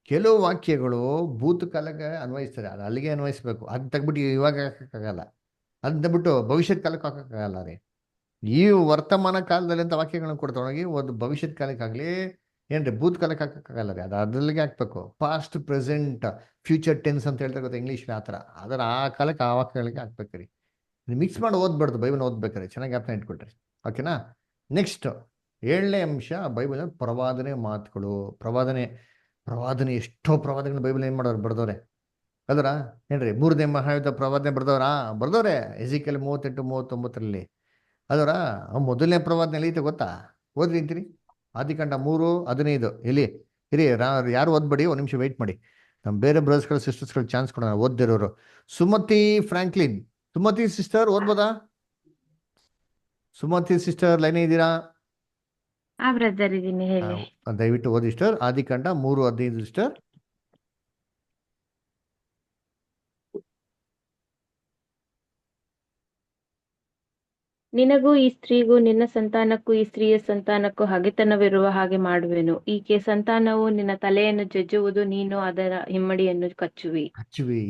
[SPEAKER 1] ಕೆಲವು ವಾಕ್ಯಗಳು ಭೂತಕಾಲಕ್ಕೆ ಅನ್ವಯಿಸ್ತಾರೆ, ಅದು ಅಲ್ಲಿಗೆ ಅನ್ವಯಿಸ್ಬೇಕು. ಅದ್ ತೆಗ್ಬಿಟ್ಟು ಇವಾಗ ಹಾಕಕ್ಕಾಗಲ್ಲ, ಅದನ್ನ ಬಿಟ್ಟು ಭವಿಷ್ಯತ್ ಕಾಲಕ್ಕೆ ಹಾಕಕ್ಕಾಗಲ್ಲ ರೀ. ಈ ವರ್ತಮಾನ ಕಾಲದಲ್ಲಿ ಅಂತ ವಾಕ್ಯಗಳನ್ನ ಕೊಡ್ತೊಳಗಿ ಒಂದು ಭವಿಷ್ಯತ್ ಕಾಲಕ್ಕಾಗ್ಲಿ ಏನ್ರಿ ಭೂತ ಕಾಲಕ್ಕೆ ಹಾಕಕ್ಕಾಗಲ್ಲ ರೀ. ಅದು ಅದ್ರಲ್ಲಿಗೆ ಹಾಕ್ಬೇಕು. ಪಾಸ್ಟ್, ಪ್ರೆಸೆಂಟ್, ಫ್ಯೂಚರ್ ಟೆನ್ಸ್ ಅಂತ ಹೇಳ್ತಾರೆ ಗೊತ್ತಾ ಇಂಗ್ಲೀಷ್? ಆ ಥರ ಅದರ ಆ ಕಾಲಕ್ಕೆ ಆ ವಾಕ್ಯಗಳಿಗೆ ಹಾಕ್ಬೇಕ್ರಿ. ಮಿಕ್ಸ್ ಮಾಡಿ ಓದ್ಬಾರ್ದು, ಬೈಬಲ್ ಓದ್ಬೇಕಾರೆ ಚೆನ್ನಾಗಿ ಅರ್ಥ ಇಟ್ಕೊಳ್ರಿ. ಓಕೆನಾ? ನೆಕ್ಸ್ಟ್ 7ನೇ ಅಂಶ, ಬೈಬಲ್ ಪ್ರವಾದನೆ ಮಾತುಗಳು. ಪ್ರವಾದನೆ ಎಷ್ಟೋ ಪ್ರವಾದಗಳು ಬೈಬಲ್ ಏನ್ ಮಾಡೋರು, ಬರ್ದವ್ರೆ ಅದರ ಏನ್ರಿ? 3ನೇ ಮಹಾಯುದ್ಧ ಪ್ರವಾದನೆ ಬರ್ದವ್ರೆ ಎಜಿಕೇಲ್ 38-39 ಅದರ. ಮೊದಲನೇ ಪ್ರವಾದನೆ ಎಲ್ಲಿ ಐತೆ ಗೊತ್ತಾ? ಓದ್ರಿ ಅಂತೀರಿ. ಆದಿಕಾಂಡ 3:15. ಎಲ್ಲಿ ಇರಿ, ಯಾರು ಓದ್ಬೇಡಿ, ಒಂದು ನಿಮಿಷ ವೆಯ್ಟ್ ಮಾಡಿ. ನಮ್ಮ ಬೇರೆ ಬ್ರದರ್ಸ್ಗಳು ಸಿಸ್ಟರ್ಸ್ಗಳು ಚಾನ್ಸ್ ಕೊಡೋಣ, ಓದ್ದಿರೋರು. ಸುಮತಿ ಫ್ರಾಂಕ್ಲಿನ್, ಸುಮತಿ ಸಿಸ್ಟರ್ ಓದ್ಬೋದಾ? ಸುಮತಿ ಸಿಸ್ಟರ್ ಲೈನ್ ಇದ್ದೀರಾ? ದಯವಿಟ್ಟು ಓದಿ ಸಿಸ್ಟರ್. ಆದಿಕಾಂಡ 3:15 ಸಿಸ್ಟರ್.
[SPEAKER 8] ನಿನಗೂ ಈ ಸ್ತ್ರೀಗೂ ನಿನ್ನ ಸಂತಾನಕ್ಕೂ ಈ ಸ್ತ್ರೀಯ ಸಂತಾನಕ್ಕೂ ಹಗೆತನವಿರುವ ಹಾಗೆ ಮಾಡುವೆನು. ಈಕೆ ಸಂತಾನವು ನಿನ್ನ ತಲೆಯನ್ನು ಜಜ್ಜುವುದು, ನೀನು ಅದರ ಹಿಮ್ಮಡಿಯನ್ನು ಕಚ್ಚುವಿ.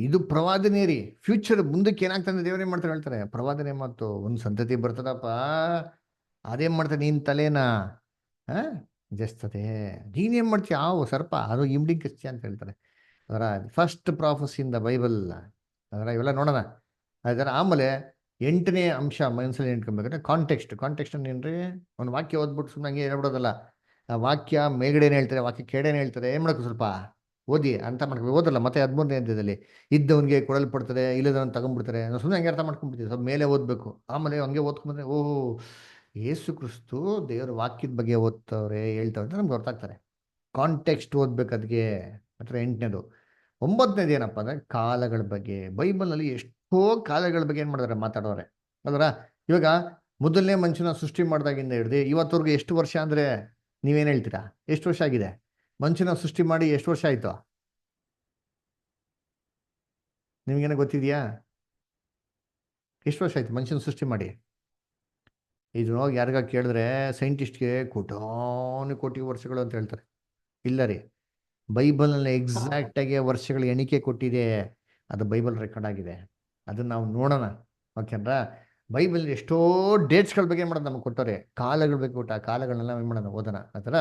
[SPEAKER 1] ಇದು ಪ್ರವಾದನೆ ರೀ. ಫ್ಯೂಚರ್ ಮುಂದಕ್ಕೆ ಏನಾಗ್ತದೆ ದೇವರೇ ಮಾಡ್ತಾರೆ ಹೇಳ್ತಾರೆ. ಪ್ರವಾದನೆ ಮಾತು ಒಂದು ಸಂತತಿ ಬರ್ತದಪ್ಪ, ಅದೇನ್ ಮಾಡ್ತಾರೆ, ನೀನ್ ತಲೆನ ಜಸ್ತದೆ, ನೀನೇನ್ ಮಾಡ್ತೀಯ ಸರ್ಪ, ಅದು ಇಮ್ಡಿ ಕಚ್ಚಿ ಅಂತ ಹೇಳ್ತಾರೆ. ಅದರ first prophecy in the Bible. ಅದರ ಇವೆಲ್ಲ ನೋಡೋಣ. ಅದರ ಆಮೇಲೆ 8ನೇ ಅಂಶ ಮನಸ್ಸಲ್ಲಿ ಇಟ್ಕೊಬೇಕಂದ್ರೆ ಕಾಂಟೆಕ್ಸ್ಟ್ ಏನ್ರಿ? ಒಂದು ವಾಕ್ಯ ಓದ್ಬಿಟ್ಟು ಸುಮ್ಮನೆ ಹಂಗೆ ಹೇಳ್ಬಿಡೋದಲ್ಲ. ಆ ವಾಕ್ಯ ಮೇಲ್ಗಡೆ ಏನ್ ಹೇಳ್ತಾರೆ, ವಾಕ್ಯ ಕೆಳಗಡೆ ಹೇಳ್ತಾರೆ, ಏನ್ ಮಾಡಬೇಕು, ಸ್ವಲ್ಪ ಓದಿ ಅಂತ ಮಾಡ್ಬೇಕು. ಓದಲ್ಲ. ಮತ್ತೆ 13ನೇ ಅಧ್ಯಾಯದಲ್ಲಿ ಇದ್ದವನಿಗೆ ಕೊಡಲ್ಪಡ್ತಾರೆ, ಇಲ್ಲದವನ್ ತಗೊಂಡ್ಬಿಡ್ತಾರೆ. ನಾವು ಸುಮ್ಮನೆ ಹಂಗೆ ಅರ್ಥ ಮಾಡ್ಕೊಂಡ್ಬಿಡ್ತೀವಿ. ಸ್ವಲ್ಪ ಮೇಲೆ ಓದ್ಬೇಕು. ಆಮೇಲೆ ಹಂಗೆ ಓದ್ಕೊಂಡ್ಬಂದ್ರೆ ಓಹೋ ಯೇಸು ಕ್ರಿಸ್ತು ದೇವರ ವಾಕ್ಯದ ಬಗ್ಗೆ ಓದ್ತವ್ರೆ ಹೇಳ್ತವ್ರೆ ಅಂತ ನಮ್ಗೆ ಗೊತ್ತಾಗ್ತಾರೆ. ಕಾಂಟೆಕ್ಸ್ಟ್ ಓದ್ಬೇಕು ಅದಕ್ಕೆ. ಮಾತ್ರ 8ನೇದು 9ನೇದು ಏನಪ್ಪ ಅಂದ್ರೆ ಕಾಲಗಳ ಬಗ್ಗೆ. ಬೈಬಲ್ನಲ್ಲಿ ಎಷ್ಟೋ ಕಾಲಗಳ ಬಗ್ಗೆ ಏನ್ ಮಾಡಿದಾರೆ ಮಾತಾಡೋರೆ ಅಲ್ವರ. ಇವಾಗ ಮೊದಲನೇ ಮನುಷ್ಯನ ಸೃಷ್ಟಿ ಮಾಡಿದಾಗಿಂದ ಹಿಡ್ದು ಇವತ್ತವರೆಗೂ ಎಷ್ಟು ವರ್ಷ ಅಂದ್ರೆ ನೀವೇನ್ ಹೇಳ್ತೀರಾ? ಎಷ್ಟು ವರ್ಷ ಆಗಿದೆ ಮನುಷ್ಯನ ಸೃಷ್ಟಿ ಮಾಡಿ? ಎಷ್ಟು ವರ್ಷ ಆಯ್ತು ನಿಮ್ಗೇನ ಗೊತ್ತಿದ್ಯಾ? ಎಷ್ಟು ವರ್ಷ ಆಯ್ತು ಮನುಷ್ಯನ ಸೃಷ್ಟಿ ಮಾಡಿ? ಇದು ಯಾರಿಗ ಕೇಳಿದ್ರೆ ಸೈಂಟಿಸ್ಟ್ಗೆ ಕೋಟಿ ವರ್ಷಗಳು ಅಂತ ಹೇಳ್ತಾರೆ. ಇಲ್ಲ ರೀ, ಬೈಬಲ್ನಲ್ಲಿ ಎಕ್ಸಾಕ್ಟ್ ಆಗಿ ವರ್ಷಗಳ ಎಣಿಕೆ ಕೊಟ್ಟಿದೆ. ಅದು ಬೈಬಲ್ ರೆಕಾರ್ಡ್ ಆಗಿದೆ, ಅದನ್ನ ನಾವು ನೋಡೋಣ. ಓಕೆನಾ? ಬೈಬಲ್ ಎಷ್ಟೋ ಡೇಟ್ಸ್ಗಳ ಬಗ್ಗೆ ಏನು ಮಾಡೋದು ನಮ್ಗೆ ಕೊಟ್ಟವ್ರೆ, ಕಾಲಗಳ ಬಗ್ಗೆ ಕೊಟ್ಟ. ಆ ಕಾಲಗಳನ್ನೆಲ್ಲ ಏನು ಮಾಡೋಣ, ಓದೋಣ ಆತರ.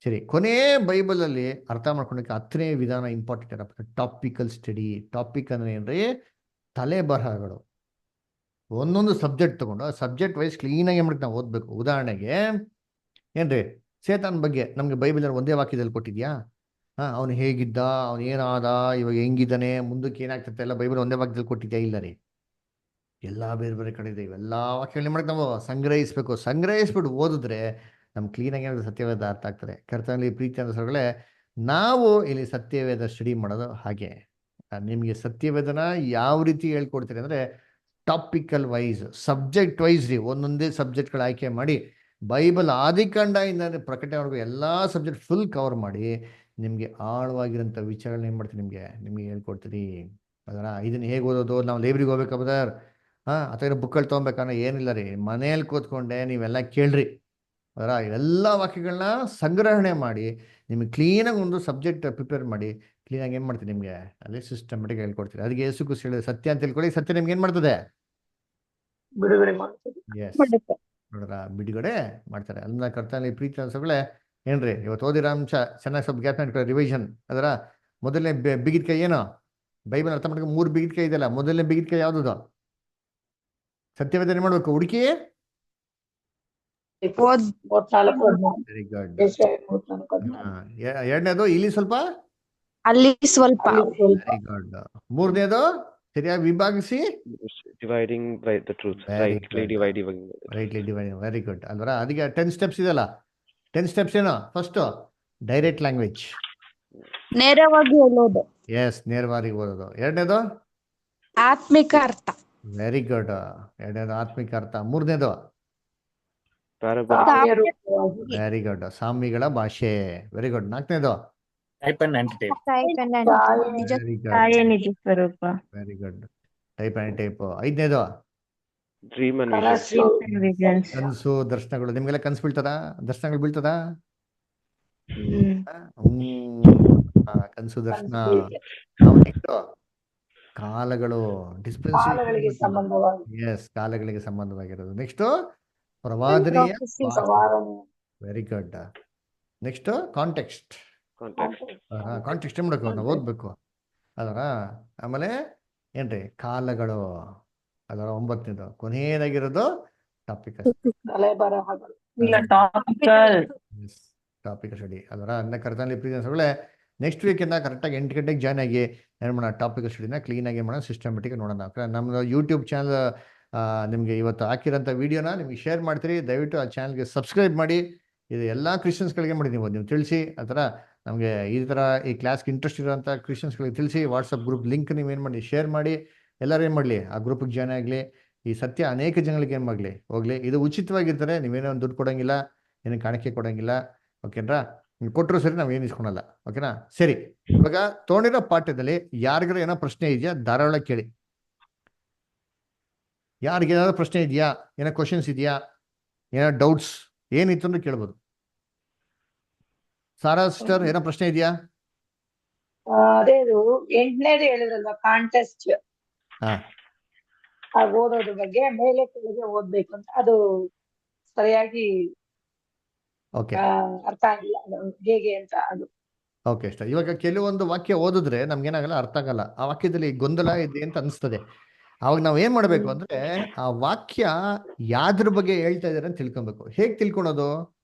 [SPEAKER 1] ಸರಿ, ಕೊನೆ ಬೈಬಲಲ್ಲಿ ಅರ್ಥ ಮಾಡ್ಕೊಳಕ್ಕೆ 10ನೇ ವಿಧಾನ ಇಂಪಾರ್ಟೆಂಟ್ ಏನಪ್ಪ? Tropical study. ಟಾಪಿಕ್ ಅಂದ್ರೆ ಏನ್ರಿ? ತಲೆ ಬರಹಗಳು. ಒಂದೊಂದು ಸಬ್ಜೆಕ್ಟ್ ತಗೊಂಡು ಆ ಸಬ್ಜೆಕ್ಟ್ ವೈಸ್ ಕ್ಲೀನಾಗಿ ಏನ್ ನಾವು ಓದ್ಬೇಕು. ಉದಾಹರಣೆಗೆ ಏನ್ರಿ, ಸೇತಾನ್ ಬಗ್ಗೆ ನಮ್ಗೆ ಬೈಬಲ್ ಒಂದೇ ವಾಕ್ಯದಲ್ಲಿ ಕೊಟ್ಟಿದ್ಯಾ? ಅವನು ಹೇಗಿದ್ದ, ಅವನು ಏನಾದ, ಇವಾಗ ಹೆಂಗಿದ್ದಾನೆ, ಮುಂದಕ್ಕೆ ಏನಾಗ್ತದೆ ಎಲ್ಲ ಬೈಬಲ್ ಒಂದೇ ವಾಕ್ಯದಲ್ಲಿ ಕೊಟ್ಟಿದ್ಯಾ? ಇಲ್ಲ ರೀ, ಎಲ್ಲ ಬೇರೆ ಬೇರೆ ಕಡೆ ಇದೆ. ಇವೆಲ್ಲ ವಾಕ್ಯಗಳನ್ನ ಮಾಡಕ್ಕೆ ನಾವು ಸಂಗ್ರಹಿಸ್ಬೇಕು. ಸಂಗ್ರಹಿಸ್ಬಿಟ್ಟು ಓದಿದ್ರೆ ನಮ್ಗೆ ಕ್ಲೀನಾಗಿ ಏನಾದ್ರು ಸತ್ಯವೇದ ಅರ್ಥ ಆಗ್ತದೆ. ಕರ್ತನಲ್ಲಿ ಪ್ರೀತಿ ಅನ್ಸೋಗಳೇ, ನಾವು ಇಲ್ಲಿ ಸತ್ಯವೇದ ಸ್ಟಡಿ ಮಾಡೋದು ಹಾಗೆ. ನಿಮಗೆ ಸತ್ಯವೇದನ ಯಾವ ರೀತಿ ಹೇಳ್ಕೊಡ್ತೀರಿ ಅಂದ್ರೆ ಟಾಪಿಕಲ್ ವೈಸ್, ಸಬ್ಜೆಕ್ಟ್ ವೈಸ್ ರೀ. ಒಂದೊಂದೇ ಸಬ್ಜೆಕ್ಟ್ಗಳು ಆಯ್ಕೆ ಮಾಡಿ ಬೈಬಲ್ ಆದಿಕಾಂಡದಿಂದ ಪ್ರಕಟಣೆವರೆಗೂ ಎಲ್ಲ ಸಬ್ಜೆಕ್ಟ್ ಫುಲ್ ಕವರ್ ಮಾಡಿ ನಿಮಗೆ ಆಳವಾಗಿರೋಂಥ ವಿಚಾರಗಳನ್ನ ಏನು ಮಾಡ್ತೀನಿ ನಿಮಗೆ ಹೇಳ್ಕೊಡ್ತೀನಿ. ಅದರ ಇದನ್ನ ಹೇಗೆ ಓದೋದು? ನಾವು ಲೈಬ್ರರಿಗೆ ಹೋಗ್ಬೇಕಾ ಬ್ರದರ್? ಅಥವಾ ಬುಕ್ಗಳು ತೊಗೊಬೇಕನ್ನೋ ಏನಿಲ್ಲ ರೀ. ಮನೇಲಿ ಕೂತ್ಕೊಂಡೆ ನೀವೆಲ್ಲ ಕೇಳ್ರಿ. ಅದರ ಎಲ್ಲ ವಾಕ್ಯಗಳನ್ನ ಸಂಗ್ರಹಣೆ ಮಾಡಿ ನಿಮಗೆ ಕ್ಲೀನಾಗಿ ಒಂದು ಸಬ್ಜೆಕ್ಟ್ ಪ್ರಿಪೇರ್ ಮಾಡಿ ಕ್ಲೀನಾಗಿ ಏನು ಮಾಡ್ತೀನಿ ನಿಮಗೆ ಅಲ್ಲಿ ಸಿಸ್ಟಮೆಟಿಕ್ ಹೇಳ್ಕೊಡ್ತೀರಿ. ಅದಕ್ಕೆ ಯೇಸು ಕ್ರಿಸ್ತ ಹೇಳಿದ ಸತ್ಯ ಅಂತ ತಿಳ್ಕೊಳ್ಳಿ. ಸತ್ಯ ನಿಮ್ಗೆ ಏನು ಮಾಡ್ತದೆ?
[SPEAKER 4] ಬಿಡುಗಡೆ ಮಾಡ್ತದೆ.
[SPEAKER 1] ಎಸ್, ನೋಡ್ರ, ಬಿಡುಗಡೆ ಮಾಡ್ತಾರೆ. ಅಲ್ಲ ಕರ್ತನಲ್ಲಿ ಪ್ರೀತಿ ಅನ್ಸೋಗಳೇ ಏನ್ರಿ, ಇವತ್ತು ಓದಿರೋ ಅಂಶ ಚೆನ್ನಾಗಿ ಸ್ವಲ್ಪ ಗ್ಯಾಪ್ ಮಾಡ್ಕೊಳ್ಳಿ. ರಿವಿಷನ್. ಅದರ ಮೊದಲನೇ ಬಿಗಿದ ಕೈ ಏನು? ಬೈಬಲ್ ಅರ್ಥ ಮಾಡ್ಕೊಂಡು 3 ಬಿಗಿದ ಕೈ ಇದೆಯಲ್ಲ, ಮೊದಲನೇ ಬಿಗಿದ ಕೈ ಯಾವ್ದು? ಸತ್ಯವೇದನೆ ಮಾಡ್ಬೇಕು, ಹುಡುಕಿ. Very good. ಎರಡನೇದು ಇಲ್ಲಿ ಸ್ವಲ್ಪ,
[SPEAKER 2] ಅಲ್ಲಿ ಸ್ವಲ್ಪ.
[SPEAKER 1] Very good. ಮೂರನೇದು ಸರಿಯಾಗಿ ವಿಭಾಗಿಸಿ,
[SPEAKER 9] dividing the truth, rightly dividing.
[SPEAKER 1] Very good ಅಲ್ವರ. ಅದಕ್ಕೆ 10 ಸ್ಟೆಪ್ಸ್ ಇದೆಲ್ಲ. 10 ಸ್ಟೆಪ್ಸ್ ಏನು? ಫಸ್ಟ್ ಡೈರೆಕ್ಟ್ ಲ್ಯಾಂಗ್ವೇಜ್,
[SPEAKER 2] ನೇರವಾಗಿ ಹೇಳೋದು.
[SPEAKER 1] ಎಸ್, ನೇರವಾಗಿ ಓದೋದು. ಎರಡನೇದು
[SPEAKER 2] ಆತ್ಮಿಕ ಅರ್ಥ.
[SPEAKER 1] Very good. ಎರಡನೇದು ಆತ್ಮಿಕ ಅರ್ಥ. ಮೂರನೇದು ವೆರಿ ಗುಡ್, ಸಾಮ್ಯಗಳ ಭಾಷೆ. Very good. ನಾಲ್ಕನೇದು
[SPEAKER 10] ಟೈಪ್ ಅಂಡ್ ಆಂಟಿಟೈಪ್.
[SPEAKER 1] ವೆರಿ
[SPEAKER 8] ತಾಯೇ
[SPEAKER 1] ಗುಡ್,
[SPEAKER 8] ನಿಜ ಸ್ವರೂಪ.
[SPEAKER 1] Very good. Type and type. ಐದನೇದು
[SPEAKER 9] ಡ್ರೀಮ್ ಅಂಡ್ ವಿಷನ್.
[SPEAKER 1] ಕನಸು, ದರ್ಶನಗಳು. ನಿಮ್ಗೆಲ್ಲ ಕನಸು ಬೀಳ್ತದ? ದರ್ಶನಗಳು ಬೀಳ್ತದ? ಕನಸು, ದರ್ಶನ. ಕಾಲಗಳು, ಡಿಸ್ಪೆನ್ಸೇಷನ್. ಎಸ್, ಕಾಲಗಳಿಗೆ ಸಂಬಂಧವಾಗಿರೋದು. ನೆಕ್ಸ್ಟ್ ಪ್ರವಾದನೆಯ. Very good. Next context. Context ಏನ್ ಮಾಡಬೇಕು? ನಾವು ಓದ್ಬೇಕು ಅದರ. ಆಮೇಲೆ ಏನ್ರಿ, ಕಾಲಗಳು. ಅದರ 9ನೇದು ಕೊನೆಯದಾಗಿರೋದು ಟಾಪಿಕ್ ಸ್ಟಡಿ. ಅದರ ಕರ್ತನಲ್ಲಿ ಪ್ರೀತಿಸಗಳೇ ನೆಕ್ಸ್ಟ್ ವೀಕಿಂದ ಕರೆಕ್ಟಾಗಿ 8 ಗಂಟೆಗೆ ಜಾಯ್ನ್ ಆಗಿ ಏನು ಮಾಡೋಣ, ಟಾಪಿಕ್ ಸ್ಟಡಿನ ಕ್ಲೀನಾಗಿ ಮಾಡೋಣ, ಸಿಸ್ಟಮೆಟಿಕ್ ನೋಡೋಣ. ನಮ್ಮದು ಯೂಟ್ಯೂಬ್ ಚಾನಲ್ ನಿಮಗೆ ಇವತ್ತು ಹಾಕಿರೋಂಥ ವಿಡಿಯೋನ ನಿಮಗೆ ಶೇರ್ ಮಾಡ್ತೀರಿ. ದಯವಿಟ್ಟು ಆ ಚಾನಲ್ಗೆ ಸಬ್ಸ್ಕ್ರೈಬ್ ಮಾಡಿ. ಇದು ಎಲ್ಲ ಕ್ರಿಶ್ಚಿಯನ್ಸ್ಗಳಿಗೆ ಮಾಡಿ ನೀವು ತಿಳಿಸಿ. ಆ ಥರ ನಮಗೆ ಈ ಥರ ಈ ಕ್ಲಾಸ್ಗೆ ಇಂಟ್ರೆಸ್ಟ್ ಇರೋಂಥ ಕ್ರಿಶ್ಚಿಯನ್ಸ್ಗಳಿಗೆ ತಿಳಿಸಿ. ವಾಟ್ಸಪ್ ಗ್ರೂಪ್ ಲಿಂಕ್ ನೀವೇನು ಮಾಡಿ ಶೇರ್ ಮಾಡಿ. ಎಲ್ಲರೂ ಏನು ಮಾಡಲಿ, ಆ ಗ್ರೂಪಿಗೆ ಜಾಯ್ನ್ ಆಗಲಿ. ಈ ಸತ್ಯ ಅನೇಕ ಜನಗಳಿಗೆ ಏನು ಮಾಡಲಿ, ಹೋಗಲಿ. ಇದು ಉಚಿತವಾಗಿರ್ತಾರೆ, ನೀವೇನೋ ದುಡ್ಡು ಕೊಡೋಂಗಿಲ್ಲ, ಏನು ಕಾಣಿಕೆ ಕೊಡೋಂಗಿಲ್ಲ. ಓಕೆನಾ? ನೀವು ಕೊಟ್ಟರು ಸರಿ, ನಾವು ಏನು ಇಸ್ಕೊಳಲ್ಲ. ಓಕೆನಾ? ಸರಿ, ಇವಾಗ ತೊಗೊಂಡಿರೋ ಪಾಠದಲ್ಲಿ ಯಾರಿಗಾರು ಏನೋ ಪ್ರಶ್ನೆ ಇದೆಯಾ? ಧಾರಾಳ ಕೇಳಿ. ಯಾರಿಗೇನಾದ್ರು ಪ್ರಶ್ನೆ ಇದೆಯಾ? ಏನೋ ಕ್ವಶನ್ಸ್ ಇದೆಯಾ? ಏನೋ ಡೌಟ್ಸ್ ಏನಿತ್ತು ಅಂದ್ರೆ ಕೇಳ್ಬೋದು. ಸಾರಾ ಸಿಸ್ಟರ್, ಏನೋ ಪ್ರಶ್ನೆ ಇದೆಯಾ?
[SPEAKER 4] ಅದೇ 8ನೇದು ಹೇಳಿದ್ರಲ್ವಾ, ಕಾಂಟೆಸ್ಟ್ ಓದೋದ್ರ ಬಗ್ಗೆ ಮೇಲೆ ಕೆಳಗೆ ಓದ್ಬೇಕು ಅಂತ. ಅದು ಸರಿಯಾಗಿ ಅರ್ಥ ಆಗಿಲ್ಲ, ಹೇಗೆ ಅಂತ. ಅದು
[SPEAKER 1] ಓಕೆ ಅಷ್ಟ. ಇವಾಗ ಕೆಲವೊಂದು ವಾಕ್ಯ ಓದಿದ್ರೆ ನಮ್ಗೇನಾಗಲ್ಲ, ಅರ್ಥ ಆಗಲ್ಲ. ಆ ವಾಕ್ಯದಲ್ಲಿ ಗೊಂದಲ ಇದೆ ಅಂತ ಅನಿಸ್ತದೆ. ಅವಾಗ ನಾವ್ ಏನ್ ಮಾಡ್ಬೇಕು ಅಂದ್ರೆ ಆ ವಾಕ್ಯ ಯಾವ್ದ್ರ ಬಗ್ಗೆ ಹೇಳ್ತಾ ಇದಾರೆ ಅಂತ ತಿಳ್ಕೊಬೇಕು. ಹೇಗ್ ತಿಳ್ಕೊಳೋದು?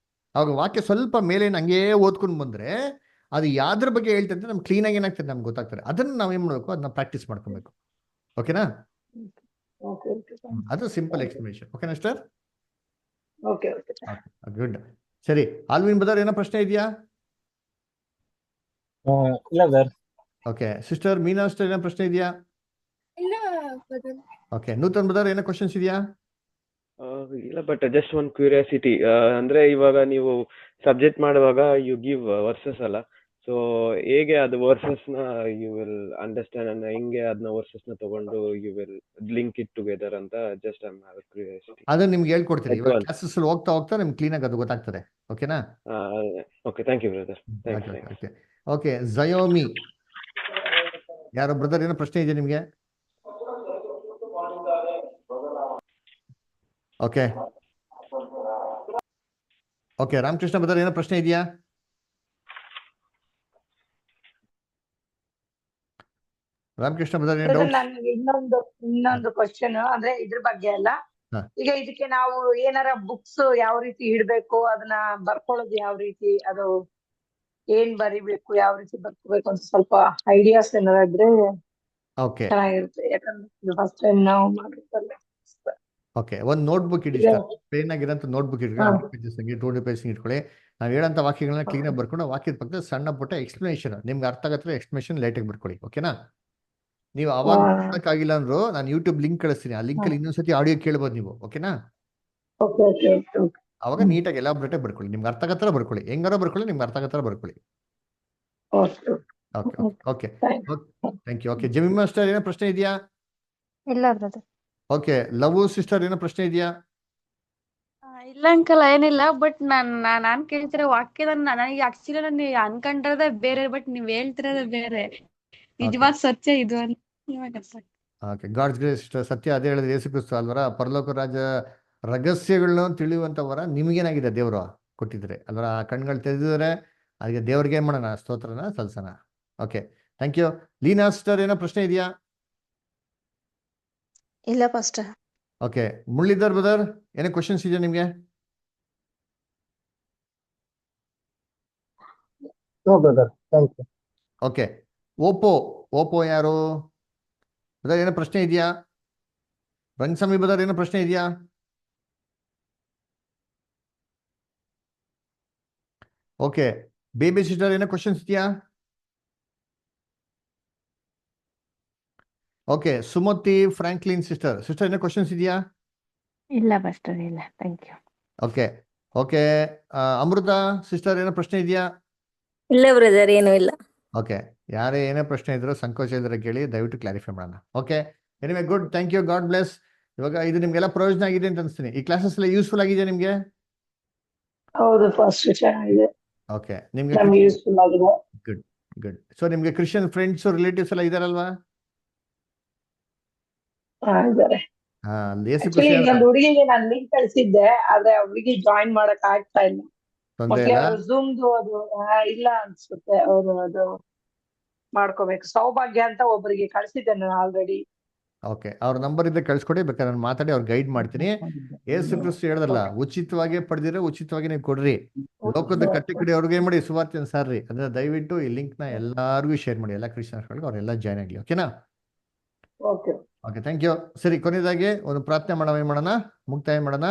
[SPEAKER 1] ಅವಾಗ ವಾಕ್ಯ ಸ್ವಲ್ಪ ಮೇಲೆ ಹಂಗೇ ಓದ್ಕೊಂಡ್ ಬಂದ್ರೆ ಅದು ಯಾವ್ದ್ರ ಬಗ್ಗೆ ಹೇಳ್ತಾ ಇದ್ರೆ ನಮ್ಗೆ ಕ್ಲೀನ್ ಆಗಿ ಏನಾಗ್ತದೆ ನಮ್ಗೆ ಗೊತ್ತಾಗ್ತದೆ. ಅದನ್ನ ನಾವೇನ್ ಮಾಡ್ಬೇಕು, ಅದನ್ನ ಪ್ರಾಕ್ಟೀಸ್ ಮಾಡ್ಕೊಬೇಕು. ಓಕೆನಾ? ಅದು ಸಿಂಪಲ್ ಎಕ್ಸ್ಪ್ಲನೇಷನ್. ಓಕೆನಾ ಸ್ಟರ್? ಗುಡ್. ಸರಿ, ಆಲ್ವಿನ್ ಬ್ರದರ್, ಏನೋ ಪ್ರಶ್ನೆ ಇದೆಯಾ?
[SPEAKER 10] ಇಲ್ಲ ಸರ್.
[SPEAKER 1] ಓಕೆ ಸಿಸ್ಟರ್ ಮೀನಾ ಸಿಸ್ಟರ್ ಏನೋ ಪ್ರಶ್ನೆ ಇದೆಯಾ? ಓಕೆ ನೂತನ್ ಬ್ರದರ್ ಏನೋ ಕ್ವಶನ್ಸ್ ಇದೆಯಾ?
[SPEAKER 9] ಇಲ್ಲ, ಬಟ್ ಜಸ್ಟ್ ಒನ್ ಕ್ಯೂರಿಯಾಸಿಟಿ. ಅಂದ್ರೆ ಇವಾಗ ನೀವು ಸಬ್ಜೆಕ್ಟ್ ಮಾಡುವಾಗ ಯು ಗಿವ್ ವರ್ಸಸ್ ಅಲ್ಲ, ಸೊ ಹೇಗೆ ಅದು ವರ್ಸಸ್ ನ ಯು ವಿಲ್ ಅಂಡರ್ಸ್ಟ್ಯಾಂಡ್, ಹೆಂಗೆ ಅದನ್ನ ವರ್ಸಸ್ ನ ತಗೊಂಡು you will link it together ಅಂತ ಜಸ್ಟ್ ಐ ಹ್ಯಾವ್ ಕ್ಯೂರಿಯಾಸಿಟಿ.
[SPEAKER 1] ಅದನ್ನ ನಿಮ್ಗೆ ಹೇಳ್ಕೊಡ್ತೀನಿ ಇವಾಗ ಕ್ಲಾಸಸ್ ಹೋಗ್ತಾ ಹೋಗ್ತಾ ನಿಮ್ಗೆ ಕ್ಲೀನ್ ಆಗಿ ಅದು ಗೊತ್ತಾಗ್ತದೆ. ಓಕೆನಾ?
[SPEAKER 9] Okay, thank you brother.
[SPEAKER 1] Okay okay Xiaomi ಯಾರೋ ಬ್ರದರ್ ಏನೋ ಪ್ರಶ್ನೆ ಇದೆಯಾ ನಿಮ್ಗೆ? ಓಕೆ ಓಕೆ ರಾಮಕೃಷ್ಣ ಬ್ರದರ್ ಏನೋ ಪ್ರಶ್ನೆ ಇದೆಯಾ? ರಾಮಕೃಷ್ಣ ಬ್ರದರ್ ಏನು ಡೌಟ್?
[SPEAKER 4] ನನ್ಗೆ ಇನ್ನೊಂದು ಕ್ವಶನ್ ಅಂದ್ರೆ ಇದ್ರ ಬಗ್ಗೆ ಅಲ್ಲ. ಈಗ ಇದಕ್ಕೆ ನಾವು ಏನಾರ ಬುಕ್ಸ್ ಯಾವ ರೀತಿ ಇಡ್ಬೇಕು, ಅದನ್ನ ಬರ್ಕೊಳ್ಳೋದು ಯಾವ ರೀತಿ, ಅದು ಏನ್ ಬರಿಬೇಕು, ಯಾವ ರೀತಿ ಬರ್ಕೋಬೇಕು ಅಂತ ಸ್ವಲ್ಪ ಐಡಿಯಾಸ್ ಏನಾರ ಇದ್ರೆ
[SPEAKER 1] ಓಕೆ
[SPEAKER 4] ಚೆನ್ನಾಗಿರುತ್ತೆ. ಯಾಕಂದ್ರೆ ಫಸ್ಟ್ ಟೈಮ್ ನಾವು ಮಾಡಿರ್ತಲ್ಲ.
[SPEAKER 1] ಓಕೆ ಒಂದು ನೋಟ್ಬುಕ್ ಇಡಿ ಸರ್, ಪ್ಲೇನ್ ಆಗಿರೋಂಥ ನೋಟ್ಬುಕ್ ಇಟ್ಕೊಳ್ಳಿ, 100 pages 200 pages ಇಟ್ಕೊಳ್ಳಿ. ನಾವು ಹೇಳೋಂಥ ವಾಕ್ಯಗಳನ್ನ ಕ್ಲೀನಾಗಿ ಬರ್ಕೊಂಡು ವಾಕ್ಯದ ಪಕ್ಕದ ಸಣ್ಣ ಪುಟ್ಟ ಎಕ್ಸ್ಪ್ಲನೇಷನ್ ನಿಮ್ಗೆ ಅರ್ಥ ಆಗತ್ತೆ ಎಕ್ಸ್ಪ್ಲನೇಷನ್ ಲೇಟಾಗಿ ಬರ್ಕೊಳ್ಳಿ. ಓಕೆನಾ? ನೀವು ಅವಾಗ ಮಾಡೋಕ್ಕಾಗಿಲ್ಲ ಅಂದ್ರು ನಾನು ಯೂಟ್ಯೂಬ್ ಲಿಂಕ್ ಕಳಿಸ್ತೀನಿ, ಆ ಲಿಂಕಲ್ಲಿ ಇನ್ನೊಂದ್ಸತಿ ಆಡಿಯೋ ಕೇಳ್ಬೋದು ನೀವು. ಓಕೆನಾ? ಅವಾಗ ನೀಟಾಗಿ ಎಲಾಬ್ರೇಟಾಗಿ ಬರ್ಕೊಳ್ಳಿ, ನಿಮ್ಗೆ ಅರ್ಥ ಆಗತ್ತರ ಬರ್ಕೊಳ್ಳಿ, ಹೆಂಗಾರ ಬರ್ಕೊಳ್ಳಿ, ನಿಮ್ಗೆ ಅರ್ಥ ಆಗತ್ತರ ಬರ್ಕೊಳ್ಳಿ. Okay okay thank you. Okay Jemima sister ಏನೋ ಪ್ರಶ್ನೆ ಇದೆಯಾ?
[SPEAKER 6] ಇಲ್ಲ ಬ್ರದರ್.
[SPEAKER 1] ಓಕೆ ಲವ್ ಸಿಸ್ಟರ್ ಏನೋ ಪ್ರಶ್ನೆ ಇದೆಯಾ?
[SPEAKER 2] ಇಲ್ಲ ಅಂಕಲ್ ಏನಿಲ್ಲ, ಬಟ್ ನಾನ್ ಕೇಳ್ತಿರೋ ವಾಕ್ಯದ ನನಗೆ ಆಕ್ಚುಲಿ ನಾನು ಅನ್ಕೊಂಡಿರೋದೇ ಬೇರೆ, ಬಟ್ ನೀವ್ ಹೇಳ್ತಿರೋದೇ ಬೇರೆ. ನಿಜವಾದ ಸತ್ಯ ಇದು ಅಂತ ಇವಾಗ ಅರ್ಥ ಆಗ್ತದೆ.
[SPEAKER 1] ಓಕೆ ಗಾಡ್ಸ್ ಗ್ರೇಸ್ ಸತ್ಯ ಅದೇ ಹೇಳಿದ್ರೆ ಯೇಸು ಕ್ರಿಸ್ತ ಅಲ್ವರ ಪರಲೋಕ ರಾಜ ರಹಸ್ಯಗಳನ್ನ ತಿಳಿಯುವಂತ ವರ ನಿಮ್ಗೇನಾಗಿದೆ ದೇವರು ಕೊಟ್ಟಿದ್ರೆ ಅಲ್ವರ, ಆ ಕಣ್ಗಳು ತೆರೆದಿದ್ದಾರೆ, ಅದಕ್ಕೆ ದೇವ್ರಿಗೆ ಏನ್ ಮಾಡೋಣ, ಸ್ತೋತ್ರನ ಸಲ್ಸೋಣ. Okay thank you. Leena sister ಏನೋ ಪ್ರಶ್ನೆ ಇದೆಯಾ?
[SPEAKER 6] ಇಲ್ಲ ಪಾಸ್ಟರ್.
[SPEAKER 1] ಓಕೆ ಮುರಳೀಧರ್ ಬ್ರದರ್ ಏನೋ ಕ್ವಶನ್ಸ್ ಇದೆಯಾ ನಿಮ್ಗೆ?
[SPEAKER 3] No brother, thank you.
[SPEAKER 1] Okay Oppo ಯಾರು ಬ್ರದರ್ ಏನೋ ಪ್ರಶ್ನೆ ಇದೆಯಾ? ರಂಗಸ್ವಾಮಿ ಬ್ರದರ್ ಏನೋ ಪ್ರಶ್ನೆ ಇದೆಯಾ? ಓಕೆ ಬೇಬಿ ಸಿಸ್ಟರ್ ಏನೋ ಕ್ವಶನ್ಸ್ ಇದೆಯಾ? ಓಕೆ ಸುಮತಿ ಫ್ರಾಂಕ್ಲಿನ್ ಸಿಸ್ಟರ್ ಏನೋ ಕ್ವಶನ್ಸ್ ಇದೆಯಾ?
[SPEAKER 8] ಇಲ್ಲ ಪಾಸ್ಟರ್, ಇಲ್ಲ, thank you.
[SPEAKER 1] Okay okay Amrita sister ಏನೋ ಪ್ರಶ್ನೆ ಇದೆಯಾ?
[SPEAKER 10] ಇಲ್ಲ ಬ್ರದರ್, ಏನು ಇಲ್ಲ.
[SPEAKER 1] ಓಕೆ ಯಾರೇ ಏನೇ ಪ್ರಶ್ನೆ ಇದ್ರು ಸಂಕೋಚ ಇದ್ರೆ ಕೇಳಿ, ದಯವಿಟ್ಟು ಕ್ಲಾರಿಫೈ ಮಾಡೋಣ. Okay anyway good, thank you, God bless. ಇವಾಗ ಇದು ನಿಮ್ಗೆಲ್ಲ ಪ್ರಯೋಜನ ಆಗಿದೆ ಅಂತ ಅನಿಸ್ತೀನಿ. ಈ ಕ್ಲಾಸಸ್ ಎಲ್ಲ ಯೂಸ್ಫುಲ್ ಆಗಿದೆ ನಿಮ್ಗೆ?
[SPEAKER 4] ಹೌದು ಫಸ್ಟ್ ಚೆನ್ನಾಗಿದೆ,
[SPEAKER 1] ಓಕೆ ನಿಮ್ಗೆ
[SPEAKER 4] ನಮ್ಗೆ ಯೂಸ್ಫುಲ್ ಆಗಿದೆ.
[SPEAKER 1] Good good. ಸೊ ನಿಮ್ಗೆ ಕ್ರಿಶ್ಚಿಯನ್ ಫ್ರೆಂಡ್ಸ್ ರಿಲೇಟಿವ್ಸ್ ಎಲ್ಲ ಇದಾರಲ್ವಾ?
[SPEAKER 4] ಇದಾರೆ. ಆಕ್ಚುಲಿ ಇನ್ನೊಂದು ಹುಡುಗಿಗೆ ನಾನು ಲಿಂಕ್ ಕಳ್ಸಿದ್ದೆ, ಆದ್ರೆ ಆ ಹುಡುಗಿ ಜಾಯಿನ್ ಮಾಡಕ್ ಆಗ್ತಾ ಇಲ್ಲ.
[SPEAKER 1] ತೊಂದರೆ ಇಲ್ಲ.
[SPEAKER 4] ಝೂಮ್ದು ಅದು ಇಲ್ಲ ಅನ್ಸುತ್ತೆ, ಅವರು ಅದು ಮಾಡ್ಕೋಬೇಕು. ಸೌಭಾಗ್ಯ ಅಂತ ಒಬ್ಬರಿಗೆ ಕಳ್ಸಿದ್ದೆ ನಾನು ಆಲ್ರೆಡಿ.
[SPEAKER 1] ಓಕೆ ಅವ್ರ ನಂಬರ್ ಇದ್ದ ಕಳ್ಸ್ಕೊಡಿ, ಬೇಕಾದ್ರೆ ನಾನು ಮಾತಾಡಿ ಅವ್ರು ಗೈಡ್ ಮಾಡ್ತೀನಿ. ಯೇಸು ಕ್ರಿಸ್ತ ಹೇಳ್ದಲ್ಲ, ಉಚಿತವಾಗಿ ಪಡೆದಿರೋ ಉಚಿತವಾಗಿ ನೀವು ಕೊಡ್ರಿ, ಲೋಕದ ಕಟ್ಟಿ ಕಡೆ ಅವ್ರಿಗೆ ಏನ್ ಮಾಡಿ ಸುವಾರ್ತೆಯನ್ನು ಸಾರ್ರಿ. ಅಂದ್ರೆ ದಯವಿಟ್ಟು ಈ ಲಿಂಕ್ ನ ಎಲ್ಲಾರ್ಗು ಶೇರ್ ಮಾಡಿ, ಎಲ್ಲ ಕ್ರಿಶ್ಚಿಯನ್ಸ್ಗಳಿಗೆ ಅವರೆಲ್ಲ ಜಾಯ್ನ್ ಆಗಲಿ. ಓಕೆನಾ?
[SPEAKER 4] Okay
[SPEAKER 1] okay thank you. ಸರಿ ಕೊನೆಯದಾಗಿ ಒಂದು ಪ್ರಾರ್ಥನೆ ಮಾಡೋಣ, ಮುಕ್ತಾಯ ಮಾಡೋಣ.